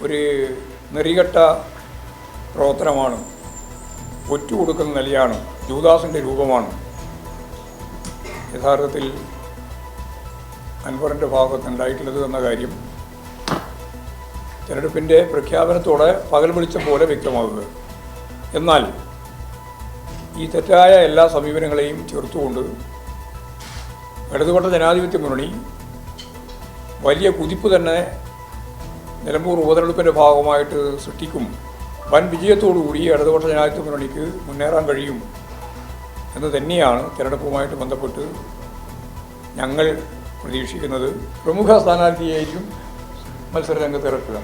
ഒരു നെറികെട്ട പ്രവർത്തനമാണ്, ഒറ്റുകൊടുക്കുന്ന നിലയാണ്, ജൂദാസിൻ്റെ രൂപമാണ് യഥാർത്ഥത്തിൽ അൻവറിൻ്റെ ഭാഗത്തുണ്ടായിട്ടുള്ളത് എന്ന കാര്യം തിരഞ്ഞെടുപ്പിൻ്റെ പ്രഖ്യാപനത്തോടെ പകൽ വെളിച്ചം പോലെ വ്യക്തമാകുക. എന്നാൽ ഈ തെറ്റായ എല്ലാ സമീപനങ്ങളെയും ചേർത്തുകൊണ്ട് ഇടതുപക്ഷ ജനാധിപത്യ മുന്നണി വലിയ കുതിപ്പ് തന്നെ നിലമ്പൂർ ഉപതെരഞ്ഞെടുപ്പിൻ്റെ ഭാഗമായിട്ട് സൃഷ്ടിക്കും. വൻ വിജയത്തോടുകൂടി ഇടതുപക്ഷ ജനാധിപത്യ മുന്നണിക്ക് മുന്നേറാൻ കഴിയും എന്ന് തന്നെയാണ് തിരഞ്ഞെടുപ്പുമായിട്ട് ബന്ധപ്പെട്ട് ഞങ്ങൾ പ്രതീക്ഷിക്കുന്നത്. പ്രമുഖ സ്ഥാനാർത്ഥിയായിരിക്കും മത്സരരംഗത്ത് ഇറക്കുക.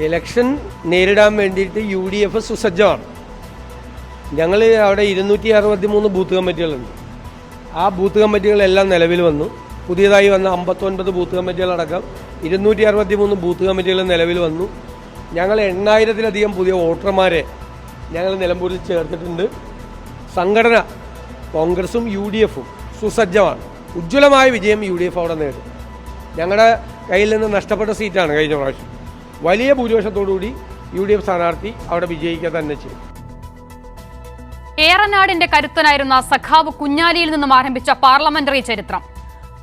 ഇലക്ഷൻ നേരിടാൻ വേണ്ടിയിട്ട് UDF സുസജ്ജമാണ്. ഞങ്ങൾ അവിടെ 263 ബൂത്ത് കമ്മിറ്റികളുണ്ട്. ആ ബൂത്ത് കമ്മിറ്റികളെല്ലാം നിലവിൽ വന്നു. പുതിയതായി വന്ന 59 ബൂത്ത് കമ്മിറ്റികളടക്കം 263 ബൂത്ത് കമ്മിറ്റികൾ നിലവിൽ വന്നു. ഞങ്ങൾ 8000-ലധികം പുതിയ വോട്ടർമാരെ ഞങ്ങൾ നിലമ്പൂരിൽ ചേർത്തിട്ടുണ്ട്. സംഘടന കോൺഗ്രസും UDFും സുസജ്ജമാണ്. ഉജ്ജ്വലമായ വിജയം UDF അവിടെ നേടും. ഞങ്ങളുടെ കയ്യിൽ നിന്ന് നഷ്ടപ്പെട്ട സീറ്റാണ് കഴിഞ്ഞ പ്രാവശ്യം. വലിയ ഭൂരിപക്ഷത്തോടുകൂടി UDF സ്ഥാനാർത്ഥി അവിടെ വിജയിക്കുക തന്നെ ചെയ്യും. ഏറനാടിന്റെ കരുത്തനായിരുന്ന സഖാവ് കുഞ്ഞാലിയിൽ നിന്നും ആരംഭിച്ച പാർലമെന്ററി ചരിത്രം.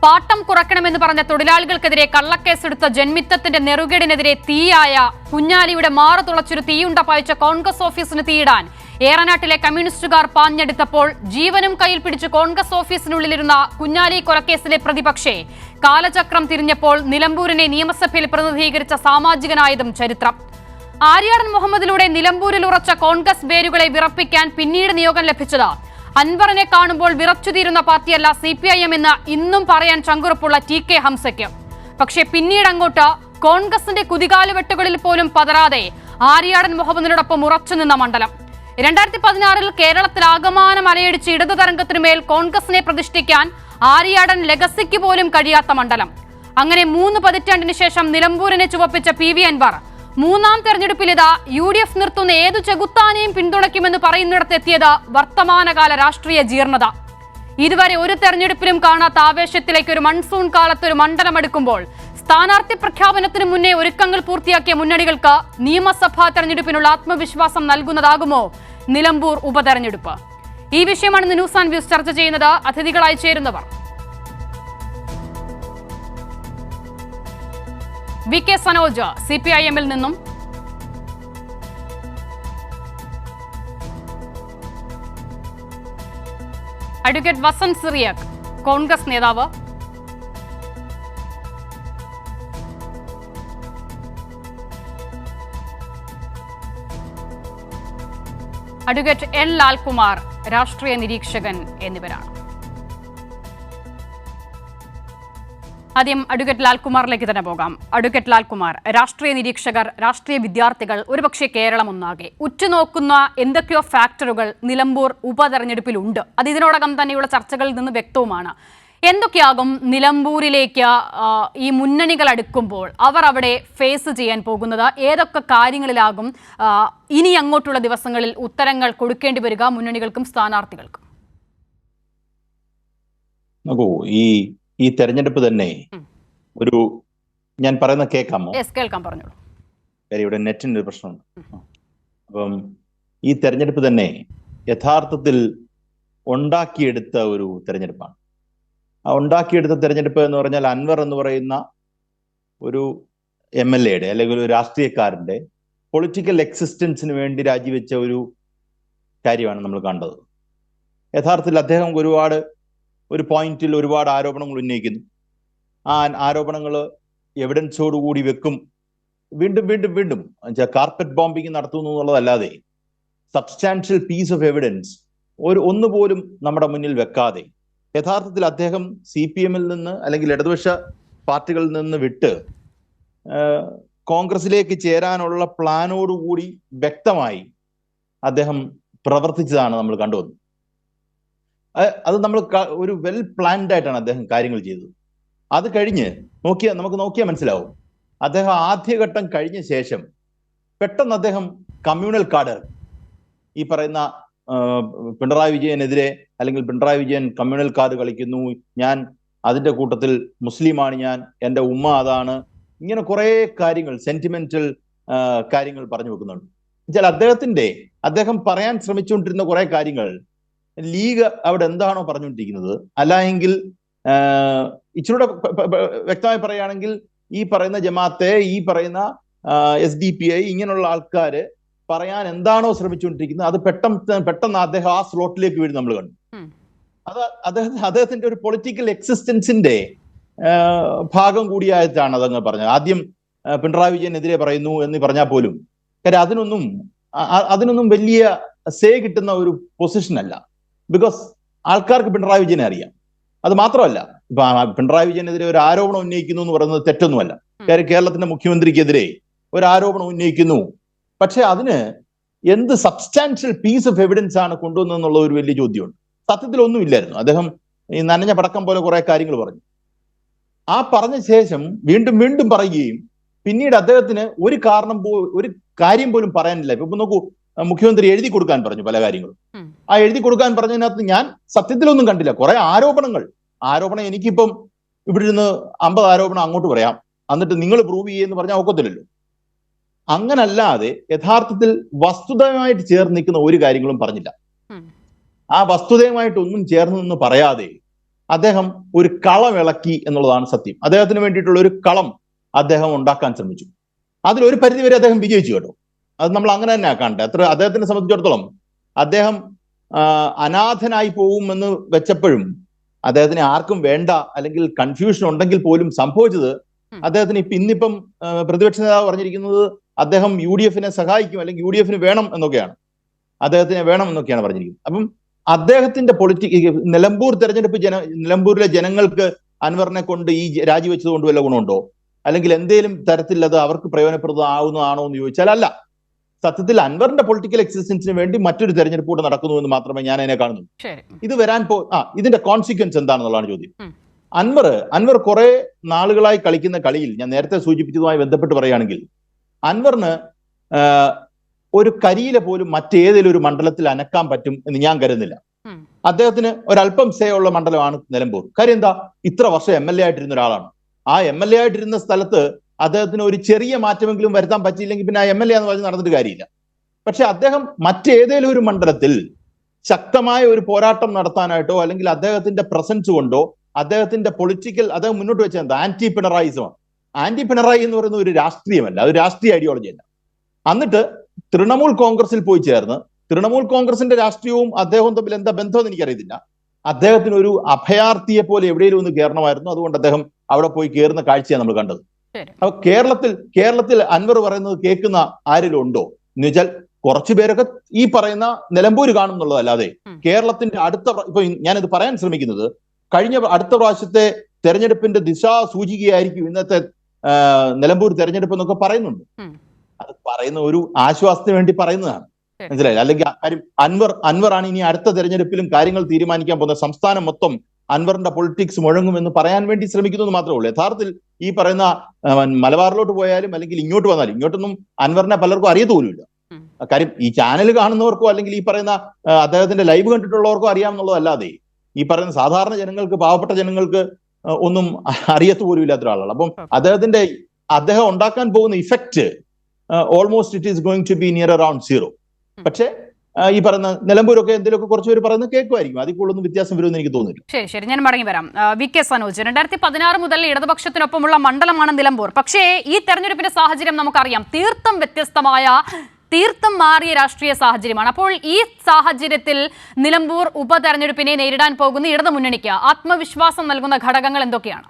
പാട്ടം കുറയ്ക്കണമെന്ന് പറഞ്ഞ തൊഴിലാളികൾക്കെതിരെ കള്ളക്കേസെടുത്ത ജന്മിത്തത്തിന്റെ നെറുകേടിനെതിരെ തീയായ കുഞ്ഞാലിയുടെ മാറു തുളച്ചൊരു തീയുണ്ട പായിച്ച കോൺഗ്രസ് ഓഫീസിന് തീയിടാൻ ഏറനാട്ടിലെ കമ്മ്യൂണിസ്റ്റുകാർ പാഞ്ഞെടുത്തപ്പോൾ ജീവനും കയ്യിൽ പിടിച്ച് കോൺഗ്രസ് ഓഫീസിനുള്ളിലിരുന്ന കുഞ്ഞാലി കൊലക്കേസിലെ പ്രതിപക്ഷെ കാലചക്രം തിരിഞ്ഞപ്പോൾ നിലമ്പൂരിനെ നിയമസഭയിൽ പ്രതിനിധീകരിച്ച സാമാജികനായതും ചരിത്രം. ആര്യാടൻ മുഹമ്മദിലൂടെ നിലമ്പൂരിൽ ഉറച്ച കോൺഗ്രസ് വേരുകളെ വിറപ്പിക്കാൻ പിന്നീട് നിയോഗം ലഭിച്ചത് അൻവറിനെ കാണുമ്പോൾ വിറച്ചുതീരുന്ന പാർട്ടിയല്ല CPIM എന്ന് ഇന്നും പറയാൻ ചങ്കുറപ്പുള്ള TK ഹംസയ്ക്ക്. പക്ഷേ പിന്നീട് അങ്ങോട്ട് കോൺഗ്രസിന്റെ കുതികാലുവെട്ടുകളിൽ പോലും പതറാതെ ആര്യാടൻ മുഹമ്മദിനോടൊപ്പം ഉറച്ചുനിന്ന മണ്ഡലം. 2016 കേരളത്തിൽ ആകമാനം അലയടിച്ച് ഇടതു തരംഗത്തിനുമേൽ കോൺഗ്രസിനെ പ്രതിഷ്ഠിക്കാൻ ആര്യാടൻ ലെഗസിക്ക് പോലും കഴിയാത്ത മണ്ഡലം. അങ്ങനെ 3 പതിറ്റാണ്ടിന് ശേഷം നിലമ്പൂരിനെ ചുവപ്പിച്ച PV അൻവർ മൂന്നാം തെരഞ്ഞെടുപ്പിലിതാ UDF നിർത്തുന്ന ഏതു ചെകുത്താനെയും പിന്തുണയ്ക്കുമെന്ന് പറയുന്നിടത്തെത്തിയത് വർത്തമാനകാല രാഷ്ട്രീയ ജീർണത. ഇതുവരെ ഒരു തെരഞ്ഞെടുപ്പിലും കാണാത്ത ആവേശത്തിലേക്ക് ഒരു മൺസൂൺ കാലത്തൊരു മണ്ഡലമെടുക്കുമ്പോൾ സ്ഥാനാർത്ഥി പ്രഖ്യാപനത്തിന് മുന്നേ ഒരുക്കങ്ങൾ പൂർത്തിയാക്കിയ മുന്നണികൾക്ക് നിയമസഭാ തെരഞ്ഞെടുപ്പിനുള്ള ആത്മവിശ്വാസം നൽകുന്നതാകുമോ നിലമ്പൂർ ഉപതെരഞ്ഞെടുപ്പ്? ഈ വിഷയമാണ് ന്യൂസ് ആൻഡ് വ്യൂസ് ചർച്ച ചെയ്യുന്നത്. അതിഥികളായി ചേരുന്നവർ VK സനോജ് CPIM-ൽ നിന്നും, അഡ്വക്കേറ്റ് വസന്ത് സിറിയക് കോൺഗ്രസ് നേതാവ്, അഡ്വക്കേറ്റ് L ലാൽകുമാർ രാഷ്ട്രീയ നിരീക്ഷകൻ എന്നിവരാണ്. ആദ്യം അഡ്വക്കേറ്റ് ലാൽകുമാറിലേക്ക് തന്നെ പോകാം. അഡ്വക്കേറ്റ് ലാൽകുമാർ, രാഷ്ട്രീയ നിരീക്ഷകർ, രാഷ്ട്രീയ വിദ്യാർത്ഥികൾ, ഒരുപക്ഷെ കേരളം ഒന്നാകെ ഉറ്റുനോക്കുന്ന എന്തൊക്കെയോ ഫാക്ടറുകൾ നിലമ്പൂർ ഉപതെരഞ്ഞെടുപ്പിലുണ്ട്. അത് ഇതിനോടകം തന്നെയുള്ള ചർച്ചകളിൽ നിന്ന് വ്യക്തവുമാണ്. എന്തൊക്കെയാകും നിലമ്പൂരിലേക്ക് ഈ മുന്നണികൾ അടുക്കുമ്പോൾ അവർ അവിടെ ഫേസ് ചെയ്യാൻ പോകുന്നത്? ഏതൊക്കെ കാര്യങ്ങളിലാകും ഇനി അങ്ങോട്ടുള്ള ദിവസങ്ങളിൽ ഉത്തരങ്ങൾ കൊടുക്കേണ്ടി വരിക മുന്നണികൾക്കും സ്ഥാനാർത്ഥികൾക്കും? ഈ തെരഞ്ഞെടുപ്പ് തന്നെ ഒരു, ഞാൻ പറയുന്ന കേൾക്കാമോ? കേൾക്കാം, പറഞ്ഞോളൂ. ഇവിടെ നെറ്റിന്റെ ഒരു പ്രശ്നമുണ്ട്. അപ്പം ഈ തെരഞ്ഞെടുപ്പ് തന്നെ യഥാർത്ഥത്തിൽ ഉണ്ടാക്കിയെടുത്ത ഒരു തെരഞ്ഞെടുപ്പാണ്. ആ ഉണ്ടാക്കിയെടുത്ത തെരഞ്ഞെടുപ്പ് എന്ന് പറഞ്ഞാൽ അൻവർ എന്ന് പറയുന്ന ഒരു MLA-യുടെ അല്ലെങ്കിൽ ഒരു രാഷ്ട്രീയക്കാരന്റെ പൊളിറ്റിക്കൽ എക്സിസ്റ്റൻസിന് വേണ്ടി രാജിവെച്ച ഒരു കാര്യമാണ് നമ്മൾ കണ്ടത്. യഥാർത്ഥത്തിൽ അദ്ദേഹം ഒരു പോയിന്റിൽ ഒരുപാട് ആരോപണങ്ങൾ ഉന്നയിക്കുന്നു. ആ ആരോപണങ്ങൾ എവിഡൻസോടുകൂടി വെക്കും, വീണ്ടും വീണ്ടും വീണ്ടും കാർപ്പറ്റ് ബോംബിങ് നടത്തുന്നു എന്നുള്ളതല്ലാതെ സബ്സ്റ്റാൻഷ്യൽ പീസ് ഓഫ് എവിഡൻസ് ഒന്നുപോലും നമ്മുടെ മുന്നിൽ വെക്കാതെ യഥാർത്ഥത്തിൽ അദ്ദേഹം CPM-ൽ നിന്ന് അല്ലെങ്കിൽ ഇടതുപക്ഷ പാർട്ടികളിൽ നിന്ന് വിട്ട് കോൺഗ്രസിലേക്ക് ചേരാനുള്ള പ്ലാനോടുകൂടി വ്യക്തമായി അദ്ദേഹം പ്രവർത്തിച്ചതാണ് നമ്മൾ കണ്ടുവന്നത്. അത് നമ്മൾ ഒരു വെൽ പ്ലാൻഡ് ആയിട്ടാണ് അദ്ദേഹം കാര്യങ്ങൾ ചെയ്തത്. അത് കഴിഞ്ഞ് നമുക്ക് നോക്കിയാൽ മനസ്സിലാവും, അദ്ദേഹം ആദ്യഘട്ടം കഴിഞ്ഞ ശേഷം പെട്ടെന്ന് അദ്ദേഹം കമ്മ്യൂണൽ കാർഡ് ഇറക്കി. ഈ പറയുന്ന പിണറായി വിജയനെതിരെ, അല്ലെങ്കിൽ പിണറായി വിജയൻ കമ്മ്യൂണൽ കാർഡ് കളിക്കുന്നു, ഞാൻ അതിന്റെ കൂട്ടത്തിൽ മുസ്ലിമാണ്, ഞാൻ, എൻ്റെ ഉമ്മ അതാണ്, ഇങ്ങനെ കുറെ കാര്യങ്ങൾ, സെന്റിമെന്റൽ കാര്യങ്ങൾ പറഞ്ഞു വെക്കുന്നുണ്ട്. എന്നുവെച്ചാൽ അദ്ദേഹം പറയാൻ ശ്രമിച്ചുകൊണ്ടിരുന്ന കുറെ കാര്യങ്ങൾ ലീഗ് അവിടെ എന്താണോ പറഞ്ഞുകൊണ്ടിരിക്കുന്നത്, അല്ലായെങ്കിൽ ഇച്ചിരൂടെ വ്യക്തമായി പറയുകയാണെങ്കിൽ ഈ പറയുന്ന ജമാഅത്തെ, ഈ പറയുന്ന SDPI ഇങ്ങനെയുള്ള ആൾക്കാര് പറയാൻ എന്താണോ ശ്രമിച്ചുകൊണ്ടിരിക്കുന്നത് അത് പെട്ടെന്ന് അദ്ദേഹം ആ സ്ലോട്ടിലേക്ക് വീഴും നമ്മൾ കണ്ടു. അത് അദ്ദേഹത്തിന്റെ ഒരു പൊളിറ്റിക്കൽ എക്സിസ്റ്റൻസിന്റെ ഭാഗം കൂടിയായിട്ടാണ് അതങ്ങ് പറഞ്ഞത്. ആദ്യം പിണറായി വിജയനെതിരെ പറയുന്നു എന്ന് പറഞ്ഞാൽ പോലും കാര്യം അതിനൊന്നും വലിയ സേ കിട്ടുന്ന ഒരു പൊസിഷൻ അല്ല. ബിക്കോസ് ആൾക്കാർക്ക് പിണറായി വിജയനെ അറിയാം. അത് മാത്രമല്ല, ഇപ്പൊ പിണറായി വിജയനെതിരെ ഒരു ആരോപണം ഉന്നയിക്കുന്നു എന്ന് പറയുന്നത് തെറ്റൊന്നുമല്ല. കാര്യം കേരളത്തിന്റെ മുഖ്യമന്ത്രിക്കെതിരെ ഒരു ആരോപണം ഉന്നയിക്കുന്നു, പക്ഷെ അതിന് എന്ത് സബ്സ്റ്റാൻഷ്യൽ പീസ് ഓഫ് എവിഡൻസ് ആണ് കൊണ്ടുവന്നെന്നുള്ള ഒരു വലിയ ചോദ്യമുണ്ട്. സത്യത്തിൽ ഒന്നുമില്ലായിരുന്നു. അദ്ദേഹം ഈ നനഞ്ഞ പടക്കം പോലെ കുറെ കാര്യങ്ങൾ പറഞ്ഞു. ആ പറഞ്ഞ ശേഷം വീണ്ടും പറയുകയും പിന്നീട് അദ്ദേഹത്തിന് ഒരു കാര്യം പോലും പറയാനില്ല. ഇപ്പൊ നോക്കൂ, മുഖ്യമന്ത്രി എഴുതി കൊടുക്കാൻ പറഞ്ഞു പല കാര്യങ്ങളും. ആ എഴുതി കൊടുക്കാൻ പറഞ്ഞതിനകത്ത് ഞാൻ സത്യത്തിലൊന്നും കണ്ടില്ല. കുറെ ആരോപണം എനിക്കിപ്പം ഇവിടെ ഇരുന്ന് 50 ആരോപണം അങ്ങോട്ട് പറയാം, എന്നിട്ട് നിങ്ങൾ പ്രൂവ് ചെയ്യുമെന്ന് പറഞ്ഞാൽ ഒക്കത്തില്ലല്ലോ. അങ്ങനല്ലാതെ യഥാർത്ഥത്തിൽ വസ്തുതയുമായിട്ട് ചേർന്ന് നിൽക്കുന്ന ഒരു കാര്യങ്ങളും പറഞ്ഞില്ല. ആ വസ്തുതയുമായിട്ടൊന്നും ചേർന്ന് നിന്ന് പറയാതെ അദ്ദേഹം ഒരു കളം ഇളക്കി എന്നുള്ളതാണ് സത്യം. അദ്ദേഹത്തിന് വേണ്ടിയിട്ടുള്ള ഒരു കളം അദ്ദേഹം ഉണ്ടാക്കാൻ ശ്രമിച്ചു. അതിലൊരു പരിധിവരെ അദ്ദേഹം വിജയിച്ചു കേട്ടോ. അത് നമ്മൾ അങ്ങനെ തന്നെ കാണട്ടെ. അദ്ദേഹത്തിനെ സംബന്ധിച്ചിടത്തോളം അദ്ദേഹം അനാഥനായി പോകുമെന്ന് വെച്ചപ്പോഴും അദ്ദേഹത്തിന് ആർക്കും വേണ്ട, അല്ലെങ്കിൽ കൺഫ്യൂഷൻ ഉണ്ടെങ്കിൽ പോലും സംഭവിച്ചത് അദ്ദേഹത്തിന് ഇന്നിപ്പം പ്രതിപക്ഷ നേതാവ് പറഞ്ഞിരിക്കുന്നത് അദ്ദേഹം UDF-നെ സഹായിക്കും, അല്ലെങ്കിൽ UDF വേണം എന്നൊക്കെയാണ്, അദ്ദേഹത്തിനെ വേണം എന്നൊക്കെയാണ് പറഞ്ഞിരിക്കുന്നത്. അപ്പം അദ്ദേഹത്തിന്റെ നിലമ്പൂരിലെ ജനങ്ങൾക്ക് അൻവറിനെ കൊണ്ട് ഈ രാജിവെച്ചത് കൊണ്ട് വല്ല ഗുണമുണ്ടോ, അല്ലെങ്കിൽ എന്തേലും തരത്തിൽ അത് അവർക്ക് പ്രയോജനപ്രദമാവുന്നതാണോ എന്ന് ചോദിച്ചാൽ അല്ല. സത്യത്തിൽ അൻവറിന്റെ പൊളിറ്റിക്കൽ എക്സിസ്റ്റൻസിന് വേണ്ടി മറ്റൊരു തെരഞ്ഞെടുപ്പ് കൂടെ നടക്കുന്നു എന്ന് മാത്രമേ ഞാൻ അതിനെ കാണുന്നു. ഇത് ഇതിന്റെ കോൺസിക്വൻസ് എന്താണെന്നുള്ളതാണ് ചോദ്യം. അൻവർ കുറെ നാളുകളായി കളിക്കുന്ന കളിയിൽ, ഞാൻ നേരത്തെ സൂചിപ്പിച്ചതുമായി ബന്ധപ്പെട്ട് പറയുകയാണെങ്കിൽ, അൻവറിന് ഒരു കരിയില പോലും മറ്റേതെങ്കിലും ഒരു മണ്ഡലത്തിൽ അനക്കാൻ പറ്റും എന്ന് ഞാൻ കരുതുന്നില്ല. അദ്ദേഹത്തിന് ഒരല്പം സേ ഉള്ള മണ്ഡലമാണ് നിലമ്പൂർ. കാര്യം എന്താ, ഇത്ര വർഷം MLA ആയിട്ടിരുന്ന ഒരാളാണ്. ആ MLA ആയിട്ടിരുന്ന സ്ഥലത്ത് അദ്ദേഹത്തിന് ഒരു ചെറിയ മാറ്റമെങ്കിലും വരുത്താൻ പറ്റിയില്ലെങ്കിൽ പിന്നെ ആ MLA എന്ന് പറഞ്ഞ് നടന്നിട്ട് കാര്യമില്ല. പക്ഷെ അദ്ദേഹം മറ്റേതെങ്കിലും ഒരു മണ്ഡലത്തിൽ ശക്തമായ ഒരു പോരാട്ടം നടത്താനായിട്ടോ, അല്ലെങ്കിൽ അദ്ദേഹത്തിന്റെ പ്രസൻസ് കൊണ്ടോ, അദ്ദേഹത്തിന്റെ അദ്ദേഹം മുന്നോട്ട് വെച്ച എന്താ, ആന്റി പിണറായിസമാണ്. ആന്റി പിണറായി എന്ന് പറയുന്ന ഒരു രാഷ്ട്രീയമല്ല, അത് രാഷ്ട്രീയ ഐഡിയോളജി അല്ല. എന്നിട്ട് തൃണമൂൽ കോൺഗ്രസിൽ പോയി ചേർന്ന്, തൃണമൂൽ കോൺഗ്രസിന്റെ രാഷ്ട്രീയവും അദ്ദേഹവും തമ്മിൽ എന്താ ബന്ധമെന്ന് എനിക്കറിയത്തില്ല. അദ്ദേഹത്തിന് ഒരു അഭയാർത്ഥിയെ പോലെ എവിടെയെങ്കിലും ഒന്ന് കയറണമായിരുന്നു. അതുകൊണ്ട് അദ്ദേഹം അവിടെ പോയി കയറുന്ന കാഴ്ചയാണ് നമ്മൾ കണ്ടത്. അപ്പൊ കേരളത്തിൽ അൻവർ പറയുന്നത് കേൾക്കുന്ന ആരെങ്കിലും ഉണ്ടോ എന്ന് വെച്ചാൽ കുറച്ചുപേരൊക്കെ ഈ പറയുന്ന നിലമ്പൂര് കാണും എന്നുള്ളതല്ലാതെ കേരളത്തിന്റെ ഇപ്പൊ ഞാനിത് പറയാൻ ശ്രമിക്കുന്നത്, അടുത്ത പ്രാവശ്യത്തെ തെരഞ്ഞെടുപ്പിന്റെ ദിശാസൂചികയായിരിക്കും ഇന്നത്തെ നിലമ്പൂർ തെരഞ്ഞെടുപ്പ് എന്നൊക്കെ പറയുന്നുണ്ട്. അത് പറയുന്ന ഒരു ആശ്വാസത്തിന് വേണ്ടി പറയുന്നതാണ്, മനസ്സിലായില്ല. അല്ലെങ്കിൽ കാര്യം അൻവറാണ് ഇനി അടുത്ത തെരഞ്ഞെടുപ്പിലും കാര്യങ്ങൾ തീരുമാനിക്കാൻ പോകുന്ന, സംസ്ഥാനം മൊത്തം അൻവറിന്റെ പൊളിറ്റിക്സ് മുഴങ്ങുമെന്ന് പറയാൻ വേണ്ടി ശ്രമിക്കുന്നത് മാത്രമേ ഉള്ളൂ. യഥാർത്ഥത്തിൽ ഈ പറയുന്ന മലബാറിലോട്ട് പോയാലും അല്ലെങ്കിൽ ഇങ്ങോട്ട് വന്നാലും, ഇങ്ങോട്ടൊന്നും അൻവറിനെ പലർക്കും അറിയത്തുപോലുമില്ല. കാര്യം ഈ ചാനൽ കാണുന്നവർക്കോ അല്ലെങ്കിൽ ഈ പറയുന്ന അദ്ദേഹത്തിന്റെ ലൈവ് കണ്ടിട്ടുള്ളവർക്കോ അറിയാമെന്നുള്ളതല്ലാതെ ഈ പറയുന്ന സാധാരണ ജനങ്ങൾക്ക്, പാവപ്പെട്ട ജനങ്ങൾക്ക് ഒന്നും അറിയത്തു പോലും ഇല്ലാത്ത ഒരാളാണ്. അപ്പം അദ്ദേഹം ഉണ്ടാക്കാൻ പോകുന്ന effect almost it is going to be near around 0. പക്ഷേ ഈ പറയുന്ന നിലമ്പൂരൊക്കെ എന്തെങ്കിലുമൊക്കെ കുറച്ച് പേര് പറയുന്നത് കേൾക്കുമായിരിക്കും. അതിൽ കൂടുതലൊന്നും വ്യത്യാസം വരുമെന്ന് എനിക്ക് തോന്നുന്നില്ല. ശരി, ഞാൻ മടങ്ങി വരാം. VK സനോജ്, 2016 മുതൽ ഇടതുപക്ഷത്തിനൊപ്പമുള്ള മണ്ഡലമാണ് നിലമ്പൂർ. പക്ഷേ ഈ തെരഞ്ഞെടുപ്പിന്റെ സാഹചര്യം നമുക്കറിയാം, തീർത്തും വ്യത്യസ്തമായ, തീർത്തും മാറിയ രാഷ്ട്രീയ സാഹചര്യമാണ്. അപ്പോൾ ഈ സാഹചര്യത്തിൽ നിലമ്പൂർ ഉപതെരഞ്ഞെടുപ്പിനെ നേരിടാൻ പോകുന്ന ഇടതു മുന്നണിക്ക് ആത്മവിശ്വാസം നൽകുന്ന ഘടകങ്ങൾ എന്തൊക്കെയാണ്?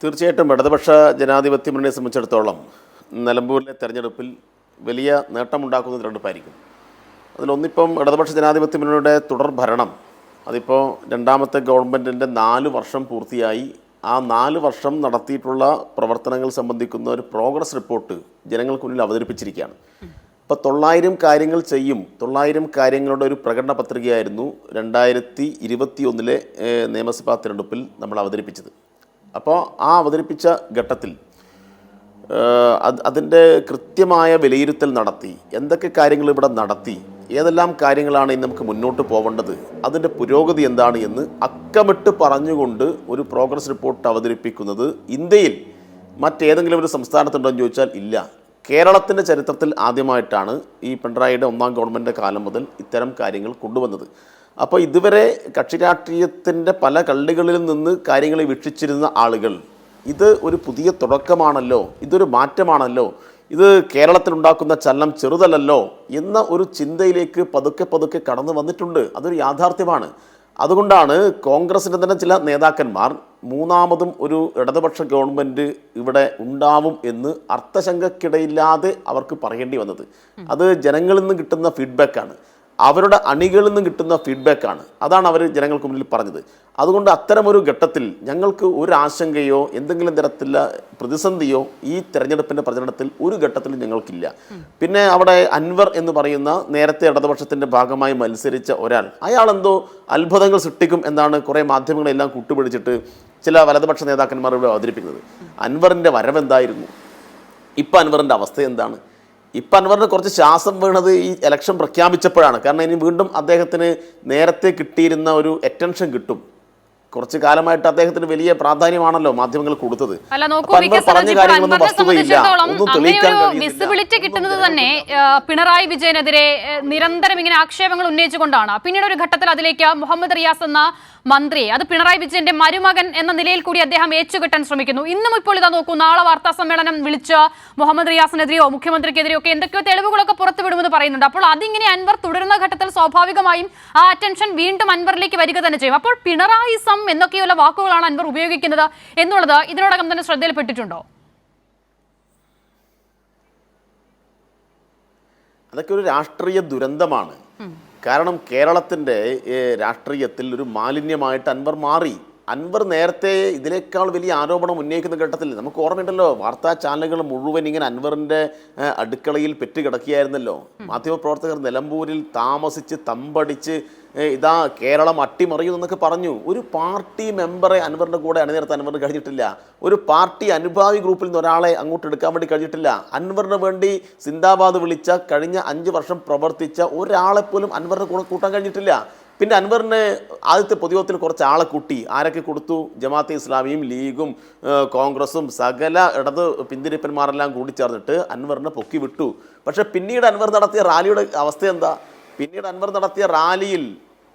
തീർച്ചയായിട്ടും ഇടതുപക്ഷ ജനാധിപത്യ മുന്നണിയെ സംബന്ധിച്ചിടത്തോളം നിലമ്പൂരിലെ തെരഞ്ഞെടുപ്പിൽ വലിയ നേട്ടമുണ്ടാക്കുന്ന തെരഞ്ഞെടുപ്പായിരിക്കും. അതിലൊന്നിപ്പം ഇടതുപക്ഷ ജനാധിപത്യ മുന്നണിയുടെ തുടർ ഭരണം, അതിപ്പോൾ രണ്ടാമത്തെ ഗവൺമെൻറ്റിൻ്റെ 4 വർഷം പൂർത്തിയായി. ആ 4 വർഷം നടത്തിയിട്ടുള്ള പ്രവർത്തനങ്ങൾ സംബന്ധിക്കുന്ന ഒരു പ്രോഗ്രസ് റിപ്പോർട്ട് ജനങ്ങൾക്ക് മുന്നിൽ അവതരിപ്പിച്ചിരിക്കുകയാണ്. ഇപ്പോൾ 900 കാര്യങ്ങൾ ചെയ്യും, 900 കാര്യങ്ങളുടെ ഒരു പ്രകടന പത്രികയായിരുന്നു 2021 നിയമസഭാ തിരഞ്ഞെടുപ്പിൽ നമ്മൾ അവതരിപ്പിച്ചത്. അപ്പോൾ ആ അവതരിപ്പിച്ച ഘട്ടത്തിൽ അതിൻ്റെ കൃത്യമായ വിലയിരുത്തൽ നടത്തി, എന്തൊക്കെ കാര്യങ്ങൾ ഇവിടെ നടത്തി, ഏതെല്ലാം കാര്യങ്ങളാണ് ഇനി നമുക്ക് മുന്നോട്ട് പോകേണ്ടത്, അതിൻ്റെ പുരോഗതി എന്താണ് എന്ന് അക്കമിട്ട് പറഞ്ഞുകൊണ്ട് ഒരു പ്രോഗ്രസ് റിപ്പോർട്ട് അവതരിപ്പിക്കുന്നത് ഇന്ത്യയിൽ മറ്റേതെങ്കിലും ഒരു സംസ്ഥാനത്തുണ്ടോ എന്ന് ചോദിച്ചാൽ ഇല്ല. കേരളത്തിൻ്റെ ചരിത്രത്തിൽ ആദ്യമായിട്ടാണ് ഈ പിണറായിയുടെ ഒന്നാം ഗവൺമെൻറ് കാലം മുതൽ ഇത്തരം കാര്യങ്ങൾ കൊണ്ടുവന്നത്. അപ്പോൾ ഇതുവരെ കക്ഷി രാഷ്ട്രീയത്തിൻ്റെ പല കള്ളികളിൽ നിന്ന് കാര്യങ്ങളെ വീക്ഷിച്ചിരുന്ന ആളുകൾ ഇത് ഒരു പുതിയ തുടക്കമാണല്ലോ, ഇതൊരു മാറ്റമാണല്ലോ, ഇത് കേരളത്തിലുണ്ടാക്കുന്ന ചലനം ചെറുതല്ലല്ലോ എന്ന ഒരു ചിന്തയിലേക്ക് പതുക്കെ കടന്നു വന്നിട്ടുണ്ട്. അതൊരു യാഥാർത്ഥ്യമാണ്. അതുകൊണ്ടാണ് കോൺഗ്രസിൻ്റെ തന്നെ ചില നേതാക്കന്മാർ മൂന്നാമതും ഒരു ഇടതുപക്ഷ ഗവൺമെൻറ് ഇവിടെ ഉണ്ടാവും എന്ന് അർത്ഥശങ്കക്കിടയില്ലാതെ അവർക്ക് പറയേണ്ടി വന്നത്. അത് ജനങ്ങളിൽ നിന്ന് കിട്ടുന്ന ഫീഡ്ബാക്കാണ്, അവരുടെ അണികളിൽ നിന്ന് കിട്ടുന്ന ഫീഡ്ബാക്കാണ്. അതാണ് അവർ ജനങ്ങൾക്ക് മുന്നിൽ പറഞ്ഞത്. അതുകൊണ്ട് അത്തരമൊരു ഘട്ടത്തിൽ ഞങ്ങൾക്ക് ഒരു ആശങ്കയോ എന്തെങ്കിലും തരത്തിലുള്ള പ്രതിസന്ധിയോ ഈ തെരഞ്ഞെടുപ്പിൻ്റെ പ്രചരണത്തിൽ ഒരു ഘട്ടത്തിലും ഞങ്ങൾക്കില്ല. പിന്നെ അവിടെ അൻവർ എന്ന് പറയുന്ന നേരത്തെ ഇടതുപക്ഷത്തിൻ്റെ ഭാഗമായി മത്സരിച്ച ഒരാൾ, അയാളെന്തോ അത്ഭുതങ്ങൾ സൃഷ്ടിക്കും എന്നാണ് കുറേ മാധ്യമങ്ങളെല്ലാം കൂട്ടുപിടിച്ചിട്ട് ചില വലതുപക്ഷ നേതാക്കന്മാർ ഇവിടെ അവതരിപ്പിക്കുന്നത്. അൻവറിൻ്റെ വരവെന്തായിരുന്നു? ഇപ്പം അൻവറിൻ്റെ അവസ്ഥ എന്താണ്? ഇപ്പം അൻവറിന് കുറച്ച് ശ്വാസം വീണത് ഈ ഇലക്ഷൻ പ്രഖ്യാപിച്ചപ്പോഴാണ്. കാരണം ഇനി വീണ്ടും അദ്ദേഹത്തിന് നേരത്തെ കിട്ടിയിരുന്ന ഒരു അറ്റൻഷൻ കിട്ടും. കുറച്ചു കാലമായിട്ട് അദ്ദേഹത്തിന് വലിയ പ്രാധാന്യമാണല്ലോ മാധ്യമങ്ങൾ കൊടുത്തത്. വിസിബിലിറ്റി കിട്ടുന്നത് തന്നെ പിണറായി വിജയനെതിരെ നിരന്തരം ഇങ്ങനെ ആക്ഷേപങ്ങൾ ഉന്നയിച്ചുകൊണ്ടാണ്. പിന്നീട് ഒരു ഘട്ടത്തിൽ അതിലേക്ക് മുഹമ്മദ് റിയാസ് എന്ന മന്ത്രിയെ, അത് പിണറായി വിജയന്റെ മരുമകൻ എന്ന നിലയിൽ കൂടി അദ്ദേഹം ഏച്ചുകെട്ടാൻ ശ്രമിക്കുന്നു. ഇന്നും ഇപ്പോൾ ഇതാ നോക്കൂ, നാളെ വാർത്താ സമ്മേളനം വിളിച്ച് മുഹമ്മദ് റിയാസിനെതിരെയോ മുഖ്യമന്ത്രിക്കെതിരെയോ ഒക്കെ എന്തൊക്കെയോ തെളിവുകളൊക്കെ പുറത്തുവിടുമെന്ന് പറയുന്നുണ്ട്. അപ്പോൾ അതിങ്ങനെ അൻവർ തുടരുന്ന ഘട്ടത്തിൽ സ്വാഭാവികമായും ആ അറ്റൻഷൻ വീണ്ടും അൻവറിലേക്ക് വരിക തന്നെ ചെയ്യും. അപ്പോൾ പിണറായിസം എന്നൊക്കെയുള്ള വാക്കുകളാണ് അൻവർ ഉപയോഗിക്കുന്നത് എന്നുള്ളത് ഇതിനോടകം തന്നെ ശ്രദ്ധയിൽപ്പെട്ടിട്ടുണ്ടോ? അതൊക്കെ ഒരു രാഷ്ട്രീയ ദുരന്തമാണ്. കാരണം കേരളത്തിൻ്റെ രാഷ്ട്രീയത്തിൽ ഒരു മാലിന്യമായിട്ട് അൻവർ മാറി. അൻവർ നേരത്തെ ഇതിനേക്കാൾ വലിയ ആരോപണം ഉന്നയിക്കുന്ന ഘട്ടത്തിൽ നമുക്ക് ഓർമ്മയുണ്ടല്ലോ, വാർത്താ ചാനലുകൾ മുഴുവൻ ഇങ്ങനെ അൻവറിൻ്റെ അടുക്കളയിൽ പെറ്റുകിടക്കുകയായിരുന്നല്ലോ. മാധ്യമപ്രവർത്തകർ നിലമ്പൂരിൽ താമസിച്ച് തമ്പടിച്ച് ഇതാ കേരളം അട്ടിമറിയുമെന്നൊക്കെ പറഞ്ഞു. ഒരു പാർട്ടി മെമ്പറെ അൻവറിൻ്റെ കൂടെ അണിനിരത്താൻ അൻവറിന് കഴിഞ്ഞിട്ടില്ല. ഒരു പാർട്ടി അനുഭാവി ഗ്രൂപ്പിൽ നിന്ന് ഒരാളെ അങ്ങോട്ട് എടുക്കാൻ വേണ്ടി കഴിഞ്ഞിട്ടില്ല. അൻവറിന് വേണ്ടി സിന്ദാബാദ് വിളിച്ച കഴിഞ്ഞ 5 വർഷം പ്രവർത്തിച്ച ഒരാളെപ്പോലും അൻവറിന് കൂടെ കൂട്ടാൻ കഴിഞ്ഞിട്ടില്ല. പിന്നെ അൻവറിന് ആദ്യത്തെ പൊതുയോഗത്തിൽ കുറച്ച് ആളെ കൂട്ടി. ആരൊക്കെ കൊടുത്തു? ജമാഅത്തെ ഇസ്ലാമിയും ലീഗും കോൺഗ്രസും സകല ഇടത് പിന്തിരിപ്പന്മാരെല്ലാം കൂടി ചേർന്നിട്ട് അൻവറിനെ പൊക്കി വിട്ടു. പക്ഷെ പിന്നീട് അൻവർ നടത്തിയ റാലിയുടെ അവസ്ഥ എന്താ? പിന്നീട് അൻവർ നടത്തിയ റാലിയിൽ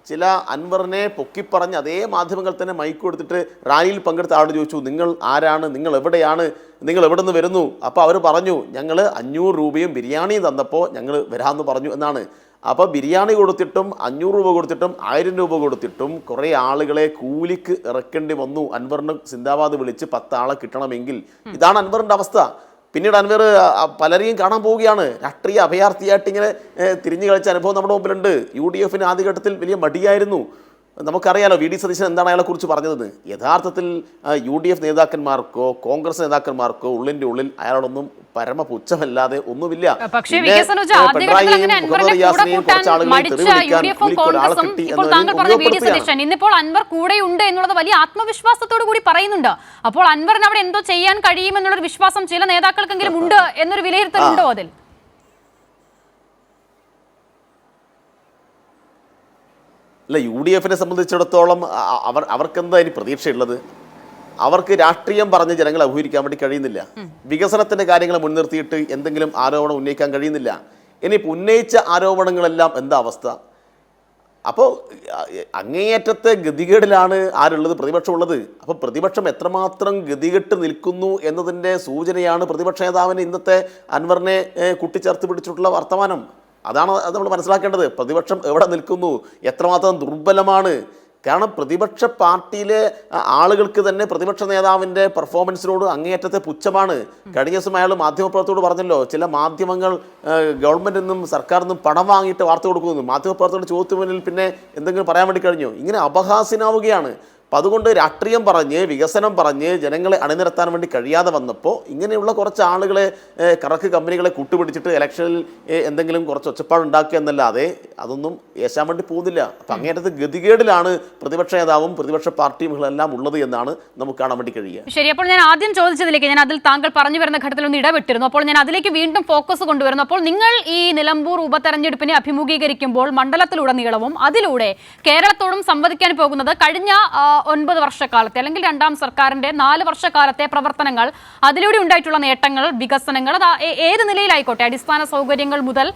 ചില അൻവറിനെ പൊക്കിപ്പറഞ്ഞ് അതേ മാധ്യമങ്ങൾ തന്നെ മൈക്ക് കൊടുത്തിട്ട് റാലിയിൽ പങ്കെടുത്ത ആളോട് ചോദിച്ചു, നിങ്ങൾ ആരാണ്, നിങ്ങൾ എവിടെയാണ്, നിങ്ങൾ എവിടെ നിന്ന് വരുന്നു? അപ്പോൾ അവർ പറഞ്ഞു, ഞങ്ങൾ 500 രൂപയും ബിരിയാണിയും തന്നപ്പോൾ ഞങ്ങൾ വരാമെന്ന് പറഞ്ഞു എന്നാണ്. അപ്പോൾ ബിരിയാണി കൊടുത്തിട്ടും 500 രൂപ കൊടുത്തിട്ടും 1000 രൂപ കൊടുത്തിട്ടും കുറേ ആളുകളെ കൂലിക്ക് ഇറക്കേണ്ടി വന്നു അൻവറിന് സിന്ദാബാദ് വിളിച്ച് 10 ആളെ കിട്ടണമെങ്കിൽ. ഇതാണ് അൻവറിൻ്റെ അവസ്ഥ. പിന്നീട് അൻവർ പലരെയും കാണാൻ പോവുകയാണ്. രാഷ്ട്രീയ അഭയാർത്ഥിയായിട്ട് ഇങ്ങനെ തിരിഞ്ഞു കളിച്ച അനുഭവം നമ്മുടെ മുമ്പിലുണ്ട്. UDF ആദ്യഘട്ടത്തിൽ വലിയ മടിയായിരുന്നു. നമുക്കറിയാലോ VD സതീശൻ എന്താണ് അയാളെക്കുറിച്ച് പറഞ്ഞതെന്ന്. യഥാർത്ഥത്തിൽ UDF നേതാക്കന്മാർക്കോ കോൺഗ്രസ് നേതാക്കന്മാർക്കോ ഉള്ളിൻ്റെ ഉള്ളിൽ അയാളോടൊന്നും പരമപുച്ഛമല്ലാതെ ഒന്നുമില്ല. ഇന്നിപ്പോൾ അൻവർ കൂടെയുണ്ട് എന്നുള്ളത് വലിയ ആത്മവിശ്വാസത്തോടു കൂടി പറയുന്നുണ്ട്. അപ്പോൾ അൻവറിന് അവിടെ എന്തോ ചെയ്യാൻ കഴിയുമെന്നുള്ളൊരു വിശ്വാസം ചില നേതാക്കൾക്കെങ്കിലും ഉണ്ട് എന്നൊരു വിലയിരുത്തലുണ്ടോ അതിൽ? അല്ല, UDF സംബന്ധിച്ചിടത്തോളം അവർക്കെന്താ ഇനി പ്രതീക്ഷയുള്ളത്? അവർക്ക് രാഷ്ട്രീയം പറഞ്ഞ് ജനങ്ങളെ അഭിമുഖീകരിക്കാൻ വേണ്ടി കഴിയുന്നില്ല. വികസനത്തിൻ്റെ കാര്യങ്ങൾ മുൻനിർത്തിയിട്ട് എന്തെങ്കിലും ആരോപണം ഉന്നയിക്കാൻ കഴിയുന്നില്ല. ഇനിയിപ്പോൾ ഉന്നയിച്ച ആരോപണങ്ങളെല്ലാം എന്താ അവസ്ഥ? അപ്പോൾ അങ്ങേയറ്റത്തെ ഗതികേടിലാണ് ആരുള്ളത്? പ്രതിപക്ഷമുള്ളത്. അപ്പോൾ പ്രതിപക്ഷം എത്രമാത്രം ഗതികെട്ട് നിൽക്കുന്നു എന്നതിൻ്റെ സൂചനയാണ് പ്രതിപക്ഷ നേതാവിന് ഇന്നത്തെ അൻവറിനെ കൂട്ടിച്ചേർത്ത് പിടിച്ചിട്ടുള്ള വർത്തമാനം. അതാണ് അത് നമ്മൾ മനസ്സിലാക്കേണ്ടത്. പ്രതിപക്ഷം എവിടെ നിൽക്കുന്നു, എത്രമാത്രം ദുർബലമാണ്. കാരണം പ്രതിപക്ഷ പാർട്ടിയിലെ ആളുകൾക്ക് തന്നെ പ്രതിപക്ഷ നേതാവിൻ്റെ പെർഫോമൻസിനോട് അങ്ങേയറ്റത്തെ പുച്ഛമാണ്. കഴിഞ്ഞ ദിവസം അയാൾ മാധ്യമപ്രവർത്തകരോട് പറഞ്ഞല്ലോ, ചില മാധ്യമങ്ങൾ ഗവൺമെൻറ്റിൽ നിന്നും സർക്കാരിൽ നിന്നും പണം വാങ്ങിയിട്ട് വാർത്ത കൊടുക്കുന്നു. മാധ്യമപ്രവർത്തകരുടെ ചോദ്യത്തിന് മുന്നിൽ പിന്നെ എന്തെങ്കിലും പറയാൻ വേണ്ടി കഴിഞ്ഞോ? ഇങ്ങനെ അപഹാസ്യനാവുകയാണ്. അപ്പം അതുകൊണ്ട് രാഷ്ട്രീയം പറഞ്ഞ് വികസനം പറഞ്ഞ് ജനങ്ങളെ അണിനിരത്താൻ വേണ്ടി കഴിയാതെ വന്നപ്പോൾ ഇങ്ങനെയുള്ള കുറച്ച് ആളുകളെ കറക്ക് കമ്പനികളെ കൂട്ടുപിടിച്ചിട്ട് ഇലക്ഷനിൽ എന്തെങ്കിലും കുറച്ച് ഒച്ചപ്പാടുണ്ടാക്കുക എന്നല്ലാതെ അതൊന്നും ഏശാൻ വേണ്ടി പോകുന്നില്ല. അപ്പം അങ്ങേറ്റത്ത് ഗതികേടിലാണ് പ്രതിപക്ഷ നേതാവും പ്രതിപക്ഷ പാർട്ടിയുമെല്ലാം ഉള്ളത് എന്നാണ് നമുക്ക് കാണാൻ വേണ്ടി കഴിയുക. ശരി, അപ്പോൾ ഞാൻ ആദ്യം ചോദിച്ചതിലേക്ക് ഞാൻ അതിൽ താങ്കൾ പറഞ്ഞു വരുന്ന ഘട്ടത്തിൽ ഒന്ന് ഇടപെട്ടിരുന്നു. അപ്പോൾ ഞാൻ അതിലേക്ക് വീണ്ടും ഫോക്കസ് കൊണ്ടുവരുന്നു. അപ്പോൾ നിങ്ങൾ ഈ നിലമ്പൂർ ഉപതെരഞ്ഞെടുപ്പിനെ അഭിമുഖീകരിക്കുമ്പോൾ മണ്ഡലത്തിലുടനീളവും അതിലൂടെ കേരളത്തോടും സംവദിക്കാൻ പോകുന്നത് കഴിഞ്ഞ 9 വർഷക്കാലത്തെ അല്ലെങ്കിൽ രണ്ടാം സർക്കാരിന്റെ 4 വർഷക്കാലത്തെ പ്രവർത്തനങ്ങൾ, അതിലൂടെ ഉണ്ടായിട്ടുള്ള നേട്ടങ്ങൾ, വികസനങ്ങൾ, അത് ഏത് നിലയിലായിക്കോട്ടെ, അടിസ്ഥാന സൗകര്യങ്ങൾ മുതൽ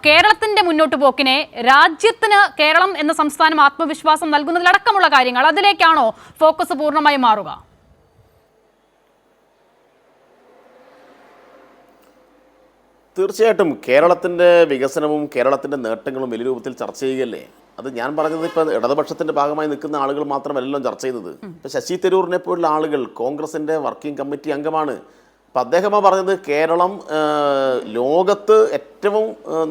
കേരളത്തിന്റെ മുന്നോട്ട് പോക്കിനെ, രാജ്യത്തിന് കേരളം എന്ന സംസ്ഥാനം ആത്മവിശ്വാസം നൽകുന്നതിലടക്കമുള്ള കാര്യങ്ങൾ, അതിലേക്കാണോ ഫോക്കസ് പൂർണ്ണമായി മാറുക? തീർച്ചയായിട്ടും കേരളത്തിൻ്റെ വികസനവും കേരളത്തിൻ്റെ നേട്ടങ്ങളും വലിയ രൂപത്തിൽ ചർച്ച ചെയ്യുകയല്ലേ. അത് ഞാൻ പറഞ്ഞത് ഇപ്പം ഇടതുപക്ഷത്തിൻ്റെ ഭാഗമായി നിൽക്കുന്ന ആളുകൾ മാത്രമല്ലല്ലോ ചർച്ച ചെയ്യുന്നത്. ഇപ്പം ശശി തരൂരിനെ പോലുള്ള ആളുകൾ കോൺഗ്രസിൻ്റെ വർക്കിംഗ് കമ്മിറ്റി അംഗമാണ്. അപ്പം അദ്ദേഹമാണ് പറഞ്ഞത് കേരളം ലോകത്ത് ഏറ്റവും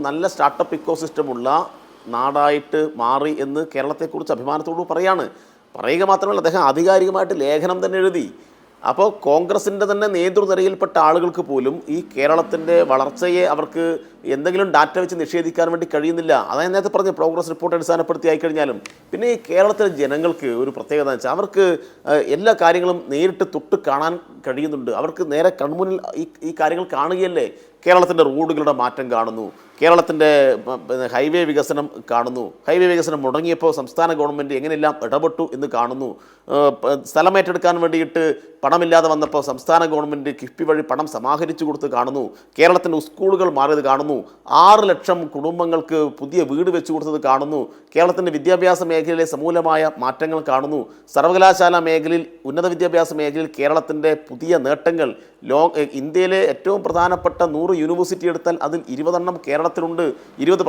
നല്ല സ്റ്റാർട്ടപ്പ് ഇക്കോസിസ്റ്റമുള്ള നാടായിട്ട് മാറി എന്ന് കേരളത്തെക്കുറിച്ച് അഭിമാനത്തോട് പറയുക മാത്രമല്ല, അദ്ദേഹം ആധികാരികമായിട്ട് ലേഖനം തന്നെ എഴുതി. അപ്പോൾ കോൺഗ്രസിൻ്റെ തന്നെ നേതൃനിരയിൽപ്പെട്ട ആളുകൾക്ക് പോലും ഈ കേരളത്തിൻ്റെ വളർച്ചയെ അവർക്ക് എന്തെങ്കിലും ഡാറ്റ വെച്ച് നിഷേധിക്കാൻ വേണ്ടി കഴിയുന്നില്ല. അതായത് നേരത്തെ പറഞ്ഞ പ്രോഗ്രസ് റിപ്പോർട്ട് അടിസ്ഥാനപ്പെടുത്തി ആയിക്കഴിഞ്ഞാലും പിന്നെ ഈ കേരളത്തിലെ ജനങ്ങൾക്ക് ഒരു പ്രത്യേകത എന്ന് വെച്ചാൽ അവർക്ക് എല്ലാ കാര്യങ്ങളും നേരിട്ട് തൊട്ട് കാണാൻ കഴിയുന്നുണ്ട്. അവർക്ക് നേരെ കൺമുന്നിൽ ഈ കാര്യങ്ങൾ കാണുകയല്ലേ. കേരളത്തിൻ്റെ റോഡുകളുടെ മാറ്റം കാണുന്നു, കേരളത്തിൻ്റെ ഹൈവേ വികസനം കാണുന്നു, ഹൈവേ വികസനം മുടങ്ങിയപ്പോൾ സംസ്ഥാന ഗവൺമെൻറ് എങ്ങനെയെല്ലാം ഇടപെട്ടു എന്ന് കാണുന്നു, സ്ഥലമേറ്റെടുക്കാൻ വേണ്ടിയിട്ട് പണമില്ലാതെ വന്നപ്പോൾ സംസ്ഥാന ഗവൺമെൻറ് കിഫ്ബി വഴി പണം സമാഹരിച്ചു കൊടുത്ത് കാണുന്നു, കേരളത്തിൻ്റെ സ്കൂളുകൾ മാറിയത് കാണുന്നു, 6 ലക്ഷം കുടുംബങ്ങൾക്ക് പുതിയ വീട് വെച്ചു കൊടുത്തത് കാണുന്നു, കേരളത്തിൻ്റെ വിദ്യാഭ്യാസ മേഖലയിലെ സമൂലമായ മാറ്റങ്ങൾ കാണുന്നു, സർവകലാശാല മേഖലയിൽ ഉന്നത വിദ്യാഭ്യാസ മേഖലയിൽ കേരളത്തിൻ്റെ പുതിയ നേട്ടങ്ങൾ, ഇന്ത്യയിലെ ഏറ്റവും പ്രധാനപ്പെട്ട 100 യൂണിവേഴ്സിറ്റി എടുത്താൽ അതിൽ 20 എണ്ണം കേരളത്തിലുണ്ട്, 20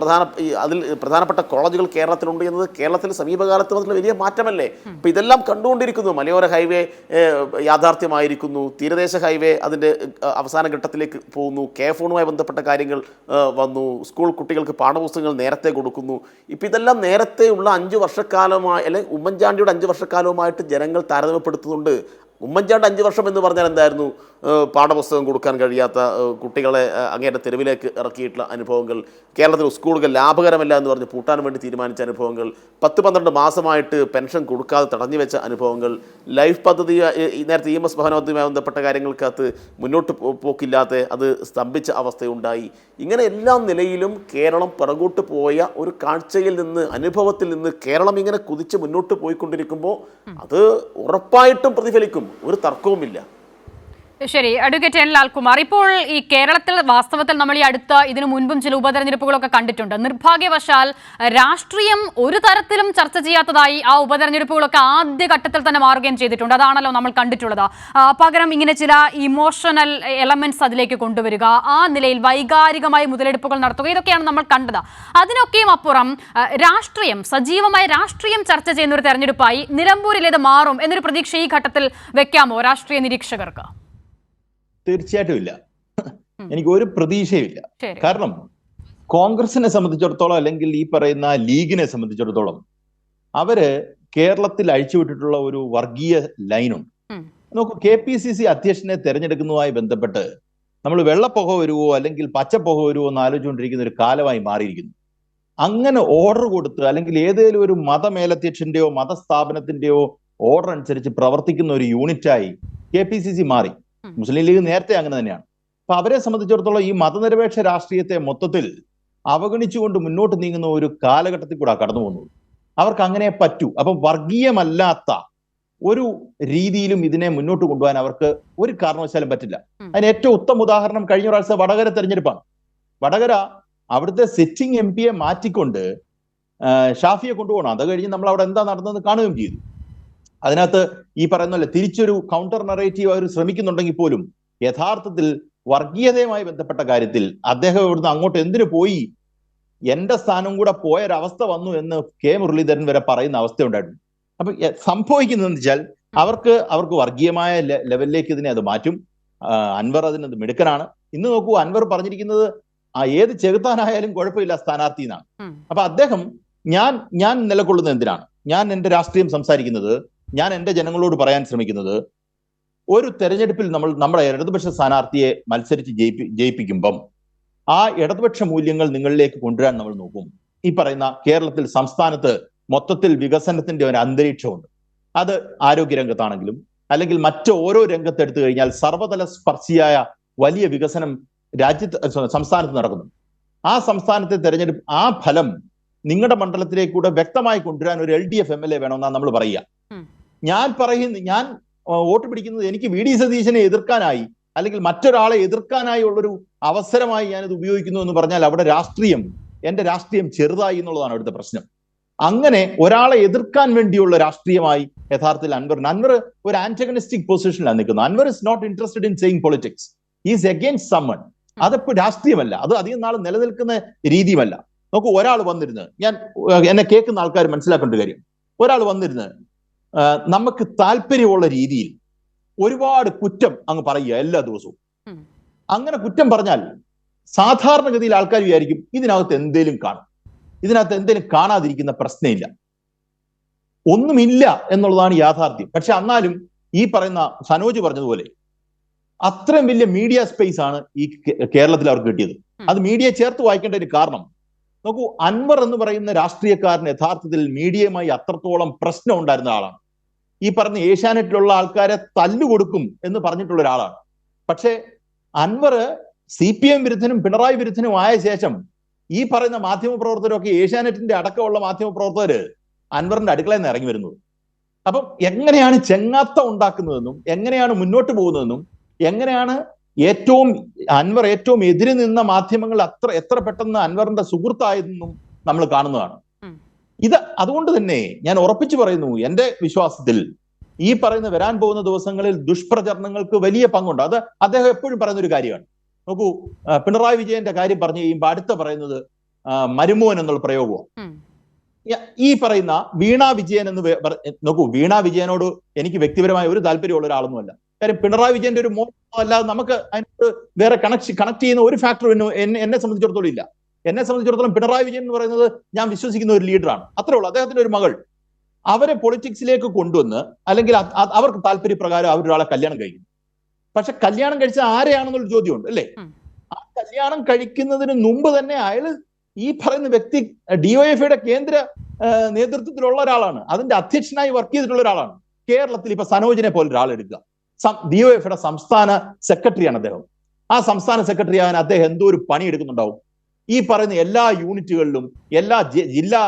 അതിൽ പ്രധാനപ്പെട്ട കോളേജുകൾ കേരളത്തിലുണ്ട് എന്നത് കേരളത്തിൽ സമീപകാലത്ത് വന്നിട്ടുള്ള വലിയ മാറ്റമല്ലേ. അപ്പോൾ ഇതെല്ലാം കണ്ടുകൊണ്ടിരിക്കുന്നു. മലയോര ഹൈവേ യാഥാർത്ഥ്യമായിരിക്കുന്നു, തീരദേശ ഹൈവേ അതിൻ്റെ അവസാന ഘട്ടത്തിലേക്ക് പോകുന്നു, ഫോണുമായി ബന്ധപ്പെട്ട കാര്യങ്ങൾ വന്നു, സ്കൂൾ കുട്ടികൾക്ക് പാഠപുസ്തകങ്ങൾ നേരത്തെ കൊടുക്കുന്നു. ഇപ്പം ഇതെല്ലാം നേരത്തെയുള്ള 5 വർഷക്കാലമായി അല്ലെങ്കിൽ ഉമ്മൻചാണ്ടിയുടെ 5 വർഷക്കാലവുമായിട്ട് ജനങ്ങൾ താരതമ്യപ്പെടുത്തുന്നുണ്ട്. ഉമ്മൻചാണ്ടി 5 വർഷം എന്ന് പറഞ്ഞാൽ എന്തായിരുന്നു? പാഠപുസ്തകം കൊടുക്കാൻ കഴിയാത്ത കുട്ടികളെ അങ്ങേരുടെ തെരുവിലേക്ക് ഇറക്കിയിട്ടുള്ള അനുഭവങ്ങൾ, കേരളത്തിൽ സ്കൂളുകൾ ലാഭകരമല്ല എന്ന് പറഞ്ഞ് പൂട്ടാൻ വേണ്ടി തീരുമാനിച്ച അനുഭവങ്ങൾ, 10-12 മാസമായിട്ട് പെൻഷൻ കൊടുക്കാതെ തടഞ്ഞു വെച്ച അനുഭവങ്ങൾ, ലൈഫ് പദ്ധതി നേരത്തെ EMS ഭവന പദ്ധതിയുമായി ബന്ധപ്പെട്ട കാര്യങ്ങൾക്കകത്ത് മുന്നോട്ട് പോക്കില്ലാതെ അത് സ്തംഭിച്ച അവസ്ഥയുണ്ടായി. ഇങ്ങനെ എല്ലാ നിലയിലും കേരളം പിറകോട്ട് പോയ ഒരു കാഴ്ചയിൽ നിന്ന്, അനുഭവത്തിൽ നിന്ന് കേരളം ഇങ്ങനെ കുതിച്ച് മുന്നോട്ട് പോയിക്കൊണ്ടിരിക്കുമ്പോൾ അത് ഉറപ്പായിട്ടും പ്രതിഫലിക്കും, ഒരു തർക്കവുമില്ല. ശരി, അഡ്വക്കേറ്റ് എൻ ലാൽകുമാർ, ഇപ്പോൾ ഈ കേരളത്തിൽ വാസ്തവത്തിൽ നമ്മൾ ഈ അടുത്ത ഇതിനു മുൻപും ചില ഉപതെരഞ്ഞെടുപ്പുകളൊക്കെ കണ്ടിട്ടുണ്ട്. നിർഭാഗ്യവശാൽ രാഷ്ട്രീയം ഒരു തരത്തിലും ചർച്ച ചെയ്യാത്തതായി ആ ഉപതെരഞ്ഞെടുപ്പുകളൊക്കെ ആദ്യഘട്ടത്തിൽ തന്നെ മാറുകയും ചെയ്തിട്ടുണ്ട്. അതാണല്ലോ നമ്മൾ കണ്ടിട്ടുള്ളത്. പകരം ഇങ്ങനെ ചില ഇമോഷണൽ എലമെന്റ്സ് അതിലേക്ക് കൊണ്ടുവരിക, ആ നിലയിൽ വൈകാരികമായി മുതലെടുപ്പുകൾ നടത്തുക, ഇതൊക്കെയാണ് നമ്മൾ കണ്ടത്. അതിനൊക്കെയും അപ്പുറം രാഷ്ട്രീയം, സജീവമായ രാഷ്ട്രീയം ചർച്ച ചെയ്യുന്ന ഒരു തെരഞ്ഞെടുപ്പായി നിലമ്പൂരിലേത് മാറും എന്നൊരു പ്രതീക്ഷ ഈ ഘട്ടത്തിൽ വെക്കാമോ രാഷ്ട്രീയ നിരീക്ഷകർക്ക്? തീർച്ചയായിട്ടും ഇല്ല. എനിക്ക് ഒരു പ്രതീക്ഷയുമില്ല. കാരണം കോൺഗ്രസിനെ സംബന്ധിച്ചിടത്തോളം അല്ലെങ്കിൽ ഈ പറയുന്ന ലീഗിനെ സംബന്ധിച്ചിടത്തോളം അവര് കേരളത്തിൽ അഴിച്ചുവിട്ടിട്ടുള്ള ഒരു വർഗീയ ലൈനുണ്ട്. നോക്കൂ, KPCC അധ്യക്ഷനെ തെരഞ്ഞെടുക്കുന്നതുമായി ബന്ധപ്പെട്ട് നമ്മൾ വെള്ളപ്പുക വരുവോ അല്ലെങ്കിൽ പച്ചപ്പുക വരുവോ എന്ന് ആലോചിച്ചുകൊണ്ടിരിക്കുന്ന ഒരു കാലമായി മാറിയിരിക്കുന്നു. അങ്ങനെ ഓർഡർ കൊടുത്ത് അല്ലെങ്കിൽ ഏതെങ്കിലും ഒരു മതമേലധ്യക്ഷന്റെയോ മതസ്ഥാപനത്തിന്റെയോ ഓർഡർ അനുസരിച്ച് പ്രവർത്തിക്കുന്ന ഒരു യൂണിറ്റായി KPCC മാറി. മുസ്ലിം ലീഗ് നേരത്തെ അങ്ങനെ തന്നെയാണ്. അപ്പൊ അവരെ സംബന്ധിച്ചിടത്തോളം ഈ മതനിരപേക്ഷ രാഷ്ട്രീയത്തെ മൊത്തത്തിൽ അവഗണിച്ചുകൊണ്ട് മുന്നോട്ട് നീങ്ങുന്ന ഒരു കാലഘട്ടത്തിൽ കൂടെ കടന്നു പോകുന്നത്. അവർക്ക് അങ്ങനെ പറ്റൂ. അപ്പൊ വർഗീയമല്ലാത്ത ഒരു രീതിയിലും ഇതിനെ മുന്നോട്ട് കൊണ്ടുപോകാൻ അവർക്ക് ഒരു കാരണവശാലും പറ്റില്ല. അതിന് ഏറ്റവും ഉത്തമ ഉദാഹരണം കഴിഞ്ഞ പ്രാവശ്യത്തെ വടകര തെരഞ്ഞെടുപ്പാണ്. വടകര അവിടുത്തെ സിറ്റിംഗ് MP മാറ്റിക്കൊണ്ട് ഷാഫിയെ കൊണ്ടുപോകണം. അത് കഴിഞ്ഞ് നമ്മൾ അവിടെ എന്താ നടന്നതെന്ന് കാണുകയും ചെയ്തു. അതിനകത്ത് ഈ പറയുന്ന തിരിച്ചൊരു കൗണ്ടർ നറേറ്റീവ് അവർ ശ്രമിക്കുന്നുണ്ടെങ്കിൽ പോലും യഥാർത്ഥത്തിൽ വർഗീയതയുമായി ബന്ധപ്പെട്ട കാര്യത്തിൽ അദ്ദേഹം ഇവിടുന്ന് അങ്ങോട്ട് എന്തിനു പോയി, എന്റെ സ്ഥാനം കൂടെ പോയൊരവസ്ഥ വന്നു എന്ന് K മുരളീധരൻ വരെ പറയുന്ന അവസ്ഥ ഉണ്ടായിരുന്നു. അപ്പൊ സംഭവിക്കുന്നതെന്ന് വെച്ചാൽ അവർക്ക് വർഗീയമായ ലെവലിലേക്ക് ഇതിനെ അത് മാറ്റും. അൻവർ അതിനത് മിടുക്കനാണ്. ഇന്ന് നോക്കൂ, അൻവർ പറഞ്ഞിരിക്കുന്നത് ഏത് ചെകുത്താനായാലും കുഴപ്പമില്ല സ്ഥാനാർത്ഥി എന്നാണ്. അപ്പൊ അദ്ദേഹം ഞാൻ നിലകൊള്ളുന്നത് എന്തിനാണ്? ഞാൻ എന്റെ രാഷ്ട്രീയം സംസാരിക്കുന്നത് ഞാൻ എൻ്റെ ജനങ്ങളോട് പറയാൻ ശ്രമിക്കുന്നത്, ഒരു തെരഞ്ഞെടുപ്പിൽ നമ്മുടെ ഇടതുപക്ഷ സ്ഥാനാർത്ഥിയെ മത്സരിച്ച് ജയിപ്പിക്കുമ്പം ആ ഇടതുപക്ഷ മൂല്യങ്ങൾ നിങ്ങളിലേക്ക് കൊണ്ടുവരാൻ നമ്മൾ നോക്കും. ഈ പറയുന്ന കേരളത്തിൽ സംസ്ഥാനത്ത് മൊത്തത്തിൽ വികസനത്തിന്റെ ഒരു അന്തരീക്ഷമുണ്ട്. അത് ആരോഗ്യരംഗത്താണെങ്കിലും അല്ലെങ്കിൽ മറ്റ് ഓരോ രംഗത്തെടുത്തു കഴിഞ്ഞാൽ സർവതല സ്പർശിയായ വലിയ വികസനം സംസ്ഥാനത്ത് നടക്കുന്നു. ആ സംസ്ഥാനത്തെ തെരഞ്ഞെടുപ്പ് ആ ഫലം നിങ്ങളുടെ മണ്ഡലത്തിലേക്കൂടെ വ്യക്തമായി കൊണ്ടുവരാൻ ഒരു LDF MLA വേണമെന്നാണ് നമ്മൾ പറയുക. ഞാൻ വോട്ട് പിടിക്കുന്നത് എനിക്ക് VD സതീശനെ എതിർക്കാനായി അല്ലെങ്കിൽ മറ്റൊരാളെ എതിർക്കാനായി ഉള്ളൊരു അവസരമായി ഞാനിത് ഉപയോഗിക്കുന്നു എന്ന് പറഞ്ഞാൽ അവിടെ എന്റെ രാഷ്ട്രീയം ചെറുതായി എന്നുള്ളതാണ് അവിടുത്തെ പ്രശ്നം. അങ്ങനെ ഒരാളെ എതിർക്കാൻ വേണ്ടിയുള്ള രാഷ്ട്രീയമായി യഥാർത്ഥത്തിൽ അൻവർ ഒരു ആന്റഗണിസ്റ്റിക് പൊസിഷനിലാണ് നിൽക്കുന്നത്. Anwar is not interested in saying politics, is against summon. അതിപ്പോ രാഷ്ട്രീയമല്ല, അത് അധികം നാൾ നിലനിൽക്കുന്ന രീതിയുമല്ല. നോക്കൂ, ഒരാൾ വന്നിരുന്ന് എന്നെ കേൾക്കുന്ന ആൾക്കാർ മനസ്സിലാക്കേണ്ട കാര്യം, ഒരാൾ വന്നിരുന്ന് നമുക്ക് താല്പര്യമുള്ള രീതിയിൽ ഒരുപാട് കുറ്റം അങ്ങ് പറയുക എല്ലാ ദിവസവും. അങ്ങനെ കുറ്റം പറഞ്ഞാൽ സാധാരണഗതിയിൽ ആൾക്കാർ വിചാരിക്കും ഇതിനകത്ത് എന്തേലും കാണും. ഇതിനകത്ത് എന്തേലും കാണാതിരിക്കുന്ന പ്രശ്നമില്ല, ഒന്നുമില്ല എന്നുള്ളതാണ് യാഥാർത്ഥ്യം. പക്ഷെ എന്നാലും ഈ പറയുന്ന സനോജ് പറഞ്ഞതുപോലെ അത്രയും വലിയ മീഡിയ സ്പേസ് ആണ് ഈ കേരളത്തിൽ അവർക്ക് കിട്ടിയത്. അത് മീഡിയ ചേർത്ത് വായിക്കേണ്ടതിന് കാരണം നോക്കൂ, അൻവർ എന്ന് പറയുന്ന രാഷ്ട്രീയക്കാരന് യഥാർത്ഥത്തിൽ മീഡിയയുമായി അത്രത്തോളം പ്രശ്നം ഉണ്ടായിരുന്ന ആളാണ്. ഈ പറഞ്ഞ ഏഷ്യാനെറ്റിലുള്ള ആൾക്കാരെ തല്ലുകൊടുക്കും എന്ന് പറഞ്ഞിട്ടുള്ള ഒരാളാണ്. പക്ഷേ അൻവർ CPM വിരുദ്ധനും പിണറായി വിരുദ്ധനും ആയ ശേഷം ഈ പറയുന്ന മാധ്യമപ്രവർത്തകരൊക്കെ ഏഷ്യാനെറ്റിന്റെ അടക്കമുള്ള മാധ്യമപ്രവർത്തകര് അൻവറിന്റെ അടുക്കളയിൽ നിന്ന് ഇറങ്ങി വരുന്നത്. അപ്പം എങ്ങനെയാണ് ചെങ്ങാത്തം ഉണ്ടാക്കുന്നതെന്നും എങ്ങനെയാണ് മുന്നോട്ട് പോകുന്നതെന്നും എങ്ങനെയാണ് അൻവർ ഏറ്റവും എതിരെ നിന്ന മാധ്യമങ്ങൾ എത്ര പെട്ടെന്ന് അൻവറിന്റെ സുഹൃത്തായതെന്നും നമ്മൾ കാണുന്നതാണ്. അതുകൊണ്ട് തന്നെ ഞാൻ ഉറപ്പിച്ചു പറയുന്നു, എന്റെ വിശ്വാസത്തിൽ ഈ പറയുന്ന വരാൻ പോകുന്ന ദിവസങ്ങളിൽ ദുഷ്പ്രചരണങ്ങൾക്ക് വലിയ പങ്കുണ്ട്. അത് അദ്ദേഹം എപ്പോഴും പറയുന്ന ഒരു കാര്യമാണ്. നോക്കൂ, പിണറായി വിജയന്റെ കാര്യം പറഞ്ഞു കഴിയുമ്പോൾ അടുത്ത പറയുന്നത് മരുമോൻ എന്നുള്ള പ്രയോഗമാണ്. ഈ പറയുന്ന വീണ വിജയൻ നോക്കൂ, വീണ വിജയനോട് എനിക്ക് വ്യക്തിപരമായ ഒരു താല്പര്യമുള്ള ഒരാളൊന്നുമല്ല. കാര്യം പിണറായി വിജയന്റെ ഒരു മോൻ അല്ലാതെ നമുക്ക് അതിനോട് വേറെ കണക്ട് ചെയ്യുന്ന ഒരു ഫാക്ടറും എന്നെ സംബന്ധിച്ചിടത്തോളം ഇല്ല. എന്നെ സംബന്ധിച്ചിടത്തോളം പിണറായി വിജയൻ എന്ന് പറയുന്നത് ഞാൻ വിശ്വസിക്കുന്ന ഒരു ലീഡറാണ്. അത്രേ ഉള്ളൂ. അദ്ദേഹത്തിന്റെ ഒരു മകൾ, അവരെ പൊളിറ്റിക്സിലേക്ക് കൊണ്ടുവന്ന് അല്ലെങ്കിൽ അവർക്ക് താല്പര്യപ്രകാരം അവരൊരാളെ കല്യാണം കഴിക്കും. പക്ഷെ കല്യാണം കഴിച്ച ആരെയാണെന്നുള്ള ചോദ്യമുണ്ട് അല്ലേ? ആ കല്യാണം കഴിക്കുന്നതിന് മുമ്പ് തന്നെ അയാൾ ഈ പറയുന്ന വ്യക്തി DYFIയുടെ കേന്ദ്ര നേതൃത്വത്തിലുള്ള ഒരാളാണ്, അതിന്റെ അധ്യക്ഷനായി വർക്ക് ചെയ്തിട്ടുള്ള ഒരാളാണ്. കേരളത്തിൽ ഇപ്പൊ സനോജിനെ പോലെ ഒരാൾ എടുക്കുക, DYFIയുടെ സംസ്ഥാന സെക്രട്ടറിയാണ് അദ്ദേഹം. ആ സംസ്ഥാന സെക്രട്ടറി ആകാൻ അദ്ദേഹം എന്തോ ഒരു പണി എടുക്കുന്നുണ്ടാവും. ഈ പറയുന്ന എല്ലാ യൂണിറ്റുകളിലും എല്ലാ ജില്ലാ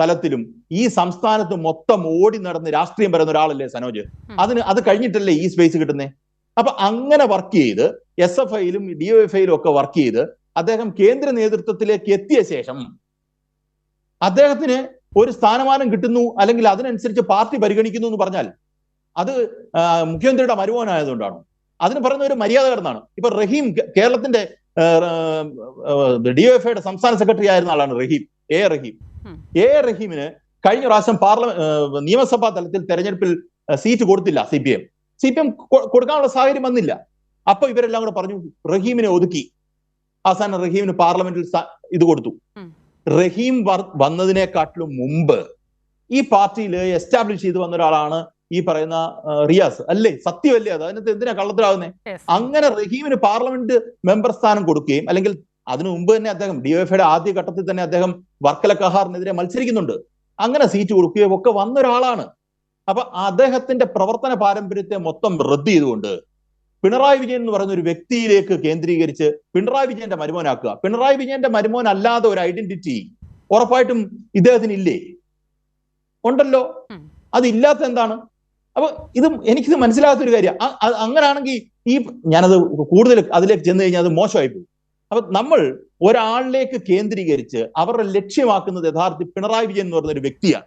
തലത്തിലും ഈ സംസ്ഥാനത്ത് മൊത്തം ഓടി നടന്ന് രാഷ്ട്രീയം പറയുന്ന ഒരാളല്ലേ സനോജ്. അത് കഴിഞ്ഞിട്ടല്ലേ ഈ സ്പേസ് കിട്ടുന്നേ. അപ്പൊ അങ്ങനെ വർക്ക് ചെയ്ത് SFIയിലും DYFIയിലും ഒക്കെ വർക്ക് ചെയ്ത് അദ്ദേഹം കേന്ദ്ര നേതൃത്വത്തിലേക്ക് എത്തിയ ശേഷം അദ്ദേഹത്തിന് ഒരു സ്ഥാനമാനം കിട്ടുന്നു അല്ലെങ്കിൽ അതിനനുസരിച്ച് പാർട്ടി പരിഗണിക്കുന്നു എന്ന് പറഞ്ഞാൽ അത് മുഖ്യമന്ത്രിയുടെ മരുമോനായതുകൊണ്ടാണ്. അതിന് പറയുന്ന ഒരു മര്യാദകേടാണ്. ഇപ്പൊ റഹീം കേരളത്തിന്റെ DYFIയുടെ സംസ്ഥാന സെക്രട്ടറി ആയിരുന്ന ആളാണ് റഹീം. റഹീമിന് കഴിഞ്ഞ പ്രാവശ്യം നിയമസഭാ തലത്തിൽ തെരഞ്ഞെടുപ്പിൽ സീറ്റ് കൊടുത്തില്ല CPM കൊടുക്കാനുള്ള സാഹചര്യം വന്നില്ല. അപ്പൊ ഇവരെല്ലാം കൂടെ പറഞ്ഞു റഹീമിനെ ഒതുക്കി. അവസാനം റഹീമിന് പാർലമെന്റിൽ ഇത് കൊടുത്തു. റഹീം വന്നതിനെക്കാട്ടിലും മുമ്പ് ഈ പാർട്ടിയിൽ എസ്റ്റാബ്ലിഷ് ചെയ്ത് വന്ന ഒരാളാണ് ഈ പറയുന്ന റിയാസ് അല്ലേ? സത്യമല്ലേ അത്? അതിനകത്ത് എന്തിനാ കള്ളത്തിലാവുന്നേ? അങ്ങനെ റഹീമിന് പാർലമെന്റ് മെമ്പർ സ്ഥാനം കൊടുക്കുകയും അല്ലെങ്കിൽ അതിനു മുമ്പ് തന്നെ അദ്ദേഹം DYFIയുടെ ആദ്യ ഘട്ടത്തിൽ തന്നെ അദ്ദേഹം വർക്കല കഹാറിനെതിരെ മത്സരിക്കുന്നുണ്ട്. അങ്ങനെ സീറ്റ് കൊടുക്കുകയും ഒക്കെ വന്ന ഒരാളാണ്. അപ്പൊ അദ്ദേഹത്തിന്റെ പ്രവർത്തന പാരമ്പര്യത്തെ മൊത്തം റദ്ദ് ചെയ്തുകൊണ്ട് പിണറായി വിജയൻ എന്ന് പറയുന്ന ഒരു വ്യക്തിയിലേക്ക് കേന്ദ്രീകരിച്ച് പിണറായി വിജയന്റെ മരുമോനാക്കുക. പിണറായി വിജയന്റെ മരുമോൻ അല്ലാതെ ഒരു ഐഡന്റിറ്റി ഉറപ്പായിട്ടും ഇദ്ദേഹത്തിന് ഇല്ലേ? ഉണ്ടല്ലോ. അതില്ലാത്ത എന്താണ്? അപ്പൊ എനിക്കിത് മനസ്സിലാകാത്തൊരു കാര്യം. അങ്ങനാണെങ്കിൽ ഞാനത് കൂടുതൽ അതിലേക്ക് ചെന്ന് കഴിഞ്ഞാൽ അത് മോശമായി പോകും. അപ്പൊ നമ്മൾ ഒരാളിലേക്ക് കേന്ദ്രീകരിച്ച് അവരുടെ ലക്ഷ്യമാക്കുന്നത് യഥാർത്ഥത്തിൽ പിണറായി വിജയൻ എന്ന് പറയുന്ന ഒരു വ്യക്തിയാണ്.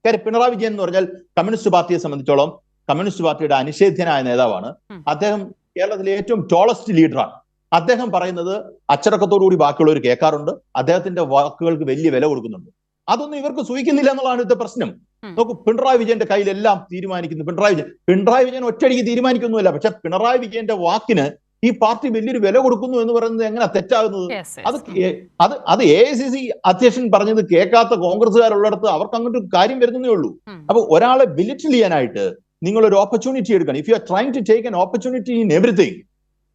കാര്യം പിണറായി വിജയൻ എന്ന് പറഞ്ഞാൽ കമ്മ്യൂണിസ്റ്റ് പാർട്ടിയെ സംബന്ധിച്ചോളം കമ്മ്യൂണിസ്റ്റ് പാർട്ടിയുടെ അനിഷേധ്യനായ നേതാവാണ്. അദ്ദേഹം കേരളത്തിലെ ഏറ്റവും ടോളസ്റ്റ് ലീഡറാണ്. അദ്ദേഹം പറയുന്നത് അച്ചടക്കത്തോടുകൂടി ബാക്കിയുള്ളവർ കേൾക്കാറുണ്ട്. അദ്ദേഹത്തിന്റെ വാക്കുകൾക്ക് വലിയ വില കൊടുക്കുന്നുണ്ട്. അതൊന്നും ഇവർക്ക് സൂചിക്കുന്നില്ല എന്നുള്ളതാണ് ഇവിടുത്തെ പ്രശ്നം. നോക്കൂ, പിണറായി വിജയന്റെ കയ്യിലെല്ലാം തീരുമാനിക്കുന്നു. പിണറായി വിജയൻ ഒറ്റയടിക്ക് തീരുമാനിക്കൊന്നുമില്ല. പക്ഷെ പിണറായി വിജയന്റെ വാക്കിന് ഈ പാർട്ടി വലിയൊരു വില കൊടുക്കുന്നു എന്ന് പറയുന്നത് എങ്ങനെ തെറ്റാകുന്നത്? Yes, yes. അത് AICC അധ്യക്ഷൻ പറഞ്ഞത് കേൾക്കാത്ത കോൺഗ്രസ്സുകാരുള്ളിടത്ത് അവർക്ക് അങ്ങോട്ട് കാര്യം വരുന്നേ ഉള്ളൂ. അപ്പൊ ഒരാളെ ബിലിറ്റിൽ ചെയ്യാനായിട്ട് നിങ്ങൾ ഒരു ഓപ്പർച്യൂണിറ്റി എടുക്കണം. If you are trying to take an opportunity in everything,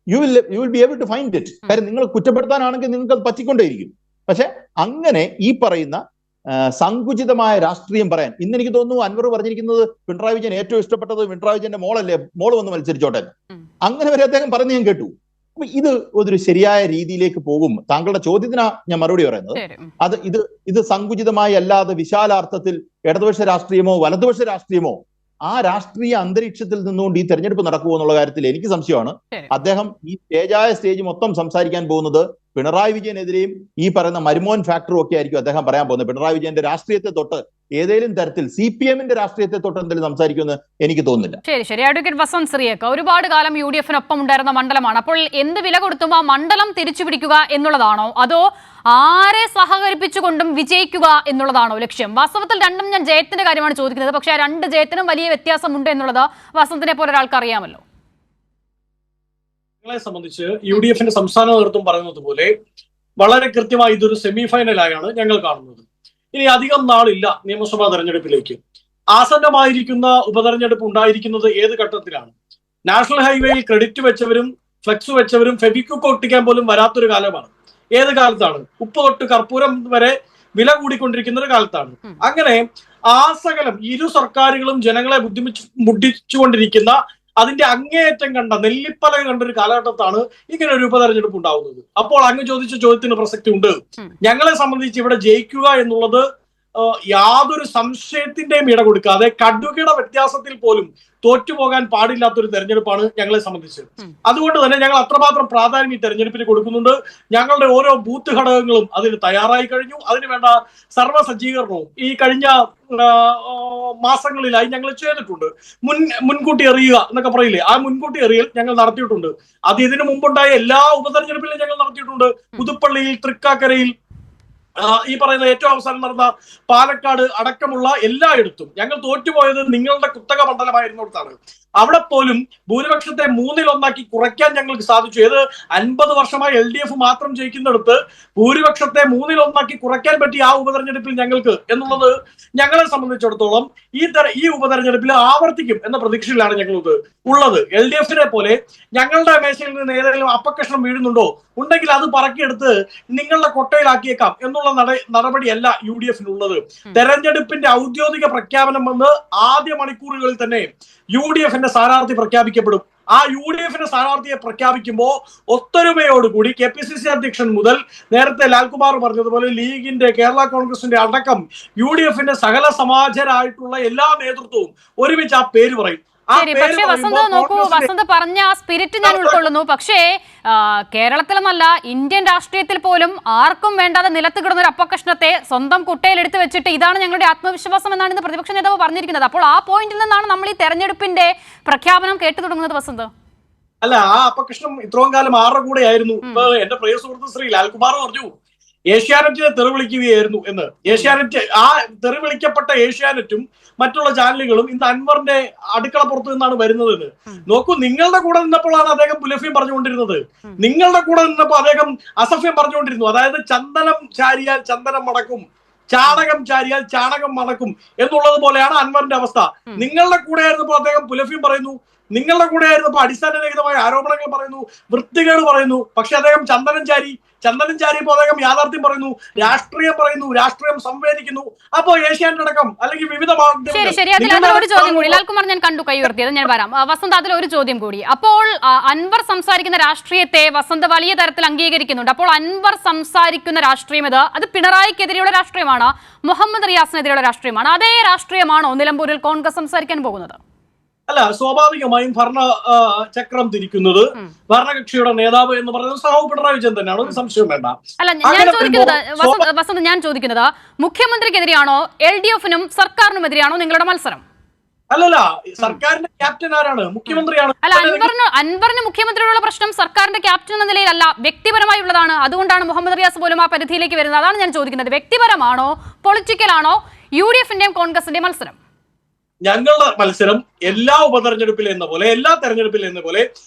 you will be able to find it. കാര്യം നിങ്ങൾ കുറ്റപ്പെടുത്താനാണെങ്കിൽ നിങ്ങൾക്ക് അത് പറ്റിക്കൊണ്ടേയിരിക്കും. പക്ഷെ അങ്ങനെ ഈ പറയുന്ന സങ്കുചിതമായ രാഷ്ട്രീയം പറയാൻ ഇന്ന് എനിക്ക് തോന്നുന്നു അൻവർ പറഞ്ഞിരിക്കുന്നത് പിണറായി വിജയൻ ഏറ്റവും ഇഷ്ടപ്പെട്ടത് പിണറായി വിജയന്റെ മോളല്ലേ, മോള് വന്ന് മത്സരിച്ചോട്ടെ, അങ്ങനെ വരെ അദ്ദേഹം പറഞ്ഞ് ഞാൻ കേട്ടു. അപ്പൊ ഇത് ഒരു ശരിയായ രീതിയിലേക്ക് പോകും. താങ്കളുടെ ചോദ്യത്തിനാ ഞാൻ മറുപടി പറയുന്നത്. ഇത് സങ്കുചിതമായി അല്ലാതെ വിശാലാർത്ഥത്തിൽ ഇടതുപക്ഷ രാഷ്ട്രീയമോ വലതുപക്ഷ രാഷ്ട്രീയമോ ആ രാഷ്ട്രീയ അന്തരീക്ഷത്തിൽ നിന്നുകൊണ്ട് ഈ തെരഞ്ഞെടുപ്പ് നടക്കുമോ എന്നുള്ള കാര്യത്തിൽ എനിക്ക് സംശയമാണ്. അദ്ദേഹം ഈ സ്റ്റേജ് മൊത്തം സംസാരിക്കാൻ പോകുന്നത് പിണറായി വിജയനെതിരെയും ഈ പറയുന്ന മരുമോൻ ഫാക്ടറും ഒക്കെ ആയിരിക്കും അദ്ദേഹം പറയാൻ പോകുന്നത്. പിണറായി വിജയന്റെ രാഷ്ട്രീയത്തെ തൊട്ട് ഏതെങ്കിലും തരത്തിൽ CPM-ന്റെ രാഷ്ട്രീയത്തെ തൊട്ട് എന്തെങ്കിലും സംസാരിക്കുമെന്ന് എനിക്ക് തോന്നുന്നില്ല. ശരി. അഡ്വക്കേറ്റ് വസന്ത് സിറിയക്ക് ഒരുപാട് കാലം UDF-നൊപ്പം ഉണ്ടായിരുന്ന മണ്ഡലമാണ്. അപ്പോൾ എന്ത് വില കൊടുത്തും ആ മണ്ഡലം തിരിച്ചു പിടിക്കുക എന്നുള്ളതാണോ അതോ ആരെ സഹകരിപ്പിച്ചുകൊണ്ടും വിജയിക്കുക എന്നുള്ളതാണോ ലക്ഷ്യം? വാസ്തവത്തിൽ രണ്ടും ഞാൻ ജയത്തിന്റെ കാര്യമാണ് ചോദിക്കുന്നത്. പക്ഷേ ആ രണ്ട് ജയത്തിനും വലിയ വ്യത്യാസമുണ്ട് എന്നുള്ളത് വസന്തിനെ പോലെ ഒരാൾക്ക് അറിയാമല്ലോ. ങ്ങളെ സംബന്ധിച്ച് UDF-ന്റെ സംസ്ഥാന നേതൃത്വം പറയുന്നത് പോലെ വളരെ കൃത്യമായി ഇതൊരു സെമി ഫൈനലായാണ് ഞങ്ങൾ കാണുന്നത്. ഇനി അധികം നാളില്ല നിയമസഭാ തെരഞ്ഞെടുപ്പിലേക്ക്. ആസന്നമായിരിക്കുന്ന ഉപതെരഞ്ഞെടുപ്പ് ഉണ്ടായിരിക്കുന്നത് ഏത് ഘട്ടത്തിലാണ്? നാഷണൽ ഹൈവേയിൽ ക്രെഡിറ്റ് വെച്ചവരും ഫ്ലെക്സ് വെച്ചവരും ഫെവിക്വിക്ക് ഒട്ടിക്കാൻ പോലും വരാത്തൊരു കാലമാണ്. ഏത് കാലത്താണ്? ഉപ്പ് തൊട്ട് കർപ്പൂരം വരെ വില കൂടിക്കൊണ്ടിരിക്കുന്ന ഒരു കാലത്താണ്. അങ്ങനെ ആസകലം ഇരു സർക്കാരുകളും ജനങ്ങളെ മുട്ടിച്ചുകൊണ്ടിരിക്കുന്ന അതിന്റെ അങ്ങേയറ്റം കണ്ട നെല്ലിപ്പല കണ്ടൊരു കാലഘട്ടത്താണ് ഇങ്ങനെ ഒരു ഉപതെരഞ്ഞെടുപ്പ് ഉണ്ടാവുന്നത്. അപ്പോൾ അങ്ങ് ചോദിച്ച ചോദ്യത്തിന് പ്രസക്തി ഉണ്ട്. ഞങ്ങളെ സംബന്ധിച്ച് ഇവിടെ ജയിക്കുക എന്നുള്ളത് യാതൊരു സംശയത്തിന്റെയും ഇട കൊടുക്കാതെ കടുകിട വ്യത്യാസത്തിൽ പോലും തോറ്റുപോകാൻ പാടില്ലാത്തൊരു തെരഞ്ഞെടുപ്പാണ് ഞങ്ങളെ സംബന്ധിച്ച്. അതുകൊണ്ട് തന്നെ ഞങ്ങൾ അത്രമാത്രം പ്രാധാന്യം ഈ തെരഞ്ഞെടുപ്പിന് കൊടുക്കുന്നുണ്ട്. ഞങ്ങളുടെ ഓരോ ബൂത്ത് ഘടകങ്ങളും അതിന് തയ്യാറായി കഴിഞ്ഞു. അതിന് വേണ്ട സർവ്വ സജ്ജീകരണവും ഈ കഴിഞ്ഞ മാസങ്ങളിലായി ഞങ്ങൾ ചെയ്തിട്ടുണ്ട്. മുൻകൂട്ടി എറിയുക എന്നൊക്കെ പറയില്ലേ, ആ മുൻകൂട്ടി എറിയൽ ഞങ്ങൾ നടത്തിയിട്ടുണ്ട്. അത് ഇതിനു മുമ്പുണ്ടായ എല്ലാ ഉപതെരഞ്ഞെടുപ്പിലും ഞങ്ങൾ നടത്തിയിട്ടുണ്ട്. പുതുപ്പള്ളിയിൽ, തൃക്കാക്കരയിൽ, ഈ പറയുന്ന ഏറ്റവും അവസാനം നടന്ന പാലക്കാട് അടക്കമുള്ള എല്ലായിടത്തും ഞങ്ങൾ തോറ്റുപോയത് നിങ്ങളുടെ കുത്തക മണ്ഡലമായിരുന്നിടത്താണ്. അവിടെ പോലും ഭൂരിപക്ഷത്തെ 1/3 കുറയ്ക്കാൻ ഞങ്ങൾക്ക് സാധിച്ചു. ഏത് 50 വർഷമായി LDF മാത്രം ജയിക്കുന്നിടത്ത് ഭൂരിപക്ഷത്തെ 1/3 കുറയ്ക്കാൻ പറ്റി ആ ഉപതെരഞ്ഞെടുപ്പിൽ ഞങ്ങൾക്ക് എന്നുള്ളത് ഞങ്ങളെ സംബന്ധിച്ചിടത്തോളം ഈ ഉപതെരഞ്ഞെടുപ്പിൽ ആവർത്തിക്കും എന്ന പ്രതീക്ഷയിലാണ് ഞങ്ങൾക്ക് ഉള്ളത്. LDF-നെ പോലെ ഞങ്ങളുടെ മേശയിൽ നിന്ന് ഏതെങ്കിലും അപ്പക്കഷ്ണം വീഴുന്നുണ്ടോ, ഉണ്ടെങ്കിൽ അത് പറക്കിയെടുത്ത് നിങ്ങളുടെ കൊട്ടയിലാക്കിയേക്കാം എന്നുള്ള നടപടിയല്ല UDF-നുള്ളത്. തെരഞ്ഞെടുപ്പിന്റെ ഔദ്യോഗിക പ്രഖ്യാപനം വന്ന് ആദ്യ മണിക്കൂറുകളിൽ തന്നെ UDF-ന്റെ സ്ഥാനാർത്ഥി പ്രഖ്യാപിക്കപ്പെടും. ആ UDF-ന്റെ സ്ഥാനാർത്ഥിയെ പ്രഖ്യാപിക്കുമ്പോൾ ഒത്തൊരുമയോടുകൂടി KPCC അധ്യക്ഷൻ മുതൽ നേരത്തെ ലാൽകുമാർ പറഞ്ഞതുപോലെ ലീഗിന്റെ, കേരള കോൺഗ്രസിന്റെ അടക്കം UDF-ന്റെ സകല സമാജരായിട്ടുള്ള എല്ലാ നേതൃത്വവും ഒരുമിച്ച് ആ പേര് പറയും. ശരി, പക്ഷേ വസന്ത് നോക്കൂ, വസന്ത് പറഞ്ഞ ആ സ്പിരിറ്റ് ഞാൻ ഉൾക്കൊള്ളുന്നു. പക്ഷേ കേരളത്തിലെന്നല്ല ഇന്ത്യൻ രാഷ്ട്രീയത്തിൽ പോലും ആർക്കും വേണ്ടാതെ നിലത്ത് കിടന്ന ഒരു അപ്പകഷ്ണത്തെ സ്വന്തം കുട്ടയിൽ എടുത്തു വെച്ചിട്ട് ഇതാണ് ഞങ്ങളുടെ ആത്മവിശ്വാസം എന്നാണ് ഇന്ന് പ്രതിപക്ഷ നേതാവ് പറഞ്ഞിരിക്കുന്നത്. അപ്പോൾ ആ പോയിന്റിൽ നിന്നാണ് നമ്മൾ ഈ തെരഞ്ഞെടുപ്പിന്റെ പ്രഖ്യാപനം കേട്ടു തുടങ്ങുന്നത്. വസന്ത് അല്ല, ആ അപ്പകഷ്ണം ഇത്രയും കാലം ആരുടെ കൂടെ ആയിരുന്നു? ഇപ്പൊ എന്റെ പ്രിയ സുഹൃത്ത് ശ്രീ ലാൽകുമാർ പറഞ്ഞു ഏഷ്യാനെറ്റിനെ തെറിവിളിക്കുകയായിരുന്നു എന്ന്. ഏഷ്യാനെറ്റ്, ആ തെറിവിളിക്കപ്പെട്ട ഏഷ്യാനെറ്റും മറ്റുള്ള ചാനലുകളും ഇന്ന് അൻവറിന്റെ അടുക്കള പുറത്തു നിന്നാണ് വരുന്നതെന്ന്. നോക്കൂ, നിങ്ങളുടെ കൂടെ നിന്നപ്പോഴാണ് അദ്ദേഹം പുലഫ്യം പറഞ്ഞുകൊണ്ടിരുന്നത്. നിങ്ങളുടെ കൂടെ നിന്നപ്പോൾ അദ്ദേഹം അസഫ്യം പറഞ്ഞുകൊണ്ടിരുന്നു. അതായത് ചന്ദനം ചാരിയാൽ ചന്ദനം മടക്കും, ചാണകം ചാരിയാൽ ചാണകം മടക്കും എന്നുള്ളത് പോലെയാണ് അൻവറിന്റെ അവസ്ഥ. നിങ്ങളുടെ കൂടെ ആയിരുന്നപ്പോൾ അദ്ദേഹം പുലഫ്യം പറയുന്നു, നിങ്ങളുടെ കൂടെ ആയിരുന്നപ്പോൾ അടിസ്ഥാനരഹിതമായ ആരോപണങ്ങൾ പറയുന്നു, വൃത്തികേട് പറയുന്നു. പക്ഷെ അദ്ദേഹം ചന്ദനം ചാരിയപ്പോൾ അദ്ദേഹം യാഥാർത്ഥ്യം പറയുന്നു, രാഷ്ട്രീയം പറയുന്നു, രാഷ്ട്രീയം സംവേദിക്കുന്നു. അപ്പോ ഏഷ്യാനെറ്റ് അടക്കം അല്ലെങ്കിൽ വിവിധ ശരി അതിലൊരു ചോദ്യം കൂടി ലാൽകുമാർ ഞാൻ കണ്ടു കൈ ഉയർത്തിയത്, ഞാൻ വരാം. വസന്ത്, അതിലൊരു ചോദ്യം കൂടി. അപ്പോൾ അൻവർ സംസാരിക്കുന്ന രാഷ്ട്രീയത്തെ വസന്ത് വലിയ തരത്തിൽ അംഗീകരിക്കുന്നുണ്ട്. അപ്പോൾ അൻവർ സംസാരിക്കുന്ന രാഷ്ട്രീയം അത് പിണറായിക്കെതിരെയുള്ള രാഷ്ട്രീയമാണ്, മുഹമ്മദ് റിയാസിനെതിരെയുള്ള രാഷ്ട്രീയമാണ്. അതേ രാഷ്ട്രീയമാണോ നിലമ്പൂരിൽ കോൺഗ്രസ് സംസാരിക്കാൻ പോകുന്നത്? അല്ല, സ്വാഭാവികമായും ഭരണ ചക്രം തിരിക്കുന്നത് ഭരണകക്ഷിയുടെ നേതാവ് എന്ന് പറയുന്നത് സഹോ പിണറായി വിജയൻ തന്നെയാണ്, ഒരു സംശയം വേണ്ട. അല്ല, വസന്ത് ഞാൻ ചോദിക്കുന്നത് മുഖ്യമന്ത്രിക്കെതിരെയാണോ LDF-നും സർക്കാരിനും എതിരെയാണോ നിങ്ങളുടെ മത്സരം? അല്ലല്ല, സർക്കാരിന്റെ ക്യാപ്റ്റൻ ആരാണ്? മുഖ്യമന്ത്രിയാണ്. അല്ല, അൻവറിന് മുഖ്യമന്ത്രിയോടുള്ള പ്രശ്നം സർക്കാരിന്റെ ക്യാപ്റ്റൻ എന്ന നിലയിലല്ല, വ്യക്തിപരമായി ഉള്ളതാണ്. അതുകൊണ്ടാണ് മുഹമ്മദ് റിയാസ് പോലും ആ പരിധിയിലേക്ക് വരുന്നത്. അതാണ് ഞാൻ ചോദിക്കുന്നത്. വ്യക്തിപരമാണോ പൊളിറ്റിക്കലാണോ UDF-ന്റെയും കോൺഗ്രസിന്റെയും മത്സരം? ഞങ്ങളുടെ മത്സരം എല്ലാ ഉപതെരഞ്ഞെടുപ്പിലും എന്ന പോലെ എല്ലാ തെരഞ്ഞെടുപ്പിലും എന്ന പോലെ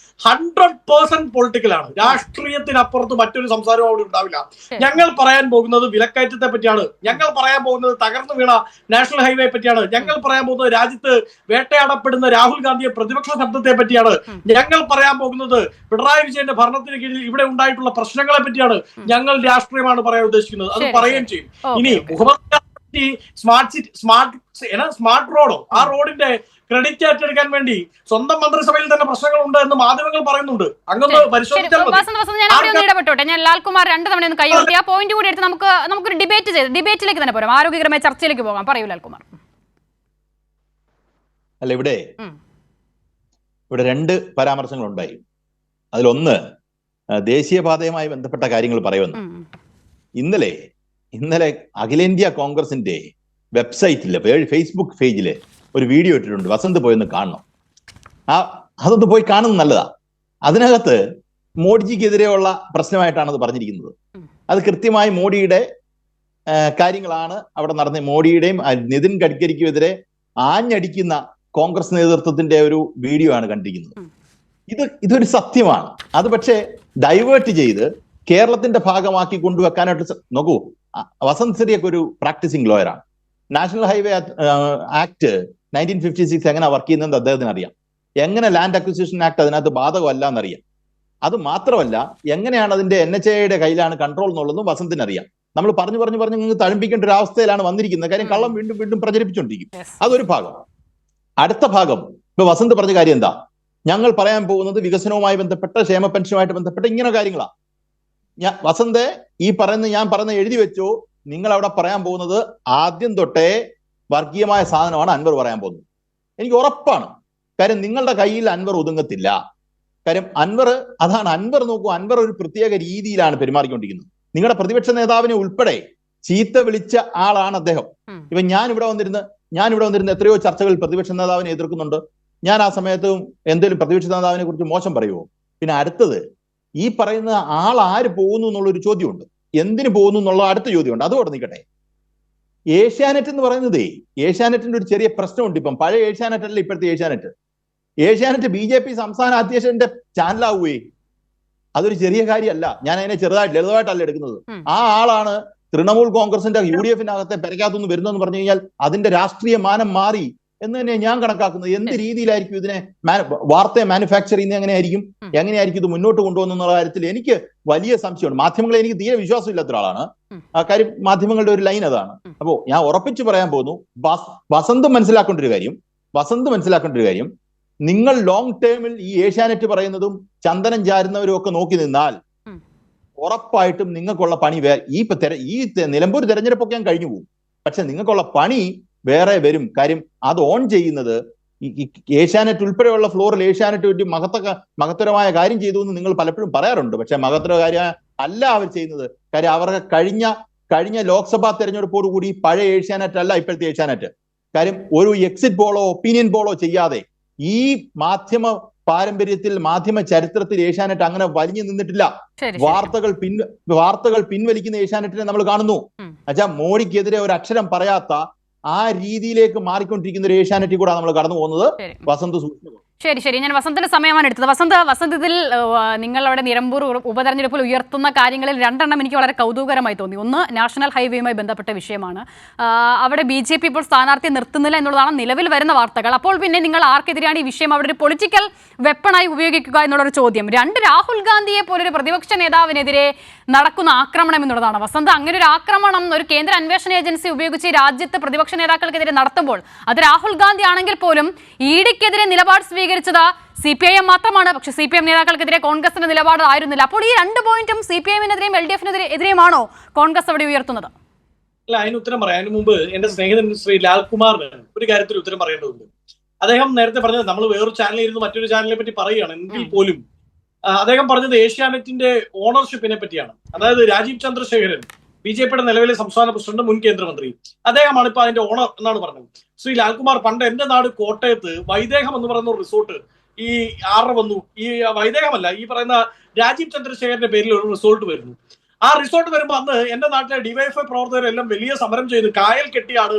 100% പൊളിറ്റിക്കലാണ്. രാഷ്ട്രീയത്തിനപ്പുറത്ത് മറ്റൊരു സംസാരവും അവിടെ ഉണ്ടാവില്ല. ഞങ്ങൾ പറയാൻ പോകുന്നത് വിലക്കയറ്റത്തെ പറ്റിയാണ്. ഞങ്ങൾ പറയാൻ പോകുന്നത് തകർന്നു വീണ നാഷണൽ ഹൈവേ പറ്റിയാണ്. ഞങ്ങൾ പറയാൻ പോകുന്നത് രാജ്യത്ത് വേട്ടയാടപ്പെടുന്ന രാഹുൽ ഗാന്ധിയെ പ്രതിപക്ഷ ശബ്ദത്തെ പറ്റിയാണ്. ഞങ്ങൾ പറയാൻ പോകുന്നത് പിണറായി വിജയന്റെ ഭരണത്തിന് കീഴിൽ ഇവിടെ ഉണ്ടായിട്ടുള്ള പ്രശ്നങ്ങളെ പറ്റിയാണ്. ഞങ്ങൾ രാഷ്ട്രീയമാണ് പറയാൻ ഉദ്ദേശിക്കുന്നത്. അത് പറയുകയും ചെയ്യും. ഇനി മുഹമ്മദ് സ്മാർട്ട് റോഡോ ആ റോഡിന്റെ ക്രെഡിറ്റ് ഏറ്റെടുക്കാൻ വേണ്ടി സ്വന്തം മന്ത്രിസഭയിൽ തന്നെ പ്രശ്നങ്ങളുണ്ട് എന്ന് മാധ്യമങ്ങൾ പറയുന്നുണ്ട്. അങ്ങനെ പരിശോധിച്ചാൽ ഞാൻ ലാൽകുമാർ 2 തവണ ഒന്ന് കൈകൊട്ടി ആ പോയിന്റ് കൂടി എടുത്ത് നമുക്കൊരു ഡിബേറ്റിലേക്ക് തന്നെ പോരാം, ആരോഗ്യകരമായ ചർച്ചയിലേക്ക് പോകാം. പറയൂ ലാൽകുമാർ. അല്ല, ഇവിടെ 2 പരാമർശങ്ങൾ ഉണ്ടായി. അതിലൊന്ന് ദേശീയപാതയുമായി ബന്ധപ്പെട്ട കാര്യങ്ങൾ പറയുന്നു. ഇന്നലെ അഖിലേന്ത്യാ കോൺഗ്രസിന്റെ വെബ്സൈറ്റില് ഫേസ്ബുക്ക് പേജില് ഒരു വീഡിയോ ഇട്ടിട്ടുണ്ട്. വസന്ത് പോയൊന്ന് കാണണം. അതൊന്ന് പോയി കാണുന്നത് നല്ലതാ. അതിനകത്ത് മോഡിജിക്കെതിരെയുള്ള പ്രശ്നമായിട്ടാണ് അത് പറഞ്ഞിരിക്കുന്നത്. അത് കൃത്യമായി മോഡിയുടെ കാര്യങ്ങളാണ് അവിടെ നടന്ന. മോഡിയുടെയും നിതിൻ ഗഡ്കരിക്കുമെതിരെ ആഞ്ഞടിക്കുന്ന കോൺഗ്രസ് നേതൃത്വത്തിന്റെ ഒരു വീഡിയോ ആണ് കണ്ടിരിക്കുന്നത്. ഇതൊരു സത്യമാണ്. അത് പക്ഷേ ഡൈവേർട്ട് ചെയ്ത് കേരളത്തിന്റെ ഭാഗമാക്കി കൊണ്ടുവെക്കാനായിട്ട് നോക്കൂ. വസന്ത് സിറിയൊക്കെ ഒരു പ്രാക്ടീസിങ് ലോയറാണ്. നാഷണൽ ഹൈവേ ആക്ട് 1956 എങ്ങനെ വർക്ക് ചെയ്യുന്നത് അദ്ദേഹത്തിന് അറിയാം. എങ്ങനെ ലാൻഡ് അക്വിസിഷൻ ആക്ട് അതിനകത്ത് ബാധകമല്ല എന്നറിയാം. അത് മാത്രമല്ല, എങ്ങനെയാണ് അതിന്റെ NHAയുടെ കയ്യിലാണ് കൺട്രോൾ എന്നുള്ളതും വസന്തിന് അറിയാം. നമ്മൾ പറഞ്ഞു നിങ്ങൾ തഴമ്പിക്കേണ്ട ഒരു അവസ്ഥയിലാണ് വന്നിരിക്കുന്നത്. കാര്യം കള്ളം വീണ്ടും പ്രചരിപ്പിച്ചുകൊണ്ടിരിക്കും. അതൊരു ഭാഗം. അടുത്ത ഭാഗം, ഇപ്പൊ വസന്ത് പറഞ്ഞ കാര്യം എന്താ? ഞങ്ങൾ പറയാൻ പോകുന്നത് വികസനവുമായി ബന്ധപ്പെട്ട, ക്ഷേമ പെൻഷനുമായിട്ട് ബന്ധപ്പെട്ട ഇങ്ങനെ കാര്യങ്ങളാണ്. വസന്ത് ഞാൻ പറയുന്ന എഴുതി വെച്ചോ. നിങ്ങൾ അവിടെ പറയാൻ പോകുന്നത് ആദ്യം തൊട്ടേ വർഗീയമായ സാധനമാണ് അൻവർ പറയാൻ പോകുന്നത്. എനിക്ക് ഉറപ്പാണ്. കാര്യം നിങ്ങളുടെ കയ്യിൽ അൻവർ ഒതുങ്ങത്തില്ല. കാര്യം അൻവർ നോക്കൂ, അൻവർ ഒരു പ്രത്യേക രീതിയിലാണ് പെരുമാറിക്കൊണ്ടിരിക്കുന്നത്. നിങ്ങളുടെ പ്രതിപക്ഷ നേതാവിനെ ഉൾപ്പെടെ ചീത്ത വിളിച്ച ആളാണ് അദ്ദേഹം. ഇപ്പൊ ഞാൻ ഇവിടെ വന്നിരുന്ന് എത്രയോ ചർച്ചകളിൽ പ്രതിപക്ഷ നേതാവിനെ എതിർക്കുന്നുണ്ട്. ഞാൻ ആ സമയത്തും എന്തെങ്കിലും പ്രതിപക്ഷ നേതാവിനെ കുറിച്ച് മോശം പറയുമോ? പിന്നെ അടുത്തത്, ഈ പറയുന്ന ആൾ ആര് പോകുന്നു എന്നുള്ളൊരു ചോദ്യമുണ്ട്. എന്തിനു പോകുന്നു എന്നുള്ള അടുത്ത ചോദ്യമുണ്ട്. അതോടെ നിൽക്കട്ടെ. ഏഷ്യാനെറ്റ് എന്ന് പറയുന്നതേ, ഏഷ്യാനെറ്റിന്റെ ഒരു ചെറിയ പ്രശ്നമുണ്ട്. ഇപ്പം പഴയ ഏഷ്യാനെറ്റ് അല്ല ഇപ്പോഴത്തെ ഏഷ്യാനെറ്റ് BJP സംസ്ഥാന അധ്യക്ഷന്റെ ചാനലാവുകയെ. അതൊരു ചെറിയ കാര്യമല്ല. ഞാൻ അതിനെ ലളിതമായിട്ടല്ല എടുക്കുന്നത്. ആ ആളാണ് തൃണമൂൽ കോൺഗ്രസിന്റെ UDF-നകത്തെ പെരക്കാത്തുനിന്ന് വരുന്നതെന്ന് പറഞ്ഞു കഴിഞ്ഞാൽ അതിന്റെ രാഷ്ട്രീയ മാനം മാറി എന്ന് തന്നെ ഞാൻ കണക്കാക്കുന്നത്. എന്ത് രീതിയിലായിരിക്കും ഇതിനെ വാർത്തയെ മാനുഫാക്ചർ ചെയ്യുന്നത്? എങ്ങനെയായിരിക്കും ഇത് മുന്നോട്ട് കൊണ്ടുപോകുന്നുള്ള കാര്യത്തിൽ എനിക്ക് വലിയ സംശയമുണ്ട്. മാധ്യമങ്ങളെ എനിക്ക് തീരെ വിശ്വാസമില്ലാത്ത ഒരാളാണ്. ആ കാര്യം മാധ്യമങ്ങളുടെ ഒരു ലൈൻ അതാണ്. അപ്പോ ഞാൻ ഉറപ്പിച്ചു പറയാൻ പോകുന്നു, വസന്ത് മനസ്സിലാക്കേണ്ട ഒരു കാര്യം, നിങ്ങൾ ലോങ് ടേമിൽ ഈ ഏഷ്യാനെറ്റ് പറയുന്നതും ചന്ദനം ചാരുന്നവരും ഒക്കെ നോക്കി നിന്നാൽ ഉറപ്പായിട്ടും നിങ്ങൾക്കുള്ള പണി ഈ നിലമ്പൂർ തെരഞ്ഞെടുപ്പൊക്കെ ഞാൻ കഴിഞ്ഞു പോകും. പക്ഷെ നിങ്ങൾക്കുള്ള പണി വേറെ വരും. കാര്യം അത് ഓൺ ചെയ്യുന്നത് ഏഷ്യാനെറ്റ് ഉൾപ്പെടെയുള്ള ഫ്ലോറിൽ ഏഷ്യാനെറ്റ് ഒരു മഹത്തരമായ കാര്യം ചെയ്തു എന്ന് നിങ്ങൾ പലപ്പോഴും പറയാറുണ്ട്. പക്ഷെ മഹത്തര കാര്യം അല്ല അവർ ചെയ്യുന്നത്. കാര്യം അവരുടെ കഴിഞ്ഞ ലോക്സഭാ തെരഞ്ഞെടുപ്പോട് കൂടി പഴയ ഏഷ്യാനെറ്റ് അല്ല ഇപ്പോഴത്തെ ഏഷ്യാനെറ്റ്. കാര്യം ഒരു എക്സിറ്റ് പോളോ ഒപ്പീനിയൻ പോളോ ചെയ്യാതെ ഈ മാധ്യമ പാരമ്പര്യത്തിൽ, മാധ്യമ ചരിത്രത്തിൽ ഏഷ്യാനെറ്റ് അങ്ങനെ വലിഞ്ഞു നിന്നിട്ടില്ല. വാർത്തകൾ പിൻവലിക്കുന്ന ഏഷ്യാനെറ്റിനെ നമ്മൾ കാണുന്നു. എന്നുവെച്ചാൽ മോഡിക്കെതിരെ ഒരു അക്ഷരം പറയാത്ത ആ രീതിയിലേക്ക് മാറിക്കൊണ്ടിരിക്കുന്ന ഒരു ഏഷ്യാനെറ്റിൽ കൂടെ നമ്മൾ കടന്നു പോകുന്നത്. വസന്ത് സൂക്ഷിച്ചു. ശരി, ഞാൻ വസന്തിന്റെ സമയമാണ് എടുത്തത്. വസന്ത് ഇതിൽ നിങ്ങളവിടെ നിലമ്പൂർ ഉപതെരഞ്ഞെടുപ്പിൽ ഉയർത്തുന്ന കാര്യങ്ങളിൽ 2 എണ്ണം എനിക്ക് വളരെ കൗതുകരമായി തോന്നി. ഒന്ന്, നാഷണൽ ഹൈവേയുമായി ബന്ധപ്പെട്ട വിഷയമാണ്. അവിടെ BJP ഇപ്പോൾ സ്ഥാനാർത്ഥിയെ നിർത്തുന്നില്ല എന്നുള്ളതാണ് നിലവിൽ വരുന്ന വാർത്തകൾ. അപ്പോൾ പിന്നെ നിങ്ങൾ ആർക്കെതിരെയാണ് ഈ വിഷയം അവിടെ ഒരു പൊളിറ്റിക്കൽ വെപ്പണായി ഉപയോഗിക്കുക എന്നുള്ളൊരു ചോദ്യം. 2, രാഹുൽ ഗാന്ധിയെ പോലൊരു പ്രതിപക്ഷ നേതാവിനെതിരെ നടക്കുന്ന ആക്രമണം എന്നുള്ളതാണ്. വസന്ത്, അങ്ങനെ ഒരു ആക്രമണം ഒരു കേന്ദ്ര അന്വേഷണ ഏജൻസി ഉപയോഗിച്ച് രാജ്യത്ത് പ്രതിപക്ഷ നേതാക്കൾക്കെതിരെ നടത്തുമ്പോൾ അത് രാഹുൽ ഗാന്ധി ആണെങ്കിൽ പോലും EDക്കെതിരെ നിലപാട് സ്വീകരിച്ചത് CPIM മാത്രമാണ്. പക്ഷെ CPIM നേതാക്കൾക്കെതിരെ കോൺഗ്രസിന്റെ നിലപാട് ആയിരുന്നില്ല. അപ്പോൾ ഈ 2 പോയിന്റും CPIM-നെതിരെയും LDF-നെതിരെയുമാണോ കോൺഗ്രസ് അവിടെ ഉയർത്തുന്നത്? അല്ല, അതിന് ഉത്തരം പറയാം. അതിന് മുമ്പ് എന്റെ സ്നേഹിതൻ ശ്രീ ലാൽകുമാറിന് ഒരു കാര്യത്തിൽ ഉത്തരം പറയേണ്ടതുണ്ട്. അദ്ദേഹം നേരത്തെ പറഞ്ഞത് നമ്മൾ വേറൊരു ചാനലിൽ ഇരുന്ന് മറ്റൊരു ചാനലിനെ പറ്റി പറയുകയാണ്. എങ്കിൽ പോലും അദ്ദേഹം പറഞ്ഞത് ഏഷ്യാനെറ്റിന്റെ ഓണർഷിപ്പിനെ പറ്റിയാണ്. അതായത് രാജീവ് ചന്ദ്രശേഖരൻ, BJPയുടെ നിലവിലെ സംസ്ഥാന പ്രസിഡന്റ്, മുൻ കേന്ദ്രമന്ത്രി, അദ്ദേഹമാണ് ഇപ്പൊ അതിന്റെ ഓണർ എന്നാണ് പറഞ്ഞത്. ശ്രീ ലാൽകുമാർ, പണ്ട് എന്റെ നാട് കോട്ടയത്ത് വൈദേഹം എന്ന് പറയുന്ന ഒരു റിസോർട്ട് ഈ വന്നു. ഈ വൈദേഹമല്ല, ഈ പറയുന്ന രാജീവ് ചന്ദ്രശേഖരന്റെ പേരിൽ ഒരു റിസോർട്ട് വരുന്നു. ആ റിസോർട്ട് വരുമ്പോൾ അന്ന് എന്റെ നാട്ടിലെ DYFI പ്രവർത്തകരെല്ലാം വലിയ സമരം ചെയ്തു. കായൽ കെട്ടിയാണ്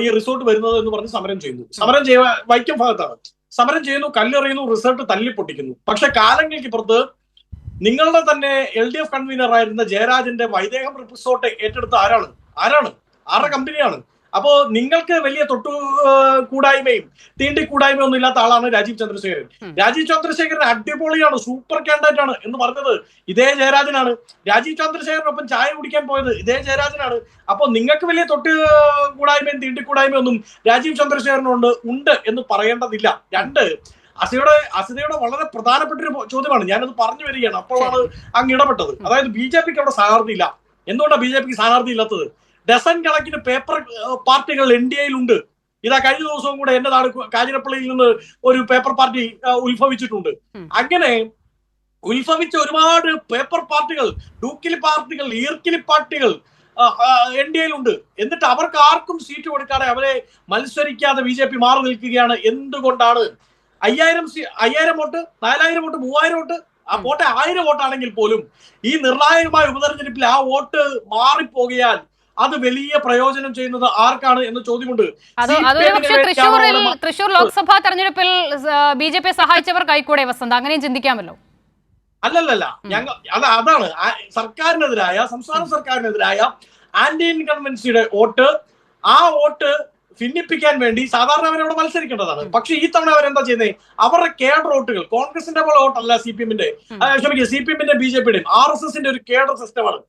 ഈ റിസോർട്ട് വരുന്നത് എന്ന് പറഞ്ഞ് സമരം ചെയ്യുന്നു. സമരം ചെയ്യുക വൈക്കം ഭാഗത്താണ്. സമരം ചെയ്യുന്നു, കല്ലെറിയുന്നു, റിസോർട്ട് തല്ലിപ്പൊട്ടിക്കുന്നു. പക്ഷെ കാലങ്ങൾക്കിപ്പുറത്ത് നിങ്ങളുടെ തന്നെ LDF കൺവീനർ ആയിരുന്ന ജയരാജന്റെ വൈദേഹം റിസോർട്ട് ഏറ്റെടുത്ത ആരുടെ കമ്പനിയാണ്? അപ്പോ നിങ്ങൾക്ക് വലിയ കൂടായ്മയും തീണ്ടിക്കൂടായ്മയും ഒന്നും ഇല്ലാത്ത ആളാണ് രാജീവ് ചന്ദ്രശേഖരൻ. രാജീവ് ചന്ദ്രശേഖരൻ അടിപൊളിയാണ്, സൂപ്പർ കാൻഡിഡേറ്റ് ആണ് എന്ന് പറഞ്ഞത് ഇതേ ജയരാജനാണ്. രാജീവ് ചന്ദ്രശേഖരനൊപ്പം ചായ കുടിക്കാൻ പോയത് ഇതേ ജയരാജനാണ്. അപ്പൊ നിങ്ങൾക്ക് വലിയ കൂടായ്മയും തീണ്ടിക്കൂടായ്മയും ഒന്നും രാജീവ് ചന്ദ്രശേഖരനുണ്ട് എന്ന് പറയേണ്ടതില്ല. രണ്ട്, അസിതയുടെ വളരെ പ്രധാനപ്പെട്ട ഒരു ചോദ്യമാണ്, ഞാനത് പറഞ്ഞു വരികയാണ്, അപ്പോഴാണ് അങ്ങ് ഇടപെട്ടത്. അതായത് BJPക്ക് അവിടെ സ്ഥാനാർത്ഥി ഇല്ല. എന്തുകൊണ്ടാണ് BJPക്ക് സ്ഥാനാർത്ഥി ഇല്ലാത്തത്? ഡസൻ കണക്കിന് പേപ്പർ പാർട്ടികൾ NDAയിലുണ്ട്. ഇതാ കഴിഞ്ഞ ദിവസവും കൂടെ എന്റെ നാട് കാഞ്ഞിരപ്പള്ളിയിൽ നിന്ന് ഒരു പേപ്പർ പാർട്ടി ഉത്ഭവിച്ചിട്ടുണ്ട്. അങ്ങനെ ഉത്ഭവിച്ച ഒരുപാട് പേപ്പർ പാർട്ടികൾ, ഡൂക്കിലി പാർട്ടികൾ, ഈർക്കിലി പാർട്ടികൾ NDAയിലുണ്ട്. എന്നിട്ട് അവർക്ക് ആർക്കും സീറ്റ് കൊടുക്കാതെ അവരെ മത്സരിക്കാതെ BJP മാറി നിൽക്കുകയാണ്. എന്തുകൊണ്ടാണ്? 5000 വോട്ട്, 4000 വോട്ട്, 3000 വോട്ട്, ആ പോട്ടെ 1000 വോട്ടാണെങ്കിൽ പോലും ഈ നിർണായകമായ ഉപതെരഞ്ഞെടുപ്പിൽ ആ വോട്ട് മാറിപ്പോകിയാൽ അത് വലിയ പ്രയോജനം ചെയ്യുന്നത് ആർക്കാണ് എന്ന ചോദ്യമുണ്ട്. തൃശൂർ ലോക്സഭാ തെരഞ്ഞെടുപ്പിൽ BJP സഹായിച്ചവർ കൈക്കൂടെ വസന്ത്, അങ്ങനെയും ചിന്തിക്കാമല്ലോ. അല്ലല്ല, അതാണ് സർക്കാരിനെതിരായ, സംസ്ഥാന സർക്കാരിനെതിരായ ആന്റി ഇൻകൺവെൻസിയുടെ വോട്ട്, ആ വോട്ട് ഭിന്നിപ്പിക്കാൻ വേണ്ടി സാധാരണ അവരവിടെ മത്സരിക്കേണ്ടതാണ്. പക്ഷെ ഈ തവണ അവരെന്താ ചെയ്യുന്നത്? അവരുടെ കേഡർ വോട്ടുകൾ, കോൺഗ്രസിന്റെ പോലെ വോട്ടല്ല CPMന്റെ, CPMന്റെ BJPയുടെയും RSSന്റെ ഒരു കേഡർ സിസ്റ്റമാണ്.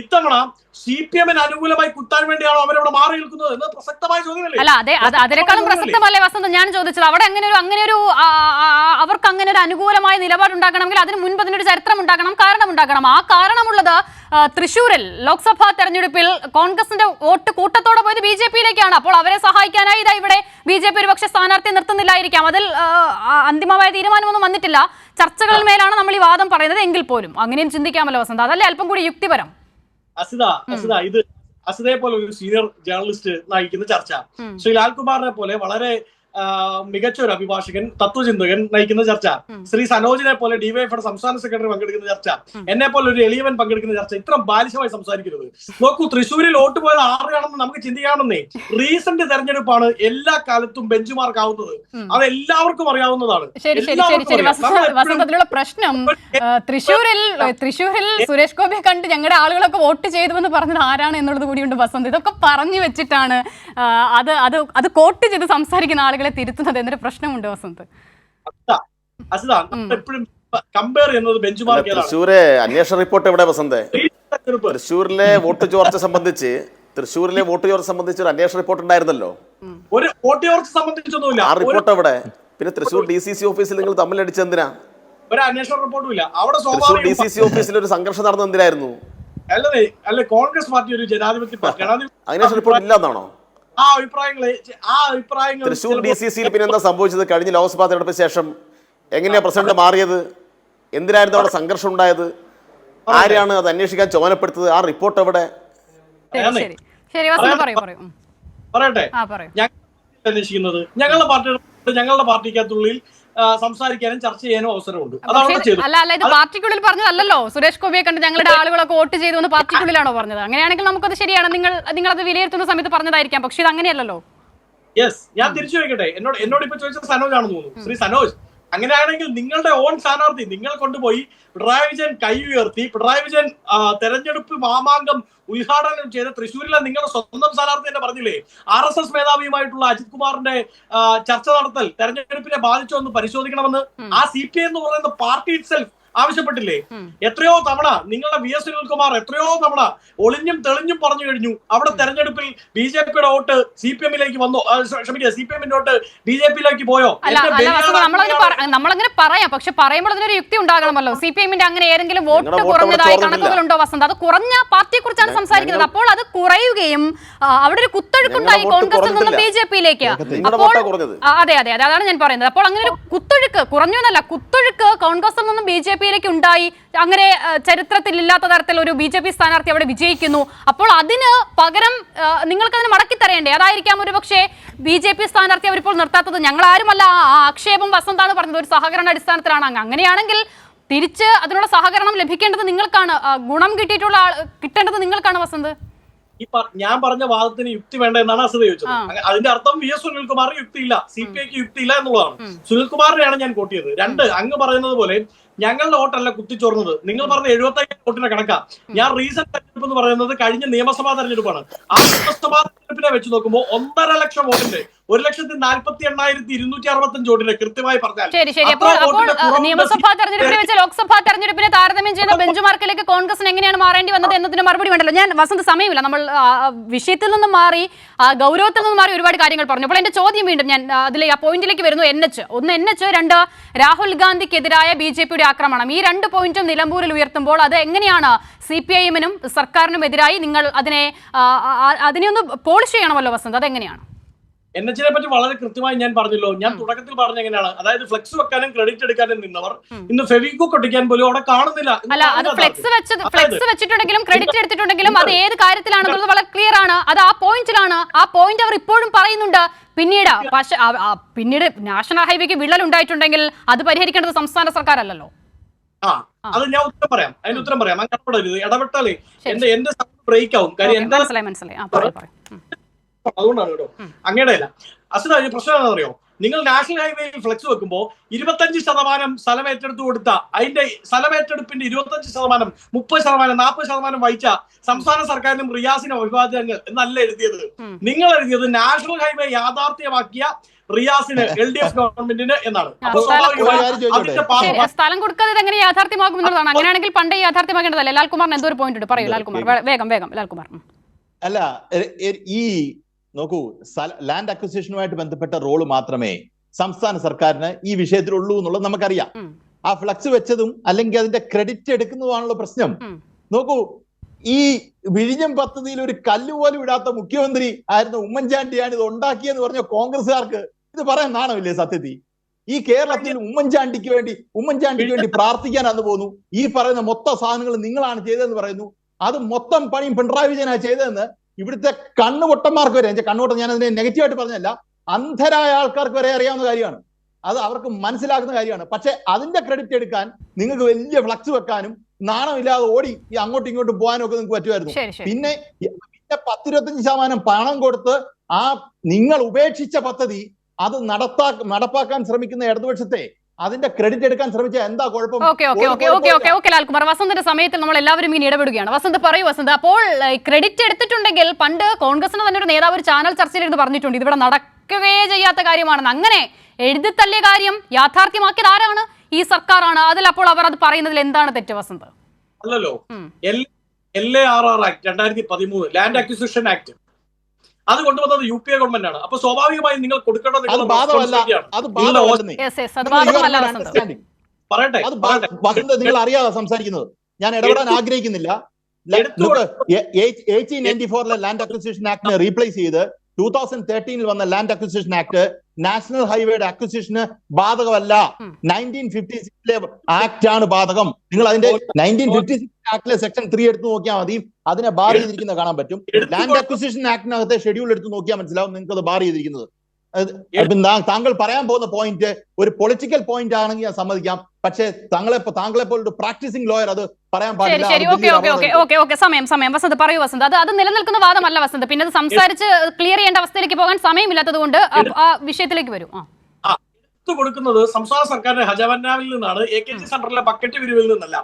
ഇത്തവണ CPMന് അനുകൂലമായി കുത്താൻ വേണ്ടിയാണോ അവരവിടെ മാറി നിൽക്കുന്നത് എന്ന് പ്രസക്തമായ ചോദ്യമല്ലേ? അല്ല, അതെ, അതിനേക്കാളും പ്രസക്തമല്ലേ വസന്ത് ഞാൻ ചോദിച്ചത്. അവിടെ അവർക്ക് അങ്ങനെ ഒരു അനുകൂലമായ നിലപാടുണ്ടാക്കണമെങ്കിൽ അതിന് മുൻപ് അതിനൊരു ചരിത്രം ഉണ്ടാക്കണം, കാരണം ഉണ്ടാക്കണം. ആ കാരണമുള്ളത് തൃശ്ശൂരിൽ ലോക്സഭാ തെരഞ്ഞെടുപ്പിൽ കോൺഗ്രസിന്റെ വോട്ട് കൂട്ടത്തോടെ പോയത് BJPയിലേക്കാണ്. അപ്പോൾ അവരെ സഹായിക്കാനായി ഇവിടെ BJP ഒരുപക്ഷെ സ്ഥാനാർത്ഥി നിർത്തുന്നില്ലായിരിക്കാം. അതിൽ അന്തിമമായ തീരുമാനമൊന്നും വന്നിട്ടില്ല. ചർച്ചകളിൽ മേലാണ് നമ്മൾ ഈ വാദം പറയുന്നത് എങ്കിൽ പോലും അങ്ങനെയും ചിന്തിക്കാമല്ലോ വസന്ത്, അതല്ലേ അല്പം കൂടി യുക്തിപരം? ഇത് അസിതയെ പോലെ ഒരു സീനിയർ ജേർണലിസ്റ്റ് നയിക്കുന്ന ചർച്ച, ശ്രീ ലാൽകുമാറിനെ പോലെ വളരെ മികച്ച ഒരു അഭിഭാഷകൻ, തത്വചിന്തകൻ നയിക്കുന്ന ചർച്ച, ശ്രീ സനോജിനെ പോലെ DYFയുടെ സംസ്ഥാന സെക്രട്ടറി പങ്കെടുക്കുന്ന ചർച്ച, എന്നെ പോലെ ഒരു എളിയവൻ പങ്കെടുക്കുന്ന ചർച്ച, ഇത്ര ബാലിശമായി സംസാരിക്കരുത്. നോക്കൂ, തൃശ്ശൂരിൽ വോട്ട് പോയത് 6 നമുക്ക് ചിന്തിക്കാമെന്നേ. റീസെന്റ് തെരഞ്ഞെടുപ്പാണ് എല്ലാ കാലത്തും ബെഞ്ച് മാർക്ക് ആവുന്നത്, അത് എല്ലാവർക്കും അറിയാവുന്നതാണ്. വസന്തത്തിലുള്ള പ്രശ്നം തൃശ്ശൂരിൽ സുരേഷ് ഗോപിയെ കണ്ട് ഞങ്ങളുടെ ആളുകളൊക്കെ വോട്ട് ചെയ്തുവെന്ന് പറഞ്ഞത് ആരാണ് എന്നുള്ളത് കൂടിയുണ്ട് വസന്ത്. ഇതൊക്കെ പറഞ്ഞു വെച്ചിട്ടാണ് അത് കോട്ട് ചെയ്ത് സംസാരിക്കുന്ന ആളുകളെ തിരുത്തുന്നത് എന്നൊരു പ്രശ്നമുണ്ട് വസന്ത്. തൃശ്ശൂരെ അന്വേഷണ റിപ്പോർട്ട് എവിടെ വസന്തേ? തൃശ്ശൂരിലെ വോട്ട് ചോർച്ച സംബന്ധിച്ച് ഒരു അന്വേഷണ റിപ്പോർട്ട് ഉണ്ടായിരുന്നല്ലോ. ഒരു വോട്ട് ചോർച്ച സംബന്ധിച്ചൊന്നുമില്ല. ആ റിപ്പോർട്ട് എവിടെ? പിന്നെ തൃശ്ശൂർ DCC ഓഫീസിൽ നിങ്ങൾ തമ്മിലടിച്ചെന്തിനാ? ഒരു അന്വേഷണ റിപ്പോർട്ടും ഇല്ല. അവിടെ തൃശ്ശൂർ DCC ഓഫീസിൽ ഒരു സംഘർഷം നടന്നത് എന്തിനായിരുന്നു? അല്ലെ കോൺഗ്രസ് പാർട്ടി ഒരു ജനാധിപത്യ പാർട്ടിയാണ്. അന്വേഷണ റിപ്പോർട്ട് ഇല്ലാന്നാണോ? ആ അഭിപ്രായങ്ങൾ തൃശ്ശൂർ DCCയിൽ പിന്നെ എന്താ സംഭവിച്ചത്? കഴിഞ്ഞ ലോക്സഭാ തെരഞ്ഞെടുപ്പിന് ശേഷം എങ്ങനെയാ പ്രസിഡന്റ് മാറിയത്? എന്തിനായിരുന്നു അവിടെ സംഘർഷം ഉണ്ടായത്? ആരെയാണ് അത് അന്വേഷിക്കാൻ ചുമതലപ്പെടുത്തത്? ആ റിപ്പോർട്ട് എവിടെ? പറയട്ടെ, അന്വേഷിക്കുന്നത് ഞങ്ങളുടെ പാർട്ടിക്കകത്തുള്ളിൽ സംസാരിക്കാനും ചർച്ച ചെയ്യാനും അവസരമുണ്ട്. അല്ല, ഇത് പാർട്ടിക്കുള്ളിൽ പറഞ്ഞതല്ലോ. സുരേഷ് ഗോപിയെ കണ്ട് ഞങ്ങളുടെ ആളുകളൊക്കെ വോട്ട് ചെയ്തു എന്ന് പാർട്ടിക്കുള്ളിലാണോ പറഞ്ഞത്? അങ്ങനെയാണെങ്കിൽ നമുക്കത് ശരിയാണ്, നിങ്ങൾ അത് വിലയിരുത്തുന്ന സമയത്ത് പറഞ്ഞതായിരിക്കാം. പക്ഷെ ഇത് അങ്ങനെയല്ലല്ലോ. യെസ്, ഞാൻ തിരിച്ചു ചോദിക്കട്ടെ. എന്നോട് ഇപ്പൊ ചോദിച്ചത് സനോജ് ആണെന്ന് തോന്നുന്നു. ശ്രീ സനോജ്, അങ്ങനെയാണെങ്കിൽ നിങ്ങളുടെ ഓൺ സ്ഥാനാർത്ഥി നിങ്ങൾ കൊണ്ടുപോയി പിണറായി വിജയൻ കൈ ഉയർത്തി, പിണറായി വിജയൻ തെരഞ്ഞെടുപ്പ് മാമാങ്കം ഉദ്ഘാടനം ചെയ്ത തൃശ്ശൂരിലെ നിങ്ങളുടെ സ്വന്തം സ്ഥാനാർത്ഥി തന്നെ പറഞ്ഞില്ലേ, RSS മേധാവിയുമായിട്ടുള്ള അജിത് കുമാറിന്റെ ചർച്ച നടത്തൽ തെരഞ്ഞെടുപ്പിനെ ബാധിച്ചോ എന്ന് പരിശോധിക്കണമെന്ന് ആ CPI എന്ന് പറയുന്ന പാർട്ടി ഇറ്റ്സെൽഫ് ആവശ്യപ്പെട്ടില്ലേ? എത്രയോ തവണ നിങ്ങളുടെ VS സുനിൽകുമാർ എത്രയോ തവണ ഒളിഞ്ഞും തെളിഞ്ഞും പറഞ്ഞു കഴിഞ്ഞു അവിടെ തെരഞ്ഞെടുപ്പിൽ BJPയുടെ വോട്ട് CPMലേക്ക് വന്നോ, ക്ഷമിക്കുക, CPMന്റെ വോട്ട് BJPയിലേക്ക് പോയോ? നമ്മളങ്ങനെ പറയാം, പക്ഷെ പറയുമ്പോൾ അതിനൊരു യുക്തി ഉണ്ടാകണമല്ലോ. CPMന്റെ അങ്ങനെ ഏതെങ്കിലും വോട്ട് കുറഞ്ഞതായി കണക്കുകളുണ്ടോ വസന്ത്? അത് കുറഞ്ഞ പാർട്ടിയെ കുറിച്ചാണ് സംസാരിക്കുന്നത്. അപ്പോൾ അത് കുറയുകയും അവിടെ ഒരു കുത്തൊഴുക്കുണ്ടായി കോൺഗ്രസിൽ നിന്നും BJPയിലേക്ക്. അപ്പോൾ അതെ, അതാണ് ഞാൻ പറയുന്നത്. അപ്പോൾ അങ്ങനെ ഒരു കുത്തൊഴുക്ക്, കുറഞ്ഞു എന്നല്ല, കുത്തൊഴുക്ക് കോൺഗ്രസിൽ നിന്നും BJPയിലേക്ക് ഉണ്ടായി. അങ്ങനെ ചരിത്രത്തിൽ ഇല്ലാത്ത തരത്തിൽ ഒരു BJP സ്ഥാനാർത്ഥി അവിടെ വിജയിക്കുന്നു. അപ്പോൾ അതിന് പകരം നിങ്ങൾക്കതിന് മടക്കി തരേണ്ടേ? അതായിരിക്കാം ഒരു പക്ഷേ BJP സ്ഥാനാർത്ഥി അവരിപ്പോൾ നിർത്താത്തത്. ഞങ്ങളാരുമല്ല ആ ആക്ഷേപം വസന്താണ് പറഞ്ഞത്, ഒരു സഹകരണ അടിസ്ഥാനത്തിലാണ്. അങ്ങനെയാണെങ്കിൽ തിരിച്ച് അതിനുള്ള സഹകരണം ലഭിക്കേണ്ടത് നിങ്ങൾക്കാണ്, ഗുണം കിട്ടേണ്ടത് നിങ്ങൾക്കാണ് വസന്ത്. ഞാൻ പറഞ്ഞ വാദത്തിന് യുക്തി വേണ്ട എന്നാണ് അസത ചോദിച്ചത്. അതിന്റെ അർത്ഥം VS സുനിൽകുമാർ യുക്തിയില്ല, CPIക്ക് യുക്തിയില്ല എന്നുള്ളതാണ്. സുനിൽകുമാറിനെയാണ് ഞാൻ കോട്ട് ചെയ്തത്. രണ്ട്, അങ്ങ് പറയുന്നത് പോലെ ഞങ്ങളുടെ വോട്ടല്ല കുത്തിച്ചോർന്നത്. നിങ്ങൾ പറഞ്ഞ 75,000 വോട്ടിന്റെ കണക്കാ. ഞാൻ റീസെന്റ് തെരഞ്ഞെടുപ്പ് എന്ന് പറയുന്നത് കഴിഞ്ഞ നിയമസഭാ തെരഞ്ഞെടുപ്പാണ്. ആ നിയമസഭാ തെരഞ്ഞെടുപ്പിനെ വെച്ച് നോക്കുമ്പോൾ 1.5 ലക്ഷം വോട്ടിന്റെ 1,48,265 വോട്ടിന്റെ കൃത്യമായി പറഞ്ഞാൽ നിയമസഭാ തെരഞ്ഞെടുപ്പിനെ വെച്ച് ലോക്സഭാ തെരഞ്ഞെടുപ്പിനെ താരതമ്യം ചെയ്യുന്ന ബെഞ്ച് മാർക്കിലേക്ക് കോൺഗ്രസിന് എങ്ങനെയാണ് മാറേണ്ടി വന്നത് എന്നതിന് മറുപടി വേണ്ടല്ലോ. ഞാൻ വസന്ത് സമയമില്ല, നമ്മൾ വിഷയത്തിൽ നിന്ന് മാറി ഗൗരവത്തിൽ നിന്ന് മാറി ഒരുപാട് കാര്യങ്ങൾ പറഞ്ഞു. അപ്പോൾ എന്റെ ചോദ്യം വീണ്ടും ഞാൻ അതിലെ ആ പോയിന്റിലേക്ക് വരുന്നു. NH 1, രണ്ട് രാഹുൽ ഗാന്ധിക്കെതിരായ BJPയുടെ ആക്രമണം. ഈ 2 പോയിന്റും നിലമ്പൂരിൽ ഉയർത്തുമ്പോൾ അത് എങ്ങനെയാണ് CPIM-നും സർക്കാരിനും എതിരായി നിങ്ങൾ അതിനെ ഒന്ന് പോളിഷ് ചെയ്യണമല്ലോ വസന്ത്, അതെങ്ങനെയാണ്? NH-നെ പറ്റി വളരെ കൃത്യമായി ഞാൻ പറഞ്ഞല്ലോ. ഞാൻ തുടക്കത്തിൽ പറഞ്ഞ എങ്ങനെയാണ്, അതായത് ഫ്ലെക്സ് വെക്കാനും ക്രെഡിറ്റ് എടുക്കാനും നിന്നവർ ഇന്ന് ഫെവിക്വിക്ക് ഒട്ടിക്കാൻ പോലും അവിടെ കാണുന്നില്ല. അല്ല, അത് ഫ്ലെക്സ് വെച്ചിട്ടുണ്ടെങ്കിലും ക്രെഡിറ്റ് എടുത്തിട്ടുണ്ടെങ്കിലും അത് ഏത് കാര്യത്തിലാണെന്നുള്ളത് വളരെ ക്ലിയർ ആണ്. അത് ആ പോയിന്റിലാണ്. ആ പോയിന്റ് അവർ ഇപ്പോഴും പറയുന്നുണ്ട്. പിന്നീട് നാഷണൽ ഹൈവേക്ക് വിള്ളൽ ഉണ്ടായിട്ടുണ്ടെങ്കിൽ അത് പരിഹരിക്കേണ്ടത് സംസ്ഥാന സർക്കാരല്ലല്ലോ. അത് ഞാൻ ഉത്തരം പറയാം, അതിന് ഉത്തരം പറയാം. അങ്ങനെ ഇടപെട്ടാലേ എന്റെ ബ്രേക്ക് ആവും. കാര്യം മനസ്സിലായി. അതുകൊണ്ടാണ് കേട്ടോ. അങ്ങയുടെ അല്ല അസല, പ്രശ്നം എന്താണെന്ന് അറിയോ? നിങ്ങൾ നാഷണൽ ഹൈവേയിൽ ഫ്ലെക്സ് വെക്കുമ്പോൾ 25% സ്ഥലം ഏറ്റെടുത്ത് കൊടുത്ത അതിന്റെ സ്ഥലമേറ്റെടുപ്പിന്റെ 25%, 30%, 40% വഹിച്ച സംസ്ഥാന സർക്കാരിനും റിയാസിനും അഭിവാദ്യങ്ങൾ എന്നല്ല എഴുതിയത്. നിങ്ങൾ എഴുതിയത് നാഷണൽ ഹൈവേ യാഥാർത്ഥ്യമാക്കിയ റിയാസിന്, LDF ഗവൺമെന്റിന് എന്നാണ്. സ്ഥലം കൊടുക്കാതെ എങ്ങനെ യാഥാർത്ഥ്യമാകും എന്നുള്ളതാണ്. അങ്ങനെയാണെങ്കിൽ പണ്ടേ യാഥാർത്ഥ്യമാക്കേണ്ടതല്ലേ? ലാൽകുമാറിന് എന്തോ ഒരു പോയിന്റ് ഉണ്ട്, പറയൂ ലാൽകുമാർ. വേഗം ലാൽകുമാർ. അല്ല, ഈ നോക്കൂ, ലാൻഡ് അക്വിസിഷനുമായിട്ട് ബന്ധപ്പെട്ട റോള് മാത്രമേ സംസ്ഥാന സർക്കാരിന് ഈ വിഷയത്തിലുള്ളൂ എന്നുള്ളത് നമുക്കറിയാം. ആ ഫ്ലക്സ് വെച്ചതും അല്ലെങ്കിൽ അതിന്റെ ക്രെഡിറ്റ് എടുക്കുന്നതുമാണല്ലോ പ്രശ്നം. നോക്കൂ, ഈ വിഴിഞ്ഞം പദ്ധതിയിൽ ഒരു കല്ല് പോലും ഇടാത്ത മുഖ്യമന്ത്രി ആയിരുന്ന ഉമ്മൻചാണ്ടിയാണ് ഇത് ഉണ്ടാക്കിയെന്ന് പറഞ്ഞ കോൺഗ്രസ്സുകാർക്ക് ഇത് പറയാൻ നാണമില്ലേ? സത്യത്തിൽ ഈ കേരളത്തിൽ ഉമ്മൻചാണ്ടിക്ക് വേണ്ടി പ്രാർത്ഥിക്കാൻ അന്ന് പോകുന്നു. ഈ പറയുന്ന മൊത്തം സാധനങ്ങൾ നിങ്ങളാണ് ചെയ്തതെന്ന് പറയുന്നു. അത് മൊത്തം പണിയും പിണറായി വിജയനാണ് ചെയ്തതെന്ന് ഇവിടുത്തെ കണ്ണുപൊട്ടന്മാർക്ക് വരെ, കണ്ണുപൊട്ടം ഞാൻ അതിനെ നെഗറ്റീവായിട്ട് പറഞ്ഞല്ല, അന്ധരായ ആൾക്കാർക്ക് വരെ അറിയാവുന്ന കാര്യമാണ്. അത് അവർക്ക് മനസ്സിലാക്കുന്ന കാര്യമാണ്. പക്ഷെ അതിന്റെ ക്രെഡിറ്റ് എടുക്കാൻ നിങ്ങൾക്ക് വലിയ ഫ്ലക്സ് വെക്കാനും നാണമില്ലാതെ ഓടി ഈ അങ്ങോട്ടും ഇങ്ങോട്ടും പോകാനും ഒക്കെ നിങ്ങൾക്ക് പറ്റുമായിരുന്നു. പിന്നെ 10-25% പണം കൊടുത്ത് ആ നിങ്ങൾ ഉപേക്ഷിച്ച പദ്ധതി അത് നടപ്പാക്കാൻ ശ്രമിക്കുന്ന ഇടതുപക്ഷത്തെ അതിന്റെ ക്രെഡിറ്റ് എടുക്കാൻ ശ്രമിച്ചാൽ എന്താ കുഴപ്പം? ലാൽകുമാർ, വസന്തിന്റെ സമയത്തിൽ നമ്മൾ എല്ലാവരും ഇങ്ങനെ ഇടപെടുകയാണ്. വസന്ത് പറയൂ വസന്ത്. അപ്പോൾ ക്രെഡിറ്റ് എടുത്തിട്ടുണ്ടെങ്കിൽ പണ്ട് കോൺഗ്രസിന് തന്നെ ഒരു നേതാവ് ഒരു ചാനൽ ചർച്ചയിലിരുന്ന് പറഞ്ഞിട്ടുണ്ട് ഇതിവിടെ നടക്കവേ ചെയ്യാത്ത കാര്യമാണെന്ന്. അങ്ങനെ എഴുതിത്തള്ളിയ കാര്യം യാഥാർത്ഥ്യമാക്കിയത് ആരാണ്? ഈ സർക്കാരാണ്. അതിൽ അപ്പോൾ അവർ അത് പറയുന്നതിൽ എന്താണ് തെറ്റ് വസന്ത്? അല്ലല്ലോ, LARR act 2013 land acquisition act അത് കൊണ്ടുവന്നത് UPA ഗവൺമെന്റ് ആണ്. അപ്പൊ സ്വാഭാവികമായും നിങ്ങൾ കൊടുക്കേണ്ടത് നിങ്ങൾ അറിയാതെ സംസാരിക്കുന്നത്. ഞാൻ ഇടപെടാൻ ആഗ്രഹിക്കുന്നില്ല. 1894 ലാൻഡ് അക്വിസിഷൻ ആക്ടിനെ റീപ്ലേസ് ചെയ്ത് 2013 വന്ന ലാൻഡ് അക്വിസിഷൻ ആക്ട് നാഷണൽ ഹൈവേയുടെ അക്വിസിഷന് ബാധകമല്ല. 1956 ആക്ട് ആണ് ബാധകം. നിങ്ങൾ അതിന്റെ 1956 ആക്ടിലെ സെക്ഷൻ 3 എടുത്ത് നോക്കിയാൽ മതി, അതിനെ ബാർ ചെയ്തിരിക്കുന്നത് കാണാൻ പറ്റും. ലാൻഡ് അക്വിസിഷൻ ആക്ടിനകത്തെ ഷെഡ്യൂൾ എടുത്ത് നോക്കിയാൽ മനസ്സിലാവും നിങ്ങൾക്ക് അത് ബാർ ചെയ്തിരിക്കുന്നത്. താങ്കൾ പറയാൻ പോകുന്ന പോയിന്റ് ഒരു പൊളിറ്റിക്കൽ പോയിന്റ് ആണെങ്കിൽ ഞാൻ സമ്മതിക്കാം. പക്ഷേ താങ്കളെ പോലെ ഒരു പ്രാക്ടീസിംഗ് ലോയർ അത് പറയാൻ പാടില്ല. സമയം വസന്ത് പറയൂ വസന്ത്. അത് നിലനിൽക്കുന്ന വാദമല്ല വസന്ത്. പിന്നെ അത് സംസാരിച്ച് ക്ലിയർ ചെയ്യേണ്ട അവസ്ഥയിലേക്ക് പോകാൻ സമയമില്ലാത്തത് കൊണ്ട് ആ വിഷയത്തിലേക്ക് വരും. കൊടുക്കുന്നത് സംസ്ഥാന സർക്കാരിന്റെ ഖജാനാവിൽ നിന്നാണ്, AKG സെന്ററിലെ ബക്കറ്റ് പിരിവിൽ നിന്നല്ല.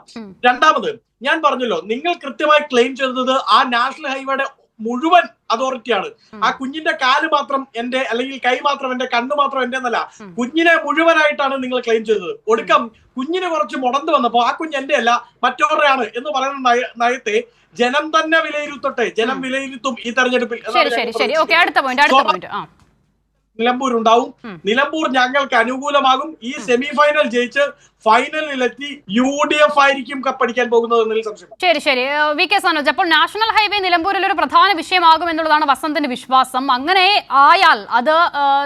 രണ്ടാമത് ഞാൻ പറഞ്ഞല്ലോ, നിങ്ങൾ കൃത്യമായി ക്ലെയിം ചെയ്തത് ആ നാഷണൽ ഹൈവേയുടെ മുഴുവൻ അതോറിറ്റിയാണ്. ആ കുഞ്ഞിന്റെ കാല് മാത്രം എന്റെ, അല്ലെങ്കിൽ കൈ മാത്രം എന്റെ, കണ്ണ് മാത്രം എന്റെ എന്നല്ല, കുഞ്ഞിനെ മുഴുവനായിട്ടാണ് നിങ്ങൾ ക്ലെയിം ചെയ്തത്. ഒടുക്കം കുഞ്ഞിന് കുറച്ച് മുടന്ത് വന്നപ്പോ ആ കുഞ്ഞ് എന്റെ അല്ല മറ്റവരുടെയാണ് എന്ന് പറയുന്ന നയത്തെ ജനം തന്നെ വിലയിരുത്തട്ടെ, ജനം വിലയിരുത്തും ഈ തെരഞ്ഞെടുപ്പിൽ. നിലമ്പൂർ ഉണ്ടാവും. നിലമ്പൂർ ഞങ്ങൾക്ക് അനുകൂലമാകും. ഈ സെമി ഫൈനൽ ജയിച്ച് ഫൈനലിലെത്തി UDF ആയിരിക്കും കപ്പടിക്കാൻ പോകുന്നത് എന്നതിൽ സംശയം. ശരി VK സനോജ്, അപ്പോൾ നാഷണൽ ഹൈവേ നിലമ്പൂരിൽ ഒരു പ്രധാന വിഷയമാകും എന്നുള്ളതാണ് വസന്തിന്റെ വിശ്വാസം. അങ്ങനെ ആയാൽ അത്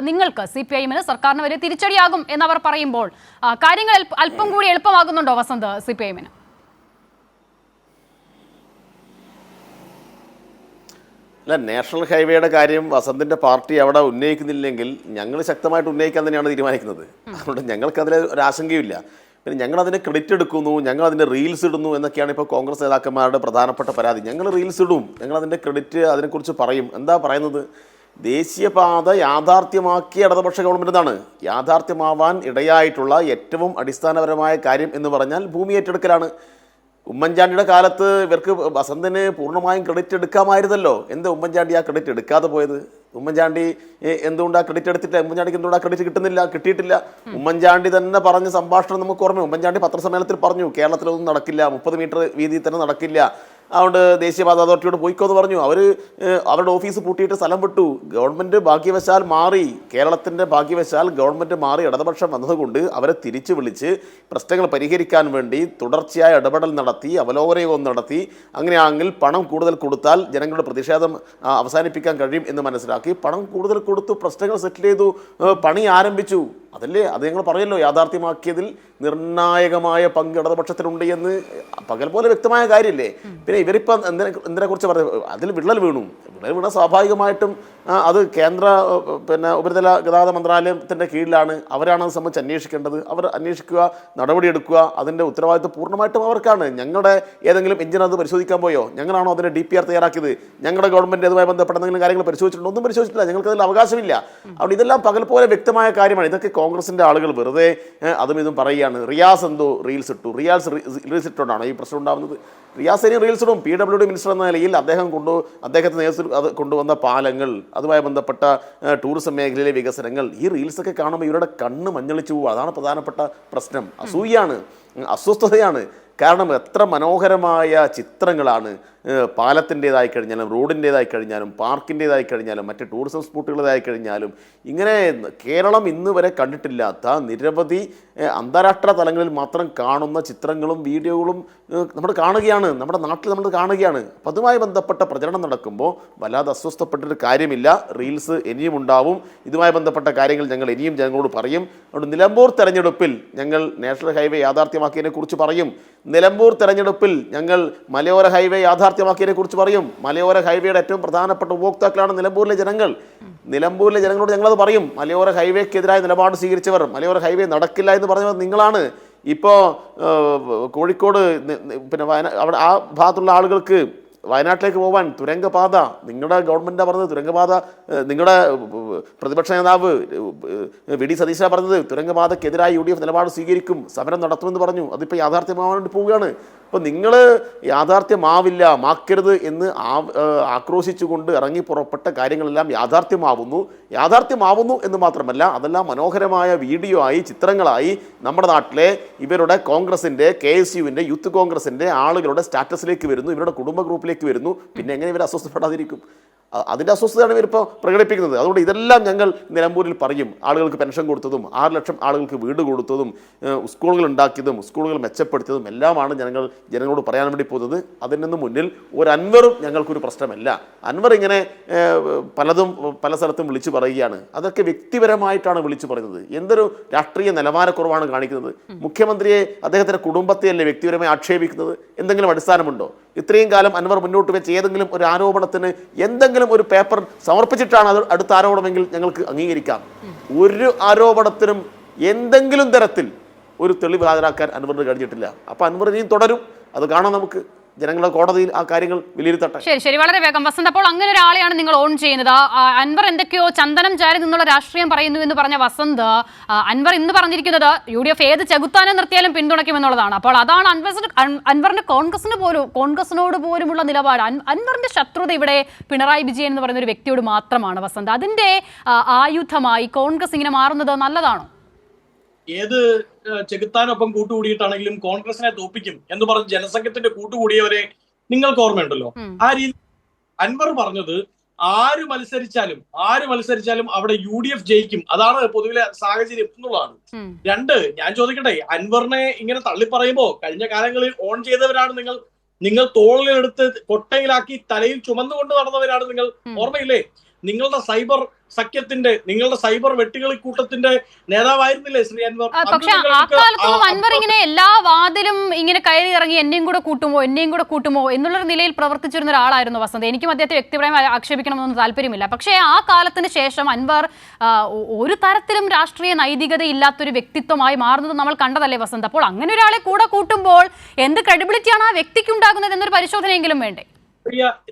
നിങ്ങൾക്ക് CPIM-ന് സർക്കാരിന് വലിയ തിരിച്ചടിയാകും എന്നവർ പറയുമ്പോൾ കാര്യങ്ങൾ അല്പം കൂടി എളുപ്പമാകുന്നുണ്ടോ വസന്ത് CPIM-ന്? അല്ല, നാഷണൽ ഹൈവേയുടെ കാര്യം വസന്തിൻ്റെ പാർട്ടി അവിടെ ഉന്നയിക്കുന്നില്ലെങ്കിൽ ഞങ്ങൾ ശക്തമായിട്ട് ഉന്നയിക്കാൻ തന്നെയാണ് തീരുമാനിക്കുന്നത്. അതുകൊണ്ട് ഞങ്ങൾക്കതിൽ ഒരു ആശങ്കയുമില്ല. പിന്നെ ഞങ്ങൾ അതിൻ്റെ ക്രെഡിറ്റ് എടുക്കുന്നു, ഞങ്ങൾ അതിൻ്റെ റീൽസ് ഇടുന്നു എന്നൊക്കെയാണ് ഇപ്പോൾ കോൺഗ്രസ് നേതാക്കന്മാരുടെ പ്രധാനപ്പെട്ട പരാതി. ഞങ്ങൾ റീൽസ് ഇടും, ഞങ്ങൾ അതിൻ്റെ ക്രെഡിറ്റ് അതിനെക്കുറിച്ച് പറയും. എന്താ പറയുന്നത്? ദേശീയപാത യാഥാർത്ഥ്യമാക്കിയ ഇടതുപക്ഷ ഗവൺമെൻറ് എന്നാണ്. യാഥാർത്ഥ്യമാവാൻ ഇടയായിട്ടുള്ള ഏറ്റവും അടിസ്ഥാനപരമായ കാര്യം എന്ന് പറഞ്ഞാൽ ഭൂമി ഏറ്റെടുക്കലാണ്. ഉമ്മൻചാണ്ടിയുടെ കാലത്ത് ഇവർക്ക് വസന്തന് പൂർണ്ണമായും ക്രെഡിറ്റ് എടുക്കാമായിരുന്നല്ലോ. എന്താ ഉമ്മൻചാണ്ടി ആ ക്രെഡിറ്റ് എടുക്കാതെ പോയത്? ഉമ്മൻചാണ്ടി എന്തുകൊണ്ടാണ് ക്രെഡിറ്റ് എടുത്തിട്ടില്ല? ഉമ്മൻചാണ്ടിക്ക് എന്തുകൊണ്ടാണ് ക്രെഡിറ്റ് കിട്ടിയിട്ടില്ല? ഉമ്മൻചാണ്ടി തന്നെ പറഞ്ഞ സംഭാഷണം നമുക്ക് ഓർമ്മ. ഉമ്മൻചാണ്ടി പത്രസമ്മേളനത്തിൽ പറഞ്ഞു, കേരളത്തിലൊന്നും നടക്കില്ല, 30 മീറ്റർ വീതിയിൽ തന്നെ നടക്കില്ല, അതുകൊണ്ട് ദേശീയപാത അതോറിറ്റിയോട് പോയിക്കോന്ന് പറഞ്ഞു. അവരുടെ ഓഫീസ് പൂട്ടിയിട്ട് സ്ഥലം വിട്ടു. ഗവൺമെൻറ് ഭാഗ്യവശാൽ മാറി, കേരളത്തിൻ്റെ ഭാഗ്യവശാൽ ഗവൺമെൻറ് മാറി ഇടതുപക്ഷം വന്നതുകൊണ്ട് അവരെ തിരിച്ചു വിളിച്ച് പ്രശ്നങ്ങൾ പരിഹരിക്കാൻ വേണ്ടി തുടർച്ചയായ ഇടപെടൽ നടത്തി, അവലോകന യോഗം നടത്തി. അങ്ങനെയാണെങ്കിൽ പണം കൂടുതൽ കൊടുത്താൽ ജനങ്ങളുടെ പ്രതിഷേധം അവസാനിപ്പിക്കാൻ കഴിയും എന്ന് മനസ്സിലാക്കി പണം കൂടുതൽ കൊടുത്തു, പ്രശ്നങ്ങൾ സെറ്റിൽ ചെയ്തു, പണി ആരംഭിച്ചു. അതല്ലേ അത് ഞങ്ങൾ പറയല്ലോ, യാഥാർത്ഥ്യമാക്കിയതിൽ നിർണായകമായ പങ്ക് ഇടതുപക്ഷത്തിനുണ്ട് എന്ന് പകൽ പോലെ വ്യക്തമായ കാര്യമല്ലേ. പിന്നെ ഇവരിപ്പം എന്തിനെക്കുറിച്ച് പറയുന്നത്? അതിൽ വിള്ളൽ വീണു സ്വാഭാവികമായിട്ടും അത് കേന്ദ്ര ഉപരിതല ഗതാഗത മന്ത്രാലയത്തിൻ്റെ കീഴിലാണ്. അവരാണ് അത് സംബന്ധിച്ച് അന്വേഷിക്കേണ്ടത്. അവർ അന്വേഷിക്കുക, നടപടിയെടുക്കുക, അതിൻ്റെ ഉത്തരവാദിത്വം പൂർണ്ണമായിട്ടും അവർക്കാണ്. ഞങ്ങളുടെ ഏതെങ്കിലും എഞ്ചിൻ അത് പരിശോധിക്കാൻ പോയോ? ഞങ്ങളാണോ അതിൻ്റെ DPR തയ്യാറാക്കിയത്? ഞങ്ങളുടെ ഗവൺമെൻറ് അതുമായി ബന്ധപ്പെട്ട എന്തെങ്കിലും കാര്യങ്ങൾ പരിശോധിച്ചിട്ടുണ്ടോ? ഒന്നും പരിശോധിച്ചിട്ടില്ല. ഞങ്ങൾക്ക് അതിൽ അവകാശമില്ല. അവിടെ ഇതെല്ലാം പകൽ പോലെ വ്യക്തമായ കാര്യമാണ്. ഇതൊക്കെ കോൺഗ്രസിൻ്റെ ആളുകൾ വെറുതെ അതും ഇതും പറയുകയാണ്. റിയാസ് എന്തോ റീൽസ് ഇട്ടു, റീൽസ് ഇട്ടുകൊണ്ടാണോ ഈ പ്രശ്നം ഉണ്ടാകുന്നത്? റിയാസ് ഇനി റീൽസ് ഇടും. PWD മിനിസ്റ്റർ എന്ന നിലയിൽ അദ്ദേഹത്തെ നേതൃത്വം കൊണ്ടുവന്ന പാലങ്ങൾ, അതുമായി ബന്ധപ്പെട്ട ടൂറിസം മേഖലയിലെ വികസനങ്ങൾ, ഈ റീൽസൊക്കെ കാണുമ്പോൾ ഇവരുടെ കണ്ണ് മഞ്ഞളിച്ചു പോകും. അതാണ് പ്രധാനപ്പെട്ട പ്രശ്നം. അസൂയാണ്, അസ്വസ്ഥതയാണ്. കാരണം എത്ര മനോഹരമായ ചിത്രങ്ങളാണ് പാലത്തിൻ്റേതായി കഴിഞ്ഞാലും, റോഡിൻ്റേതായി കഴിഞ്ഞാലും, പാർക്കിൻ്റേതായി കഴിഞ്ഞാലും, മറ്റ് ടൂറിസം സ്പോട്ടുകളായി കഴിഞ്ഞാലും, ഇങ്ങനെ കേരളം ഇന്ന് വരെ കണ്ടിട്ടില്ലാത്ത നിരവധി അന്താരാഷ്ട്ര തലങ്ങളിൽ മാത്രം കാണുന്ന ചിത്രങ്ങളും വീഡിയോകളും നമ്മൾ കാണുകയാണ്, നമ്മുടെ നാട്ടിൽ നമ്മൾ കാണുകയാണ്. അപ്പം അതുമായി ബന്ധപ്പെട്ട പ്രചരണം നടക്കുമ്പോൾ വല്ലാതെ അസ്വസ്ഥപ്പെട്ടൊരു കാര്യമില്ല. റീൽസ് ഇനിയും ഉണ്ടാവും. ഇതുമായി ബന്ധപ്പെട്ട കാര്യങ്ങൾ ഞങ്ങൾ ഇനിയും ജനങ്ങളോട് പറയും. അതുകൊണ്ട് നിലമ്പൂർ തെരഞ്ഞെടുപ്പിൽ ഞങ്ങൾ നാഷണൽ ഹൈവേ യാഥാർത്ഥ്യമാക്കിയതിനെ കുറിച്ച് പറയും. നിലമ്പൂർ തെരഞ്ഞെടുപ്പിൽ ഞങ്ങൾ മലയോര ഹൈവേ യാഥാർത്ഥ്യമാക്കിയതിനെ കുറിച്ച് പറയും. മലയോര ഹൈവേയുടെ ഏറ്റവും പ്രധാനപ്പെട്ട ഉപഭോക്താക്കളാണ് നിലമ്പൂരിലെ ജനങ്ങൾ. നിലമ്പൂരിലെ ജനങ്ങളോട് ഞങ്ങളത് പറയും. മലയോര ഹൈവേക്കെതിരായ നിലപാട് സ്വീകരിച്ചവർ, മലയോര ഹൈവേ നടക്കില്ല എന്ന് പറഞ്ഞവർ നിങ്ങളാണ്. ഇപ്പോൾ കോഴിക്കോട് പിന്നെ അവിടെ ആ ഭാഗത്തുള്ള ആളുകൾക്ക് വയനാട്ടിലേക്ക് പോകാൻ തുരങ്കപാത നിങ്ങളുടെ ഗവൺമെൻറ്റാണ് പറഞ്ഞത്. തുരങ്കപാത നിങ്ങളുടെ പ്രതിപക്ഷ നേതാവ് VD സതീശാണ് പറഞ്ഞത്. തുരങ്കപാതക്കെതിരായി UDF നിലപാട് സ്വീകരിക്കും, സമരം നടത്തുമെന്ന് പറഞ്ഞു. അതിപ്പോൾ യാഥാർത്ഥ്യമാവാൻ വേണ്ടി പോവുകയാണ്. അപ്പോൾ നിങ്ങൾ മാക്കരുത് എന്ന് ആക്രോശിച്ചുകൊണ്ട് ഇറങ്ങി പുറപ്പെട്ട കാര്യങ്ങളെല്ലാം യാഥാർത്ഥ്യമാവുന്നു എന്ന് മാത്രമല്ല, അതെല്ലാം മനോഹരമായ വീഡിയോ ആയി, ചിത്രങ്ങളായി നമ്മുടെ നാട്ടിലെ ഇവരുടെ കോൺഗ്രസിൻ്റെ, KSUവിൻ്റെ, യൂത്ത് കോൺഗ്രസിൻ്റെ ആളുകളുടെ സ്റ്റാറ്റസിലേക്ക് വരുന്നു, ഇവരുടെ കുടുംബ ഗ്രൂപ്പിലേക്ക് വരുന്നു. പിന്നെ എങ്ങനെ ഇവർ അസ്വസ്ഥപ്പെടാതിരിക്കും? അതിൻ്റെ അസ്വസ്ഥതയാണ് ഇവരിപ്പോൾ പ്രകടിപ്പിക്കുന്നത്. അതുകൊണ്ട് ഇതെല്ലാം ഞങ്ങൾ നിലമ്പൂരിൽ പറയും. ആളുകൾക്ക് പെൻഷൻ കൊടുത്തതും 6 ലക്ഷം ആളുകൾക്ക് വീട് കൊടുത്തതും സ്കൂളുകൾ ഉണ്ടാക്കിയതും സ്കൂളുകൾ മെച്ചപ്പെടുത്തിയതും എല്ലാമാണ് ജനങ്ങളോട് പറയാൻ വേണ്ടി പോകുന്നത്. അതിനൊന്നും മുന്നിൽ ഒരു അൻവറും ഞങ്ങൾക്കൊരു പ്രശ്നമല്ല. അൻവർ ഇങ്ങനെ പലതും പല സ്ഥലത്തും വിളിച്ചു പറയുകയാണ്. അതൊക്കെ വ്യക്തിപരമായിട്ടാണ് വിളിച്ചു പറയുന്നത്. എന്തൊരു രാഷ്ട്രീയ നിലവാരക്കുറവാണ് കാണിക്കുന്നത്. മുഖ്യമന്ത്രിയെ, അദ്ദേഹത്തിൻ്റെ കുടുംബത്തെയല്ലേ വ്യക്തിപരമായി ആക്ഷേപിക്കുന്നത്? എന്തെങ്കിലും അടിസ്ഥാനമുണ്ടോ? ഇത്രയും കാലം അൻവർ മുന്നോട്ട് വെച്ച് ഏതെങ്കിലും ഒരു ആരോപണത്തിന് എന്തെങ്കിലും ഒരു പേപ്പർ സമർപ്പിച്ചിട്ടാണ് അത് അടുത്ത ആരോപണമെങ്കിൽ ഞങ്ങൾക്ക് അംഗീകരിക്കാം. ഒരു ആരോപണത്തിനും എന്തെങ്കിലും തരത്തിൽ ഒരു തെളിവ് ഹാജരാക്കാൻ അൻവറിന് കഴിഞ്ഞിട്ടില്ല. അപ്പോൾ അൻവർ ഇനിയും തുടരും. അത് കാണാം നമുക്ക്. ജനങ്ങളുടെ കോടതിയിൽ ആ കാര്യങ്ങൾ വിലയിരുത്തട്ടെ. ശരി, വളരെ വേഗം വസന്ത്. അപ്പോൾ അങ്ങനെ ഒരാളെയാണ് നിങ്ങൾ ഓൺ ചെയ്യുന്നത്. അൻവർ എന്തൊക്കെയോ ചന്ദനം ചാരി നിന്നുള്ള രാഷ്ട്രീയം പറയുന്നു എന്ന് പറഞ്ഞ വസന്ത്, അൻവർ ഇന്ന് പറഞ്ഞിരിക്കുന്നത് UDF ഏത് ചെകുത്താനെ നിർത്തിയാലും പിന്തുണയ്ക്കുമെന്നുള്ളതാണ്. അപ്പോൾ അതാണ് അൻവറിന്റെ കോൺഗ്രസിനോട് പോലുമുള്ള നിലപാട്. അൻവറിന്റെ ശത്രുത ഇവിടെ പിണറായി വിജയൻ എന്ന് പറയുന്ന ഒരു വ്യക്തിയോട് മാത്രമാണ് വസന്ത്. അതിന്റെ ആയുധമായി കോൺഗ്രസ് ഇങ്ങനെ മാറുന്നത് നല്ലതാണോ? ഏത് ചെകുത്താനൊപ്പം കൂട്ടുകൂടിയിട്ടാണെങ്കിലും കോൺഗ്രസിനെ തോപ്പിക്കും എന്ന് പറഞ്ഞ് ജനസംഘത്തിന്റെ കൂട്ടുകൂടിയവരെ നിങ്ങൾക്ക് ഓർമ്മയുണ്ടല്ലോ. ആ രീതി അൻവർ പറഞ്ഞത് ആര് മത്സരിച്ചാലും അവിടെ UDF ജയിക്കും. അതാണ് പൊതുവിലെ സാഹചര്യം എന്നുള്ളതാണ്. 2, ഞാൻ ചോദിക്കട്ടെ, അൻവറിനെ ഇങ്ങനെ തള്ളിപ്പറയുമ്പോ കഴിഞ്ഞ കാലങ്ങളിൽ ഓൺ ചെയ്തവരാണ് നിങ്ങൾ തോളിലെടുത്ത് കൊട്ടയിലാക്കി തലയിൽ ചുമന്നുകൊണ്ട് നടന്നവരാണ് നിങ്ങൾ. ഓർമ്മയില്ലേ? നിങ്ങളുടെ സൈബർ സഖ്യത്തിന്റെ, നിങ്ങളുടെ സൈബർ വെട്ടുകളി കൂട്ടത്തിന്റെ നേതാവായിരുന്നില്ലേ ശ്രീ അൻവർ? പക്ഷെ ആ കാലത്തൊന്നും അൻവർ ഇങ്ങനെ എല്ലാ വാതിലും ഇങ്ങനെ കയറി ഇറങ്ങി എന്നെയും കൂടെ കൂട്ടുമോ എന്നുള്ളൊരു നിലയിൽ പ്രവർത്തിച്ചിരുന്ന ഒരാളായിരുന്നു വസന്ത്. എനിക്കും അദ്ദേഹത്തെ വ്യക്തിപരമായി ആക്ഷേപിക്കണമെന്നൊന്നും താല്പര്യമില്ല. പക്ഷേ ആ കാലത്തിന് ശേഷം അൻവർ ഒരു തരത്തിലും രാഷ്ട്രീയ നൈതികത ഇല്ലാത്തൊരു വ്യക്തിത്വമായി മാറുന്നത് നമ്മൾ കണ്ടതല്ലേ വസന്ത്? അപ്പോൾ അങ്ങനെ ഒരാളെ കൂടെ കൂട്ടുമ്പോൾ എന്ത് ക്രെഡിബിലിറ്റിയാണ് ആ വ്യക്തിക്ക് ഉണ്ടാകുന്നത് എന്നൊരു പരിശോധനയെങ്കിലും വേണ്ടേ?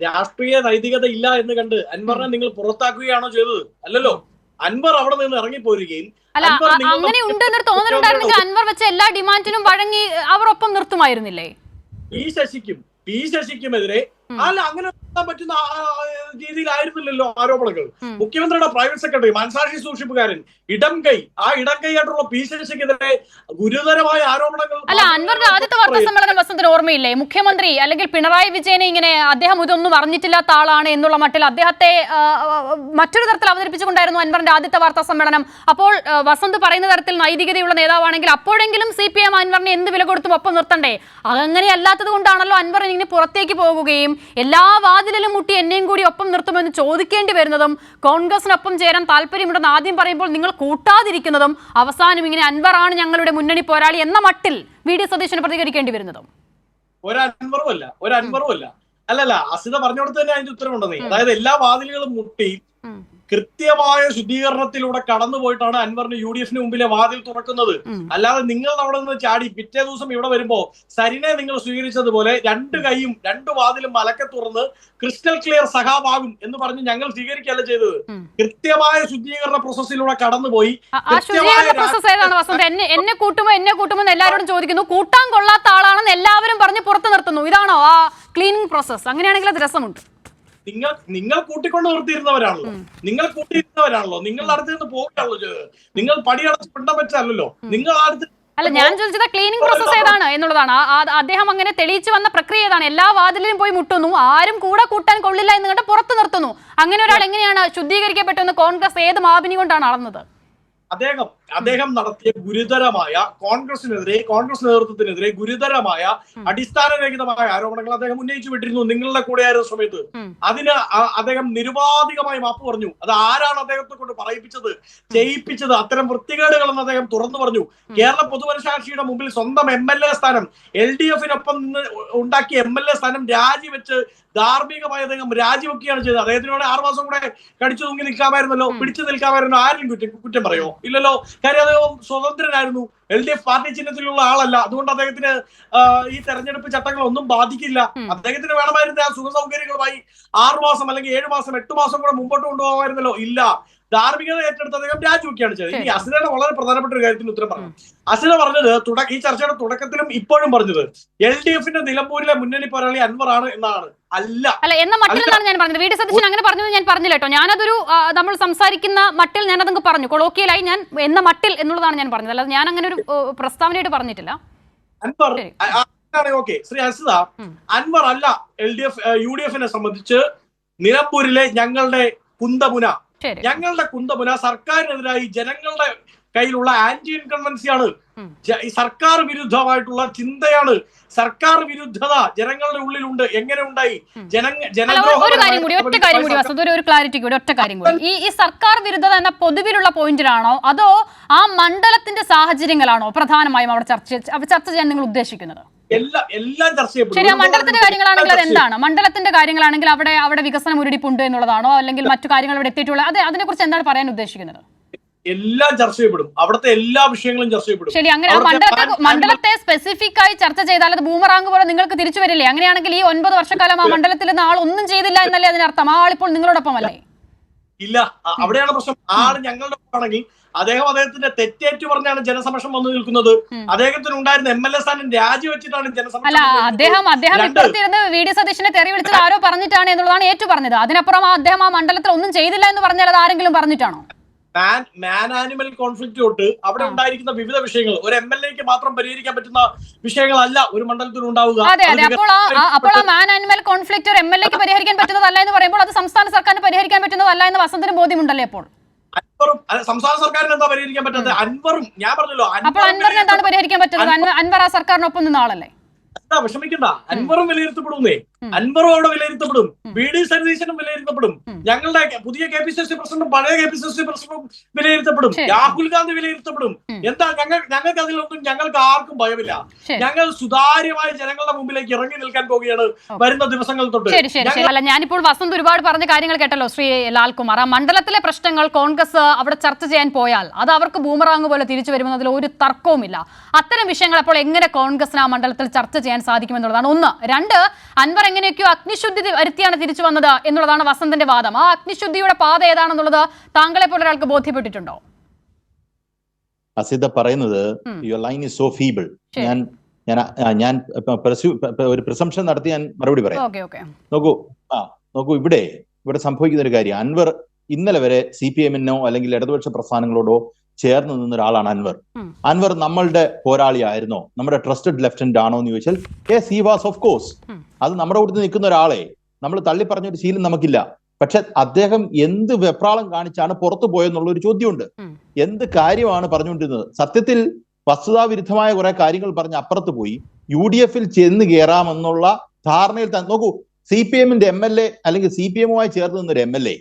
രാഷ്ട്രീയ നൈതികത ഇല്ല എന്ന് കണ്ട് അൻവറിനെ നിങ്ങൾ പുറത്താക്കുകയാണോ ചെയ്തത്? അല്ലല്ലോ, അൻവർ അവിടെ നിന്ന് ഇറങ്ങിപ്പോരുകയും അല്ല, അങ്ങനെ ഉണ്ട് എന്നൊരു തോന്നലുണ്ടായിരുന്നെങ്കിൽ അൻവർ വെച്ച എല്ലാ ഡിമാൻഡിനും വഴങ്ങി അവർ ഒപ്പം നിർത്തുമായിരുന്നില്ലേ? പി ശശിക്കുമെതിരെ അല്ല അങ്ങനെ പറ്റുന്ന രീതിയിലായിരുന്നില്ലല്ലോ ആരോപണങ്ങൾ. മുഖ്യമന്ത്രിയുടെ പ്രൈവറ്റ് സെക്രട്ടറി, മനസാക്ഷി സൂക്ഷിപ്പുകാരൻ, ഇടം കൈ ആയിട്ടുള്ള പി ശശിക്കെതിരെ ഗുരുതരമായ ആരോപണങ്ങൾ. അല്ല, അൻവറിന്റെ ആദ്യത്തെ വാർത്താ സമ്മേളനം വസന്തിന് ഓർമ്മയില്ലേ? മുഖ്യമന്ത്രി അല്ലെങ്കിൽ പിണറായി വിജയനെ ഇങ്ങനെ അദ്ദേഹം ഇതൊന്നും അറിഞ്ഞിട്ടില്ലാത്ത ആളാണ് എന്നുള്ള മട്ടിൽ അദ്ദേഹത്തെ മറ്റൊരു തരത്തിൽ അവതരിപ്പിച്ചുകൊണ്ടായിരുന്നു അൻവറിന്റെ ആദ്യത്തെ വാർത്താ സമ്മേളനം. അപ്പോൾ വസന്ത് പറയുന്ന തരത്തിൽ നൈതികതയുള്ള നേതാവാണെങ്കിൽ അപ്പോഴെങ്കിലും CPM അൻവറിനെ എന്ത് വില കൊടുത്തും ഒപ്പം നിർത്തണ്ടേ? അങ്ങനെ അല്ലാത്തത് കൊണ്ടാണല്ലോ അൻവർ ഇങ്ങനെ പുറത്തേക്ക് പോകുകയും എല്ലാ വാതിലിലും മുട്ടി എന്നെയും കൂടി ഒപ്പം നിർത്തുമെന്ന് ചോദിക്കേണ്ടി വരുന്നതും കോൺഗ്രസിനൊപ്പം ചേരാൻ താല്പര്യമുണ്ടെന്ന് ആദ്യം പറയുമ്പോൾ നിങ്ങൾ കൂട്ടാതിരിക്കുന്നതും അവസാനം ഇങ്ങനെ അൻവറാണ് ഞങ്ങളുടെ മുന്നണി പോരാളി എന്ന മട്ടിൽ VD സതീശന് പ്രതികരിക്കേണ്ടി വരുന്നതും. ഒരു അൻവറും അല്ല അല്ലല്ല, അസിത പറഞ്ഞോടത്ത് തന്നെ അതിന്റെ ഉത്തരവുണ്ടെന്നേ. അതായത് എല്ലാ വാതിലുകളും മുട്ടി കൃത്യമായ ശുദ്ധീകരണത്തിലൂടെ കടന്നുപോയിട്ടാണ് അൻവറിന് UDFന് മുമ്പിലെ വാതിൽ തുറക്കുന്നത്. അല്ലാതെ നിങ്ങൾ അവിടെ നിന്ന് ചാടി പിറ്റേ ദിവസം ഇവിടെ വരുമ്പോ സരിനെ നിങ്ങൾ സ്വീകരിച്ചതുപോലെ രണ്ട് കൈയും രണ്ട് വാതിലും മലക്കെ തുറന്ന് ക്രിസ്റ്റൽ ക്ലിയർ സഖാവാകും എന്ന് പറഞ്ഞ് ഞങ്ങൾ സ്വീകരിക്കുകയല്ല ചെയ്തത്. കൃത്യമായ ശുദ്ധീകരണ പ്രോസസ്സിലൂടെ കടന്നുപോയി. എന്നെ കൂട്ടുമോ എന്ന് എല്ലാവരോടും ചോദിക്കുന്നു. കൂട്ടാൻ കൊള്ളാത്ത ആളാണെന്ന് എല്ലാവരും പറഞ്ഞ് പുറത്തു നിർത്തുന്നു. ഇതാണോ ആ ക്ലീനിങ് പ്രോസസ്? അങ്ങനെയാണെങ്കിൽ അത് രസമുണ്ട്. നിങ്ങൾ കൂട്ടിക്കൊണ്ട് നിർത്തിയിരുന്നവരാണല്ലോ, നിങ്ങൾ അടുത്ത് നിന്ന് പോവുകയാണല്ലോ ചെയ്തത്. നിങ്ങൾ പടിയടച്ച് പിണ്ടം വെച്ചല്ലോ നിങ്ങൾ അടുത്ത്. അല്ല, ഞാൻ ചോദിച്ചത് ക്ലീനിങ് പ്രോസസ് ഏതാണ് എന്നുള്ളതാണ്. അദ്ദേഹം അങ്ങനെ തെളിയിച്ചു വന്ന പ്രക്രിയ ഏതാണ്? എല്ലാ വാതിലിലും പോയി മുട്ടുന്നു, ആരും കൂടെ കൂട്ടാൻ കൊള്ളില്ല എന്ന് കണ്ട് പുറത്തു നിർത്തുന്നു. അങ്ങനെ ഒരാൾ എങ്ങനെയാണ് ശുദ്ധീകരിക്കപ്പെട്ടെന്ന് കോൺഗ്രസ് ഏത് മാപിനി കൊണ്ടാണ് അളന്നത്? അദ്ദേഹം നടത്തിയ ഗുരുതരമായ കോൺഗ്രസ് നേതൃത്വത്തിനെതിരെ ഗുരുതരമായ അടിസ്ഥാനരഹിതമായ ആരോപണങ്ങൾ അദ്ദേഹം ഉന്നയിച്ചു വിട്ടിരുന്നു നിങ്ങളുടെ കൂടെയായിരുന്ന സമയത്ത്. അതിന് അദ്ദേഹം നിരുപാധികമായി മാപ്പ് പറഞ്ഞു. അത് ആരാണ് അദ്ദേഹത്തെ കൊണ്ട് പറയിപ്പിച്ചത്, ചെയ്യിപ്പിച്ചത്, അത്തരം വൃത്തികേടുകളെന്ന് അദ്ദേഹം തുറന്നു പറഞ്ഞു. കേരള പൊതുമനസാക്ഷിയുടെ മുമ്പിൽ സ്വന്തം MLA സ്ഥാനം, LDFനൊപ്പം നിന്ന് ഉണ്ടാക്കിയ MLA സ്ഥാനം രാജിവെച്ച് ധാർമ്മികമായി അദ്ദേഹം രാജിവെക്കുകയാണ് ചെയ്തത്. അദ്ദേഹത്തിനോട് 6 മാസം കൂടെ കടിച്ചു തൂങ്ങി നിൽക്കാമായിരുന്നല്ലോ, പിടിച്ചു നിൽക്കാമായിരുന്നല്ലോ. ആരെങ്കിലും കുറ്റം പറയോ? ഇല്ലല്ലോ. കാര്യം അദ്ദേഹം സ്വതന്ത്രനായിരുന്നു, LDF പാർട്ടി ചിഹ്നത്തിലുള്ള ആളല്ല. അതുകൊണ്ട് അദ്ദേഹത്തിന് ഈ തെരഞ്ഞെടുപ്പ് ചട്ടങ്ങളൊന്നും ബാധിക്കില്ല. അദ്ദേഹത്തിന് വേണമായിരുന്ന ആ സുഖ സൗകര്യങ്ങളുമായി 6 മാസം അല്ലെങ്കിൽ 7 മാസം 8 മാസം കൂടെ മുമ്പോട്ട് കൊണ്ടുപോകാമായിരുന്നല്ലോ. ഇല്ല, ധാർമ്മികത ഏറ്റെടുത്ത് അദ്ദേഹം രാജിവെക്കുകയാണ് ചെയ്തത്. ഇനി അസിതയുടെ വളരെ പ്രധാനപ്പെട്ട ഒരു കാര്യത്തിന് ഉത്തരം പറഞ്ഞു. അസിത പറഞ്ഞത് ഈ ചർച്ചയുടെ തുടക്കത്തിലും ഇപ്പോഴും പറഞ്ഞത് LDFന്റെ നിലമ്പൂരിലെ മുന്നണി പോരാളി അൻവറാണ് എന്നാണ്. അല്ല എന്ന മട്ടിലാണ് ഞാൻ പറഞ്ഞത്. VD സതീശൻ അങ്ങനെ പറഞ്ഞത് ഞാൻ പറഞ്ഞില്ല കേട്ടോ. ഞാനതൊരു നമ്മൾ സംസാരിക്കുന്ന മട്ടിൽ ഞാനതങ്ങ് പറഞ്ഞു, കൊളോക്കിയലായി ഞാൻ എന്ന മട്ടിൽ എന്നുള്ളതാണ് ഞാൻ പറഞ്ഞത്. അല്ലാതെ ഞാൻ അങ്ങനെ ഒരു പ്രസ്താവനയായിട്ട് പറഞ്ഞിട്ടില്ല. അൻവർ ഓക്കെ ശ്രീ അസിത, അൻവർ അല്ല UDFനെ സംബന്ധിച്ച് നിലമ്പൂരിലെ ഞങ്ങളുടെ കുന്തമുന സർക്കാരിനെതിരായി ജനങ്ങളുടെ കയ്യിലുള്ള ആന്റി ഇൻകൺവൻസിയാണ്. സർക്കാർ വിരുദ്ധമായിട്ടുള്ള ചിന്തയാണ്. സർക്കാർ വിരുദ്ധത ജനങ്ങളുടെ ഉള്ളിലുണ്ട്. എങ്ങനെ ഉണ്ടായി? ഒരു കാര്യം കൂടി, ഒരു ക്ലാരിറ്റി കൂടി, ഒറ്റ കാര്യം കൂടി. ഈ സർക്കാർ വിരുദ്ധത എന്ന പൊതുവിലുള്ള പോയിന്റിലാണോ അതോ ആ മണ്ഡലത്തിന്റെ സാഹചര്യങ്ങളാണോ പ്രധാനമായും അവിടെ ചർച്ച ചെയ്യാൻ നിങ്ങൾ ഉദ്ദേശിക്കുന്നത്? എല്ലാം ചർച്ച ചെയ്യപ്പെടും. ശരി, മണ്ഡലത്തിന്റെ കാര്യങ്ങളാണെങ്കിൽ അത് എന്താണ്? മണ്ഡലത്തിന്റെ കാര്യങ്ങളാണെങ്കിൽ അവിടെ വികസനം മുരടിപ്പുണ്ട് എന്നുള്ളതാണോ അല്ലെങ്കിൽ മറ്റു കാര്യങ്ങൾ അവിടെ എത്തിയിട്ടുള്ളത്? അതിനെ കുറിച്ച് എന്താണ് പറയാൻ ഉദ്ദേശിക്കുന്നത്? എല്ലാം ചർച്ച ചെയ്യപ്പെടും. അവിടുത്തെ എല്ലാ വിഷയങ്ങളും ചർച്ച ചെയ്യപ്പെടും. ശരി, അങ്ങനെ മണ്ഡലത്തെ സ്പെസിഫിക് ആയി ചർച്ച ചെയ്താൽ അത് ബൂമറാങ് പോലെ നിങ്ങൾക്ക് തിരിച്ചു വരില്ലേ? അങ്ങനെയാണെങ്കിൽ ഈ 9 വർഷക്കാലം ആ മണ്ഡലത്തിൽ നിന്ന് ആൾ ഒന്നും ചെയ്തില്ല എന്നല്ലേ അതിനർത്ഥം? ആ ആളിപ്പോൾ നിങ്ങളോടൊപ്പം അല്ലേ? ഇല്ല, അവിടെയാണ് പ്രശ്നം. ആള് ഞങ്ങളുടെ ആണെങ്കിൽ അദ്ദേഹത്തിന്റെ തെറ്റേറ്റു പറഞ്ഞാണ് ജനസമക്ഷം വന്നു നിൽക്കുന്നത്. അദ്ദേഹത്തിന് ഉണ്ടായിരുന്ന MLA സ്ഥാനം രാജിവെച്ചിട്ടാണ് ജനസമക്ഷം. അല്ല, അദ്ദേഹം ഇപ്പുറത്തിരുന്ന് VD സതീശനെ തെറി വിളിച്ചത് ആരോ പറഞ്ഞിട്ടാണ് എന്നുള്ളതാണ് ഏറ്റു പറഞ്ഞത്. അതിനപ്പുറം അദ്ദേഹം ആ മണ്ഡലത്തിൽ ഒന്നും ചെയ്തില്ല എന്ന് പറഞ്ഞാൽ അത് ആരെങ്കിലും പറഞ്ഞിട്ടാണോ? മാൻ ആനിമൽ കോൺഫ്ലിക്റ്റ് തൊട്ട് അവിടെ ഉണ്ടായിരിക്കുന്ന വിവിധ വിഷയങ്ങൾ ഒരു MLAക്ക് മാത്രം പരിഹരിക്കാൻ പറ്റുന്ന വിഷയങ്ങളല്ല ഒരു മണ്ഡലത്തിൽ ഉണ്ടാവുക. അതെ, അപ്പോൾ ആ മാൻ ആനിമൽ കോൺഫ്ലിക്റ്റ് ഒരു MLAക്ക് പരിഹരിക്കാൻ പറ്റുന്നതല്ല എന്ന് പറയുമ്പോൾ അത് സംസ്ഥാന സർക്കാരിന് പരിഹരിക്കാൻ പറ്റുന്നതല്ല എന്ന് വസന്തിന് ബോധ്യമുണ്ടല്ലേ? അപ്പോൾ സംസ്ഥാന സർക്കാരിന് എന്താ പരിഹരിക്കാൻ പറ്റുന്നത്? അൻവറും ഞാൻ പറഞ്ഞല്ലോ. അപ്പോൾ അൻവറിന് എന്താണ് പരിഹരിക്കാൻ പറ്റുന്നത്? അൻവർ ആ സർക്കാരിനൊപ്പം നിന്ന ആളല്ലേ? വിഷമിക്കണ്ട, അൻവറും വിലയിരുത്തപ്പെടുന്നേ. അൻവറും അവിടെ വിലയിരുത്തപ്പെടും, വി ഡി സതീശനും വിലയിരുത്തപ്പെടും, ഞങ്ങളുടെ പുതിയ KPCC പ്രസിഡന്റും പഴയ KPCC പ്രസിഡന്റും വിലയിരുത്തപ്പെടും, രാഹുൽ ഗാന്ധി വിലയിരുത്തപ്പെടും. എന്താ ഞങ്ങൾക്ക് അതിലൊന്നും ഞങ്ങൾക്ക് ആർക്കും ഭയമില്ല. ഞങ്ങൾ സുതാര്യമായ ജനങ്ങളുടെ മുമ്പിലേക്ക് ഇറങ്ങി നിൽക്കാൻ പോവുകയാണ് വരുന്ന ദിവസങ്ങൾ തൊട്ട്. അല്ല, ഞാനിപ്പോൾ വസന്ത് ഒരുപാട് പറഞ്ഞ കാര്യങ്ങൾ കേട്ടല്ലോ ശ്രീ ലാൽകുമാർ. ആ മണ്ഡലത്തിലെ പ്രശ്നങ്ങൾ കോൺഗ്രസ് അവിടെ ചർച്ച ചെയ്യാൻ പോയാൽ അത് അവർക്ക് ബൂമറാങ് പോലെ തിരിച്ചു വരുമെന്നതിൽ ഒരു തർക്കവുമില്ല. അത്തരം വിഷയങ്ങൾ അപ്പോൾ എങ്ങനെ കോൺഗ്രസിന് ആ മണ്ഡലത്തിൽ ചർച്ച ചെയ്യാൻ സാധിക്കുമെന്നുള്ളതാണ് ഒന്ന്. രണ്ട്, അൻവർ എങ്ങനെയൊക്കെയോ അഗ്നിശുദ്ധി വരുത്തിയാണ് തിരിച്ചു വന്നത് എന്നുള്ളതാണ് വസന്തിന്റെ വാദം. ആ അഗ്നിശുദ്ധിയുടെ പാത ഏതാണെന്നുള്ളത് താങ്കളെ പോലെ ഒരാൾക്ക് ബോധ്യപ്പെട്ടിട്ടുണ്ടോ? അസിത പറയുന്നത് your line is so feeble. ഞാൻ ഒരു പ്രിസംഷൻ നടത്തി ഞാൻ മറുപടി പറയാം. നോക്കൂ ഇവിടെ സംഭവിക്കുന്ന ഒരു കാര്യം, അൻവർ ഇന്നലെ വരെ CPM-നോ അല്ലെങ്കിൽ ഇടതുപക്ഷ പ്രസ്ഥാനങ്ങളോടോ ചേർന്ന് നിന്ന ഒരാളാണ് അൻവർ. അൻവർ നമ്മളുടെ പോരാളിയായിരുന്നോ, നമ്മുടെ ട്രസ്റ്റഡ് ലെഫ്റ്റനന്റ് ആണോ എന്ന് ചോദിച്ചാൽ yes, he was of course. അത് നമ്മുടെ കൂട്ടത്തിൽ നിൽക്കുന്ന ഒരാളെ നമ്മൾ തള്ളി പറഞ്ഞൊരു ശീലം നമുക്കില്ല. പക്ഷെ അദ്ദേഹം എന്ത് വെപ്രാളം കാണിച്ചാണ് പുറത്തു പോയെന്നുള്ള ഒരു ചോദ്യമുണ്ട്. എന്ത് കാര്യമാണ് പറഞ്ഞുകൊണ്ടിരുന്നത്? സത്യത്തിൽ വസ്തുതാവിരുദ്ധമായ കുറെ കാര്യങ്ങൾ പറഞ്ഞ് അപ്പുറത്ത് പോയി UDF-ൽ ചെന്ന് കയറാമെന്നുള്ള ധാരണയിൽ നോക്കൂ, CPM-ന്റെ MLA അല്ലെങ്കിൽ CPM-മായി ചേർന്ന് നിന്നൊരു MLA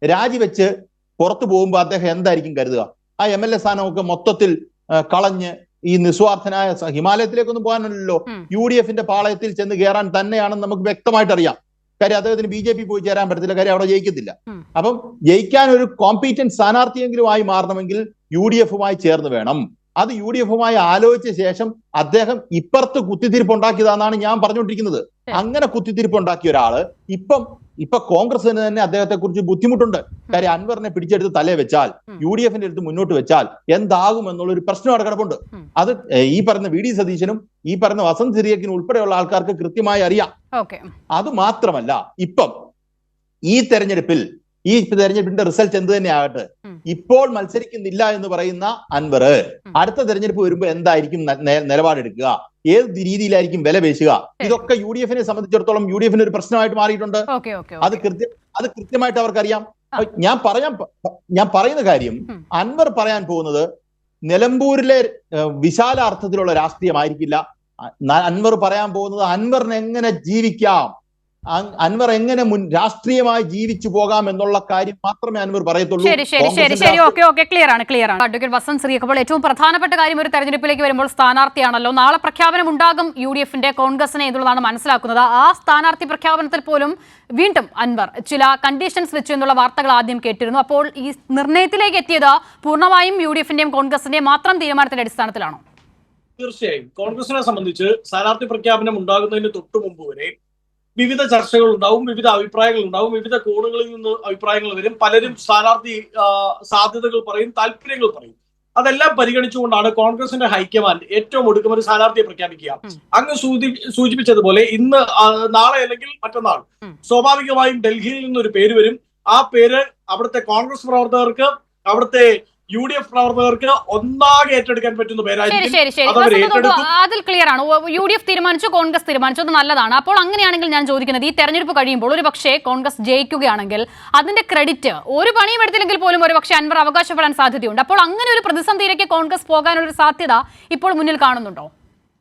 രാജിവെച്ച് പുറത്തു പോകുമ്പോൾ അദ്ദേഹം എന്തായിരിക്കും കരുതുക? ആ MLA സ്ഥാനമൊക്കെ മൊത്തത്തിൽ കളഞ്ഞ് ഈ നിസ്വാർത്ഥനായ ഹിമാലയത്തിലേക്കൊന്നും പോകാനല്ലോ, UDF-ന്റെ പാളയത്തിൽ ചെന്ന് കയറാൻ തന്നെയാണെന്ന് നമുക്ക് വ്യക്തമായിട്ട് അറിയാം. കാര്യം അദ്ദേഹത്തിന് BJP പോയി ചേരാൻ പറ്റത്തില്ല, കാര്യം അവിടെ ജയിക്കത്തില്ല. അപ്പം ജയിക്കാൻ ഒരു കോമ്പീറ്റന്റ് സ്ഥാനാർത്ഥിയെങ്കിലും ആയി മാറണമെങ്കിൽ UDF-മായി ചേർന്ന് വേണം. അത് UDF-മായി ആലോചിച്ച ശേഷം അദ്ദേഹം ഇപ്പുറത്ത് കുത്തിത്തിരിപ്പുണ്ടാക്കിയതാണെന്നാണ് ഞാൻ പറഞ്ഞുകൊണ്ടിരിക്കുന്നത്. അങ്ങനെ കുത്തിത്തിരിപ്പുണ്ടാക്കിയ ഒരാള് ഇപ്പൊ കോൺഗ്രസിന് തന്നെ അദ്ദേഹത്തെ കുറിച്ച് ബുദ്ധിമുട്ടുണ്ട്. കാര്യം അൻവറിനെ പിടിച്ചെടുത്ത് തലേ വെച്ചാൽ, UDF-ന്റെ അടുത്ത് മുന്നോട്ട് വെച്ചാൽ എന്താകും എന്നുള്ള ഒരു പ്രശ്നം അവിടെ കിടപ്പുണ്ട്. അത് ഈ പറയുന്ന VD സതീശനും ഈ പറയുന്ന വസന്ത് സിറിയക്കിനും ഉൾപ്പെടെയുള്ള ആൾക്കാർക്ക് കൃത്യമായി അറിയാം. അത് മാത്രമല്ല, ഇപ്പം ഈ തെരഞ്ഞെടുപ്പിന്റെ റിസൾട്ട് എന്ത് തന്നെ ആകട്ടെ, ഇപ്പോൾ മത്സരിക്കുന്നില്ല എന്ന് പറയുന്ന അൻവർ അടുത്ത തെരഞ്ഞെടുപ്പ് വരുമ്പോൾ എന്തായിരിക്കും നിലപാടെടുക്കുക, ഏത് രീതിയിലായിരിക്കും വില പേശുക, ഇതൊക്കെ UDF-നെ സംബന്ധിച്ചിടത്തോളം UDF-ന് ഒരു പ്രശ്നമായിട്ട് മാറിയിട്ടുണ്ട്. അത് കൃത്യമായിട്ട് അവർക്കറിയാം. ഞാൻ പറയുന്ന കാര്യം, അൻവർ പറയാൻ പോകുന്നത് നിലമ്പൂരിലെ വിശാല അർത്ഥത്തിലുള്ള രാഷ്ട്രീയമായിരിക്കില്ല. അൻവർ പറയാൻ പോകുന്നത് അൻവറിന് എങ്ങനെ ജീവിക്കാം, അൻവർ എങ്ങനെ രാഷ്ട്രീയമായി ജീവിച്ചു പോകാം എന്നുള്ള കാര്യം മാത്രമേ അൻവർ പറയത്തുള്ളൂ. ക്ലിയർ ആണ്. അഡ്വക്കേറ്റ് വസന്ത് സിറിയക്ക്, അപ്പോൾ ഏറ്റവും പ്രധാനപ്പെട്ട കാര്യം ഒരു തെരഞ്ഞെടുപ്പിലേക്ക് വരുമ്പോൾ സ്ഥാനാർത്ഥിയാണല്ലോ. നാളെ പ്രഖ്യാപനം ഉണ്ടാകും UDF-ന്റെ കോൺഗ്രസിനെ എന്നുള്ളതാണ് മനസ്സിലാക്കുന്നത്. ആ സ്ഥാനാർത്ഥി പ്രഖ്യാപനത്തിൽ പോലും വീണ്ടും അൻവർ ചില കണ്ടീഷൻസ് വെച്ചു എന്നുള്ള വാർത്തകൾ ആദ്യം കേട്ടിരുന്നു. അപ്പോൾ ഈ നിർണയത്തിലേക്ക് എത്തിയത് പൂർണ്ണമായും UDF-ന്റെയും കോൺഗ്രസിന്റെയും മാത്രം തീരുമാനത്തിന്റെ അടിസ്ഥാനത്തിലാണോ? തീർച്ചയായും കോൺഗ്രസിനെ സംബന്ധിച്ച് സ്ഥാനാർത്ഥി പ്രഖ്യാപനം ഉണ്ടാകുന്നതിന് തൊട്ടു മുമ്പ് വരെ വിവിധ ചർച്ചകൾ ഉണ്ടാവും, വിവിധ അഭിപ്രായങ്ങൾ ഉണ്ടാവും, വിവിധ കോണുകളിൽ നിന്ന് അഭിപ്രായങ്ങൾ വരും. പലരും സ്ഥാനാർത്ഥി സാധ്യതകൾ പറയും, താല്പര്യങ്ങൾ പറയും. അതെല്ലാം പരിഗണിച്ചുകൊണ്ടാണ് കോൺഗ്രസിന്റെ ഹൈക്കമാൻഡ് ഏറ്റവും ഒടുക്കം ഒരു സ്ഥാനാർത്ഥിയെ പ്രഖ്യാപിക്കുക. അങ്ങ് സൂചിപ്പിച്ചതുപോലെ ഇന്ന്, നാളെ അല്ലെങ്കിൽ മറ്റന്നാൾ സ്വാഭാവികമായും ഡൽഹിയിൽ നിന്നൊരു പേര് വരും. ആ പേര് അവിടുത്തെ കോൺഗ്രസ് പ്രവർത്തകർക്ക്, അവിടുത്തെ UDF പ്രവർത്തകർക്ക് ഒന്നാകെ ഏറ്റെടുക്കാൻ പറ്റുന്ന പേരായിരിക്കും. അതിൽ ക്ലിയർ ആണ്. UDF തീരുമാനിച്ചു, കോൺഗ്രസ് തീരുമാനിച്ചു, അത് നല്ലതാണ്. അപ്പോൾ അങ്ങനെയാണെങ്കിൽ ഞാൻ ചോദിക്കുന്നത്, ഈ തെരഞ്ഞെടുപ്പ് കഴിയുമ്പോൾ ഒരു പക്ഷേ കോൺഗ്രസ് ജയിക്കുകയാണെങ്കിൽ അതിന്റെ ക്രെഡിറ്റ് ഒരു പണിയും എടുത്തില്ലെങ്കിൽ പോലും ഒരു പക്ഷേ അൻവർ അവകാശപ്പെടാൻ സാധ്യതയുണ്ട്. അപ്പോൾ അങ്ങനെ ഒരു പ്രതിസന്ധിയിലേക്ക് കോൺഗ്രസ് പോകാനൊരു സാധ്യത ഇപ്പോൾ മുന്നിൽ കാണുന്നുണ്ടോ?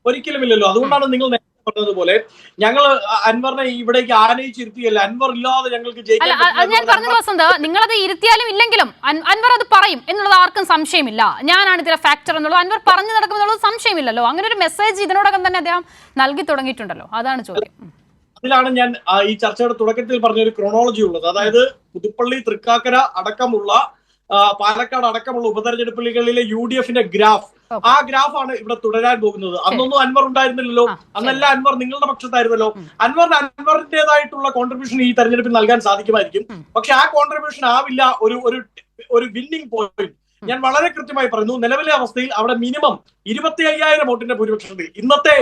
ഒരിക്കലുമില്ലല്ലോ. അതുകൊണ്ടാണ് നിങ്ങൾ പറഞ്ഞതുപോലെ ഞങ്ങൾ അൻവറിനെ ഇവിടേക്ക് ആനയിച്ചിരുത്തിയല്ല, അൻവർ ഇല്ലാതെ ഞങ്ങൾക്ക് ജയിക്കാൻ. ഞാൻ പറഞ്ഞത് വസന്ത്, നിങ്ങളത് ഇരുത്തിയാലും ഇല്ലെങ്കിലും അൻവർ അത് പറയും എന്നുള്ളത് ആർക്കും സംശയമില്ല. ഞാനാണ് ഇതിലെ ഫാക്ടർ എന്നുള്ളത് അൻവർ പറഞ്ഞു നടക്കും എന്നുള്ളത് സംശയമില്ലല്ലോ. അങ്ങനെ ഒരു മെസ്സേജ് ഇതിനോടകം തന്നെ അദ്ദേഹം നൽകി തുടങ്ങിയിട്ടുണ്ടല്ലോ. അതാണ് ചോദ്യം. അതിലാണ് ഞാൻ ഈ ചർച്ചയുടെ തുടക്കത്തിൽ പറഞ്ഞൊരു ക്രോണോളജി ഉള്ളത്. അതായത് പുതുപ്പള്ളി, തൃക്കാക്കര അടക്കമുള്ള, പാലക്കാട് അടക്കമുള്ള ഉപതെരഞ്ഞെടുപ്പുകളിലെ UDF-ന്റെ ഗ്രാഫ്, ആ ഗ്രാഫാണ് ഇവിടെ തുടരാൻ പോകുന്നത്. അന്നൊന്നും അൻവർ ഉണ്ടായിരുന്നില്ലല്ലോ, അന്നല്ല അൻവർ നിങ്ങളുടെ പക്ഷത്തായിരുന്നല്ലോ. അൻവറിന്റേതായിട്ടുള്ള കോൺട്രിബ്യൂഷൻ ഈ തെരഞ്ഞെടുപ്പിൽ നൽകാൻ സാധിക്കുമായിരിക്കും. പക്ഷെ ആ കോൺട്രിബ്യൂഷൻ ആവില്ല ഒരു വിന്നിംഗ് പോയിന്റ്. ഞാൻ വളരെ കൃത്യമായി പറയുന്നു, നിലവിലെ അവസ്ഥയിൽ അവിടെ മിനിമം 25,000 വോട്ടിന്റെ ഭൂരിപക്ഷത്തിൽ, ഇന്നത്തെ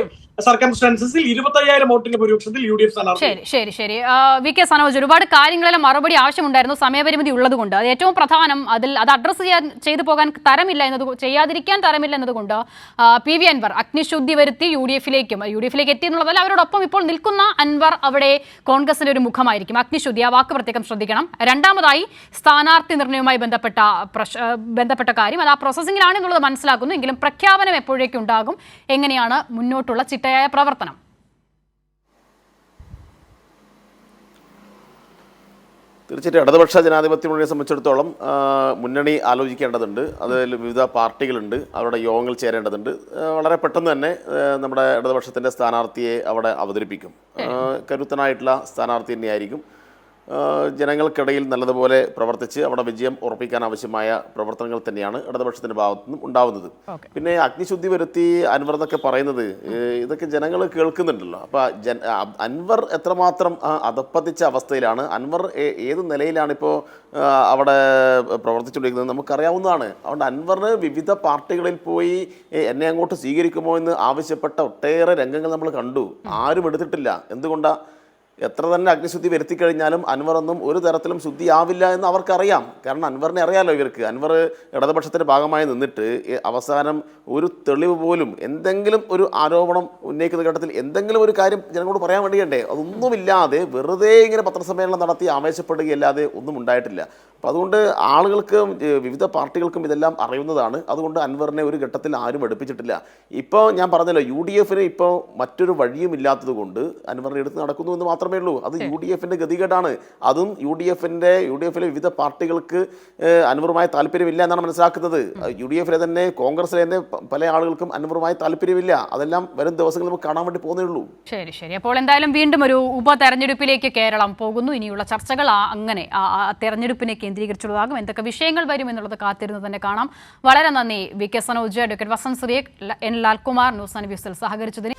സർക്കംസ്റ്റൻസസിൽ 25,000 വോട്ടിന്റെ ഭൂരിപക്ഷത്തിൽ UDF സ്ഥാനാർത്ഥി. ശരി. VK സനോജ്, ഒരുപാട് കാര്യങ്ങളെല്ലാം മറുപടി ആവശ്യമുണ്ടായിരുന്നു, സമയപരിമിതി ഉള്ളതുകൊണ്ട്. അത് ഏറ്റവും പ്രധാനം, അത് അഡ്രസ് ചെയ്തു പോകാൻ തരമില്ല ചെയ്യാതിരിക്കാൻ തരമില്ല എന്നതുകൊണ്ട് PV അൻവർ അഗ്നിശുദ്ധി വരുത്തി UDF-ലേക്ക് എത്തി എന്നുള്ളതല്ല, അവരോടൊപ്പം ഇപ്പോൾ നിൽക്കുന്ന അൻവർ അവിടെ കോൺഗ്രസിന്റെ ഒരു മുഖമായിരിക്കും. അഗ്നിശുദ്ധി, ആ വാക്ക് പ്രത്യേകം ശ്രദ്ധിക്കണം. രണ്ടാമതായി സ്ഥാനാർത്ഥി നിർണയവുമായി ബന്ധപ്പെട്ട കാര്യം, അത് ആ പ്രോസസ്സിംഗിലാണെന്നുള്ളത് മനസ്സിലാക്കുന്നു. എങ്കിലും പ്രഖ്യാപനം എപ്പോഴേക്കും ഉണ്ടാകും, എങ്ങനെയാണ് മുന്നോട്ടുള്ള ചിട്ടയായ പ്രവർത്തനം? തീർച്ചയായിട്ടും ഇടതുപക്ഷ ജനാധിപത്യ മുന്നണിയെ സംബന്ധിച്ചിടത്തോളം മുന്നണി ആലോചിക്കേണ്ടതുണ്ട്. അതിൽ വിവിധ പാർട്ടികളുണ്ട്, അവരുടെ യോഗങ്ങൾ ചേരേണ്ടതുണ്ട്. വളരെ പെട്ടെന്ന് തന്നെ നമ്മുടെ ഇടതുപക്ഷത്തിൻ്റെ സ്ഥാനാർത്ഥിയെ അവിടെ അവതരിപ്പിക്കും. കരുത്തനായിട്ടുള്ള സ്ഥാനാർത്ഥി തന്നെയായിരിക്കും. ജനങ്ങൾക്കിടയിൽ നല്ലതുപോലെ പ്രവർത്തിച്ച് അവിടെ വിജയം ഉറപ്പിക്കാൻ ആവശ്യമായ പ്രവർത്തനങ്ങൾ തന്നെയാണ് ഇടതുപക്ഷത്തിൻ്റെ ഭാഗത്തു നിന്നും ഉണ്ടാവുന്നത്. പിന്നെ അഗ്നിശുദ്ധി വരുത്തി അൻവർ എന്നൊക്കെ പറയുന്നത് ഇതൊക്കെ ജനങ്ങൾ കേൾക്കുന്നുണ്ടല്ലോ. അപ്പോൾ അൻവർ എത്രമാത്രം അധപ്പതിച്ച അവസ്ഥയിലാണ്, അൻവർ ഏത് നിലയിലാണിപ്പോൾ അവിടെ പ്രവർത്തിച്ചുകൊണ്ടിരിക്കുന്നത് നമുക്കറിയാവുന്നതാണ്. അതുകൊണ്ട് അൻവറിന് വിവിധ പാർട്ടികളിൽ പോയി എന്നെ അങ്ങോട്ട് സ്വീകരിക്കുമോ എന്ന് ആവശ്യപ്പെട്ട ഒട്ടേറെ രംഗങ്ങൾ നമ്മൾ കണ്ടു. ആരും എടുത്തിട്ടില്ല. എന്തുകൊണ്ടാണ്? എത്ര തന്നെ അഗ്നിശുദ്ധി വരുത്തിക്കഴിഞ്ഞാലും അൻവറൊന്നും ഒരു തരത്തിലും ശുദ്ധിയാവില്ല എന്ന് അവർക്കറിയാം. കാരണം അൻവറിനെ അറിയാമല്ലോ ഇവർക്ക്. അൻവർ ഇടതുപക്ഷത്തിൻ്റെ ഭാഗമായി നിന്നിട്ട് അവസാനം ഒരു തെളിവ് പോലും, എന്തെങ്കിലും ഒരു ആരോപണം ഉന്നയിക്കുന്ന ഘട്ടത്തിൽ എന്തെങ്കിലും ഒരു കാര്യം ജനങ്ങളോട് പറയാൻ വേണ്ടിയണ്ടേ, അതൊന്നുമില്ലാതെ വെറുതെ ഇങ്ങനെ പത്രസമ്മേളനം നടത്തി ആവേശപ്പെടുകയല്ലാതെ ഒന്നും ഉണ്ടായിട്ടില്ല. അപ്പം അതുകൊണ്ട് ആളുകൾക്കും വിവിധ പാർട്ടികൾക്കും ഇതെല്ലാം അറിയുന്നതാണ്. അതുകൊണ്ട് അൻവറിനെ ഒരു ഘട്ടത്തിൽ ആരും എടുപ്പിച്ചിട്ടില്ല. ഇപ്പോൾ ഞാൻ പറഞ്ഞല്ലോ, UDF ഇപ്പോൾ മറ്റൊരു വഴിയും ഇല്ലാത്തത് കൊണ്ട് അൻവറിനെ എടുത്ത് നടക്കുന്നു എന്ന് മാത്രമേ ഉള്ളൂ. അത് UDF ഗതികേടാണ്. അതും UDFിലെ വിവിധ പാർട്ടികൾക്ക് അൻവറുമായി താല്പര്യമില്ല എന്നാണ് മനസ്സിലാക്കുന്നത്. UDFിലെ തന്നെ, കോൺഗ്രസിലെ തന്നെ പല ആളുകൾക്കും അൻവറുമായി താല്പര്യമില്ല. അതെല്ലാം വരും ദിവസങ്ങളിൽ നമുക്ക് കാണാൻ വേണ്ടി പോകുന്നേ ഉള്ളൂ. ശരി. അപ്പോൾ എന്തായാലും വീണ്ടും ഒരു ഉപതെരഞ്ഞെടുപ്പിലേക്ക് കേരളം പോകുന്നു. ഇനിയുള്ള ചർച്ചകൾ അങ്ങനെ തെരഞ്ഞെടുപ്പിനെ കേന്ദ്രീകരിച്ചുള്ളതാകും. എന്തൊക്കെ വിഷയങ്ങൾ വരും എന്നുള്ളത് കാത്തിരുന്ന് തന്നെ കാണാം. വളരെ നന്ദി VK Sanoj, advocate Vasanth Surekh, N Lalkumar news and വ്യൂസിൽ സഹകരിച്ചതിന്.